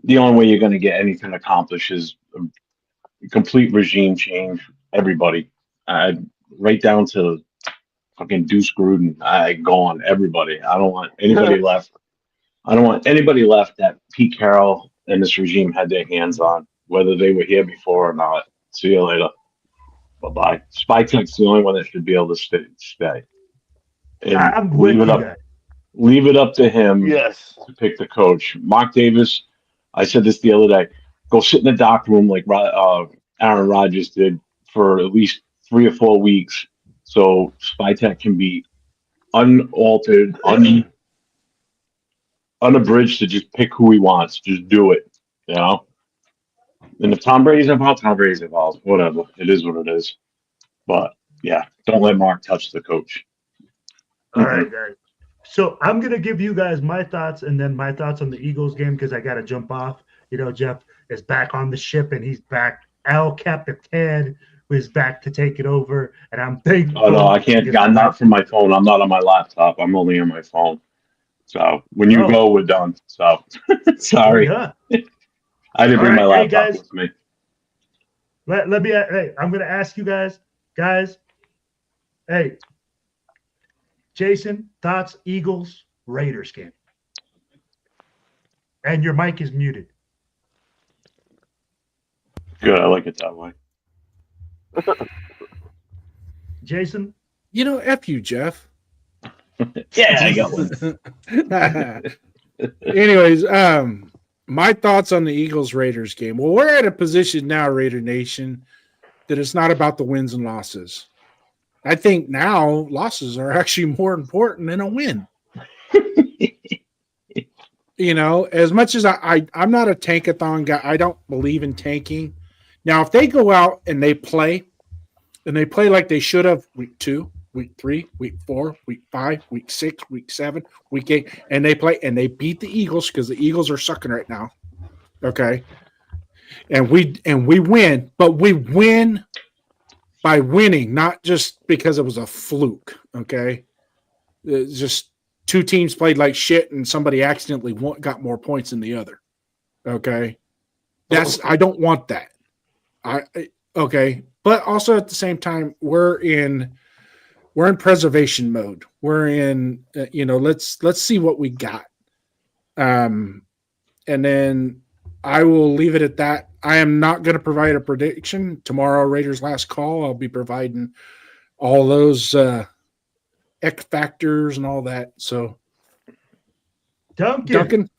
the only way you're going to get anything accomplished is a complete regime change. Everybody. Right down to fucking Deuce Gruden. Gone. Everybody. I don't want anybody left. I don't want anybody left that Pete Carroll and this regime had their hands on, whether they were here before or not. See you later. Bye-bye. Spytech's the only one that should be able to stay. And I'm with you guys. Leave it up to him to pick the coach. Mark Davis, I said this the other day, go sit in the dock room like Aaron Rodgers did for at least 3 or 4 weeks so Spytech can be unaltered, unabridged to just pick who he wants. Just do it, And if Tom Brady's involved, Tom Brady's involved. Whatever. It is what it is. But, yeah, don't let Mark touch the coach. All right, guys. So I'm going to give you guys my thoughts and then my thoughts on the Eagles game because I got to jump off. Jeff is back on the ship and he's back. El Capitan is back to take it over. And I'm thankful. Oh, no, I can't. I'm not from my phone. I'm not on my laptop. I'm only on my phone. So when you go, we're done. So sorry. Yeah. I didn't bring my laptop with me. Let me. Hey, I'm going to ask you guys. Hey, Jason, thoughts, Eagles, Raiders game. And your mic is muted. Good. I like it that way. Jason? F you, Jeff. Yeah, I got one. Anyways, my thoughts on the Eagles-Raiders game. Well, we're at a position now, Raider Nation, that it's not about the wins and losses. I think now losses are actually more important than a win. As much as I'm not a tankathon guy, I don't believe in tanking. Now, if they go out and they play like they should have week 2, week 3, week 4, week 5, week 6, week 7, week 8, and they play and they beat the Eagles because the Eagles are sucking right now. Okay. And we win, but we win by winning, not just because it was a fluke. Okay. It's just 2 teams played like shit and somebody accidentally got more points than the other. Okay. I don't want that. Okay. But also at the same time, we're in preservation mode. We're in, let's see what we got. And then I will leave it at that. I am not going to provide a prediction. Tomorrow, Raiders last call, I'll be providing all those X factors and all that. So, Duncan.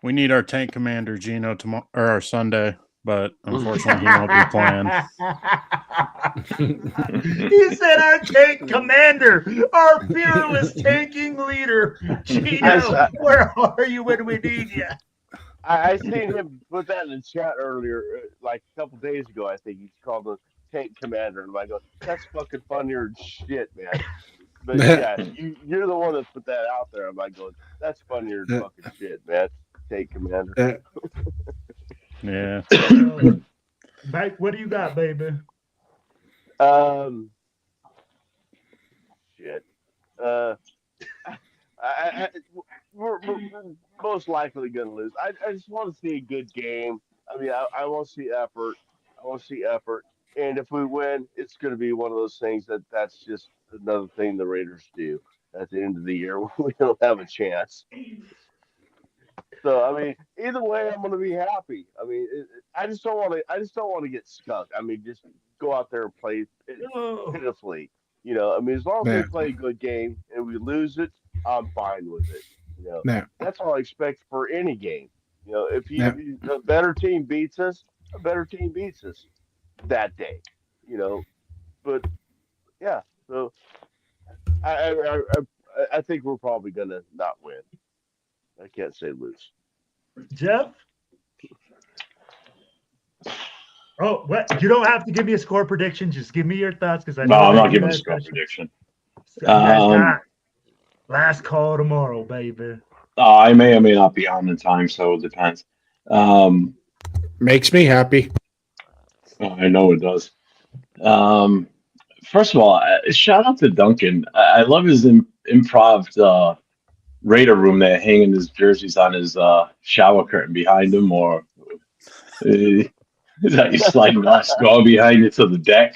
We need our tank commander Gino tomorrow or our Sunday, but unfortunately he won't be playing. He said our tank commander, our fearless tanking leader. Gino, where are you when we need you? I seen him put that in the chat earlier, like a couple days ago. I think he called the tank commander, and I go, "That's fucking funnier than shit, man." But yeah, you're the one that put that out there. I'm like, going, "That's funnier than fucking shit, man." Tank commander. Yeah. Mike, what do you got, baby? Shit. We're most likely going to lose. I just want to see a good game. I mean, I want to see effort. And if we win, it's going to be one of those things that's just another thing the Raiders do at the end of the year when we don't have a chance. So I mean, either way, I'm going to be happy. I mean, I just don't want to get skunked. I mean, just go out there and play pitifully. You know, I mean, as long as we play a good game and we lose it, I'm fine with it. You know, that's all I expect for any game. You know, if a better team beats us, a better team beats us that day. You know, but yeah, so I think we're probably gonna not win. I can't say lose. Jeff? Oh, what? You don't have to give me a score prediction. Just give me your thoughts, because I'm not giving a score prediction. Last call tomorrow, baby. I may or may not be on in time, so it depends. Makes me happy. I know it does. First of all, shout out to Duncan. I love his improv Raider room there, hanging his jerseys on his shower curtain behind him, or is that you sliding glass door behind you to the deck?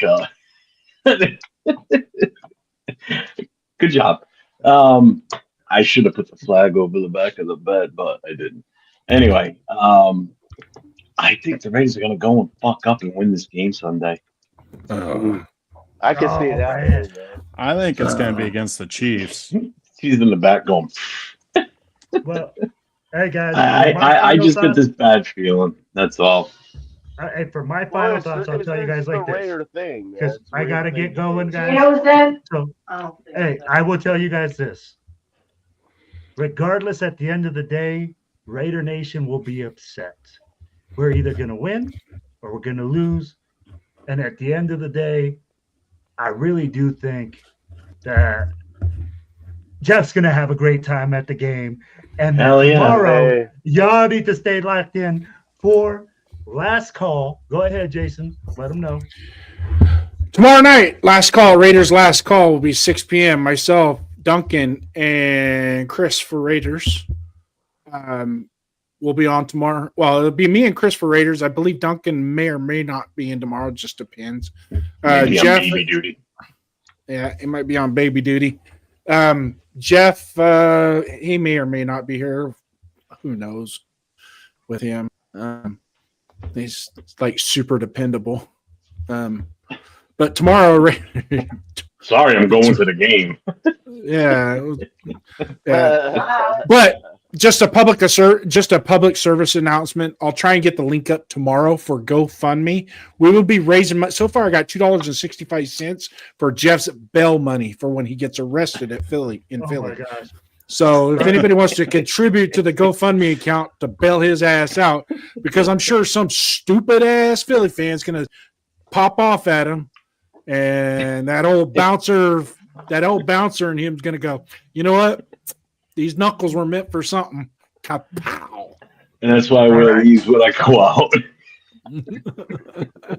Good job. I should have put the flag over the back of the bed, but I didn't. Anyway, I think the Raiders are going to go and fuck up and win this game Sunday. I can see it happening. I think it's going to be against the Chiefs. He's in the back going. Well, hey guys, I just get this bad feeling. That's all. Hey, for my final thoughts, I'll tell you guys like this, because I gotta get going, guys. So, hey, I will tell you guys this. Regardless, at the end of the day, Raider Nation will be upset. We're either gonna win or we're gonna lose, and at the end of the day, I really do think that Jeff's gonna have a great time at the game, and tomorrow y'all need to stay locked in for last call. Go ahead, Jason. Let them know. Tomorrow night, last call. Raiders last call will be 6 p.m. Myself, Duncan, and Chris for Raiders. We'll be on tomorrow. Well, it'll be me and Chris for Raiders. I believe Duncan may or may not be in tomorrow. It just depends. Jeff, baby duty. Yeah, it might be on baby duty. Jeff, he may or may not be here. Who knows with him? He's like super dependable. But tomorrow, sorry, I'm going to the game. yeah. But just a public service announcement. I'll try and get the link up tomorrow for GoFundMe. We will be raising. So far, I got $2.65 for Jeff's bail money for when he gets arrested at Philly. My gosh. So if anybody wants to contribute to the GoFundMe account to bail his ass out, because I'm sure some stupid ass Philly fan's gonna pop off at him, and that old bouncer and him's gonna go, you know what? These knuckles were meant for something. Kapow. And that's why I wear these when I go out.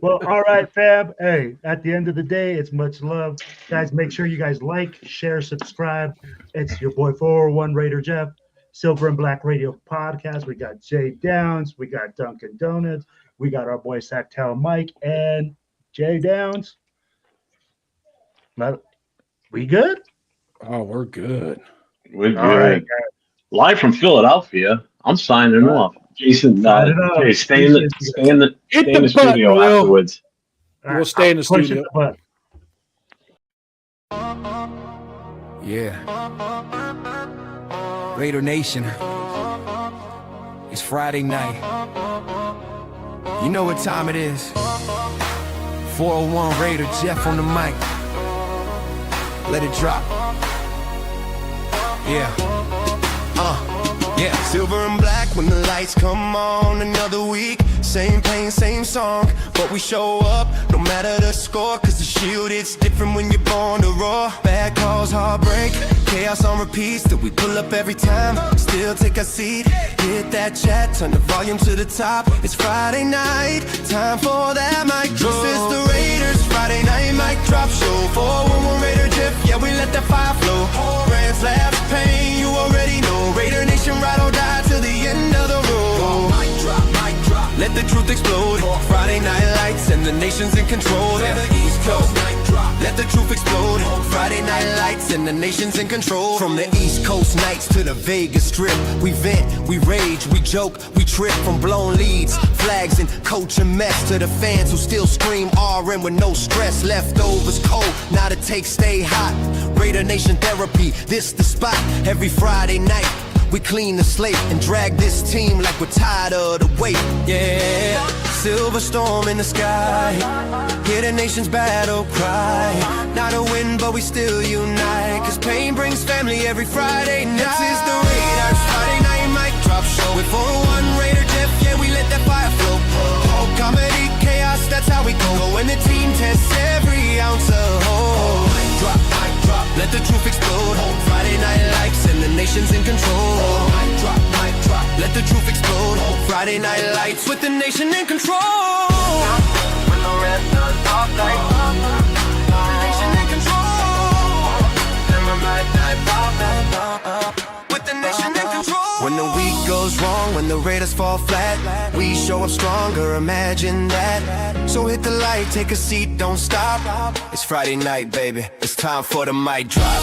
Well, all right, fam. Hey, at the end of the day, it's much love. Guys, make sure you guys like, share, subscribe. It's your boy 401 Raider Jeff, Silver and Black Radio Podcast. We got Jay Downs. We got Dunkin' Donuts. We got our boy Sacktown Mike and Jay Downs. We good? Oh, we're good. We're good. All right, live from Philadelphia. I'm signing off. Jason, Sign it off. okay, stay in the Hit the studio button, Will. afterwards. We'll stay in the Push studio. the button. Yeah. Raider Nation. It's Friday night. You know what time it is. 401 Raider, Jeff on the mic. Let it drop. Yeah. Yeah, silver and black when the lights come on. Another week, same pain, same song, but we show up no matter the score. Cause the shield, it's different when you're born to roar. Bad calls, heartbreak, chaos on repeat. Still we pull up every time, still take a seat. Hit that chat, turn the volume to the top. It's Friday night, time for that mic drop. This is the Raiders, Friday night mic drop show. 411 Raider Jeff, yeah, we let that fire flow. Rants, laughs, pain, you already know. Raider Nation, ride or die till the end of the road. Mic drop, let the truth explode. Friday night lights and the nation's in control. Yeah, the East Coast, mic drop, let the truth explode. Friday night lights and the nation's in control. From the East Coast nights to the Vegas Strip, we vent, we rage, we joke, we trip. From blown leads, flags and coaching mess to the fans who still scream RN with no stress. Leftovers cold, now the takes stay hot. Raider Nation therapy, this the spot. Every Friday night we clean the slate and drag this team like we're tired of the weight. Yeah, silver storm in the sky, hear the nation's battle cry. Not a win, but we still unite, cause pain brings family every Friday night. This is the Raiders Friday night mic drop show. With 401 Raider Jeff, yeah, we let that fire flow. Oh, comedy, chaos, that's how we go. When the team tests every ounce of hope. Mic drop, let the truth explode. Friday night lights and the nation's in control. Mic drop, let the truth explode. Friday night lights with the nation in control. When the red does off night, the nation in control. And the midnight pop, with the nation in control. When the week goes wrong, when the Raiders fall flat, we show up stronger, imagine that. So hit the light, take a seat, don't stop. It's Friday night, baby, it's time for the mic drop.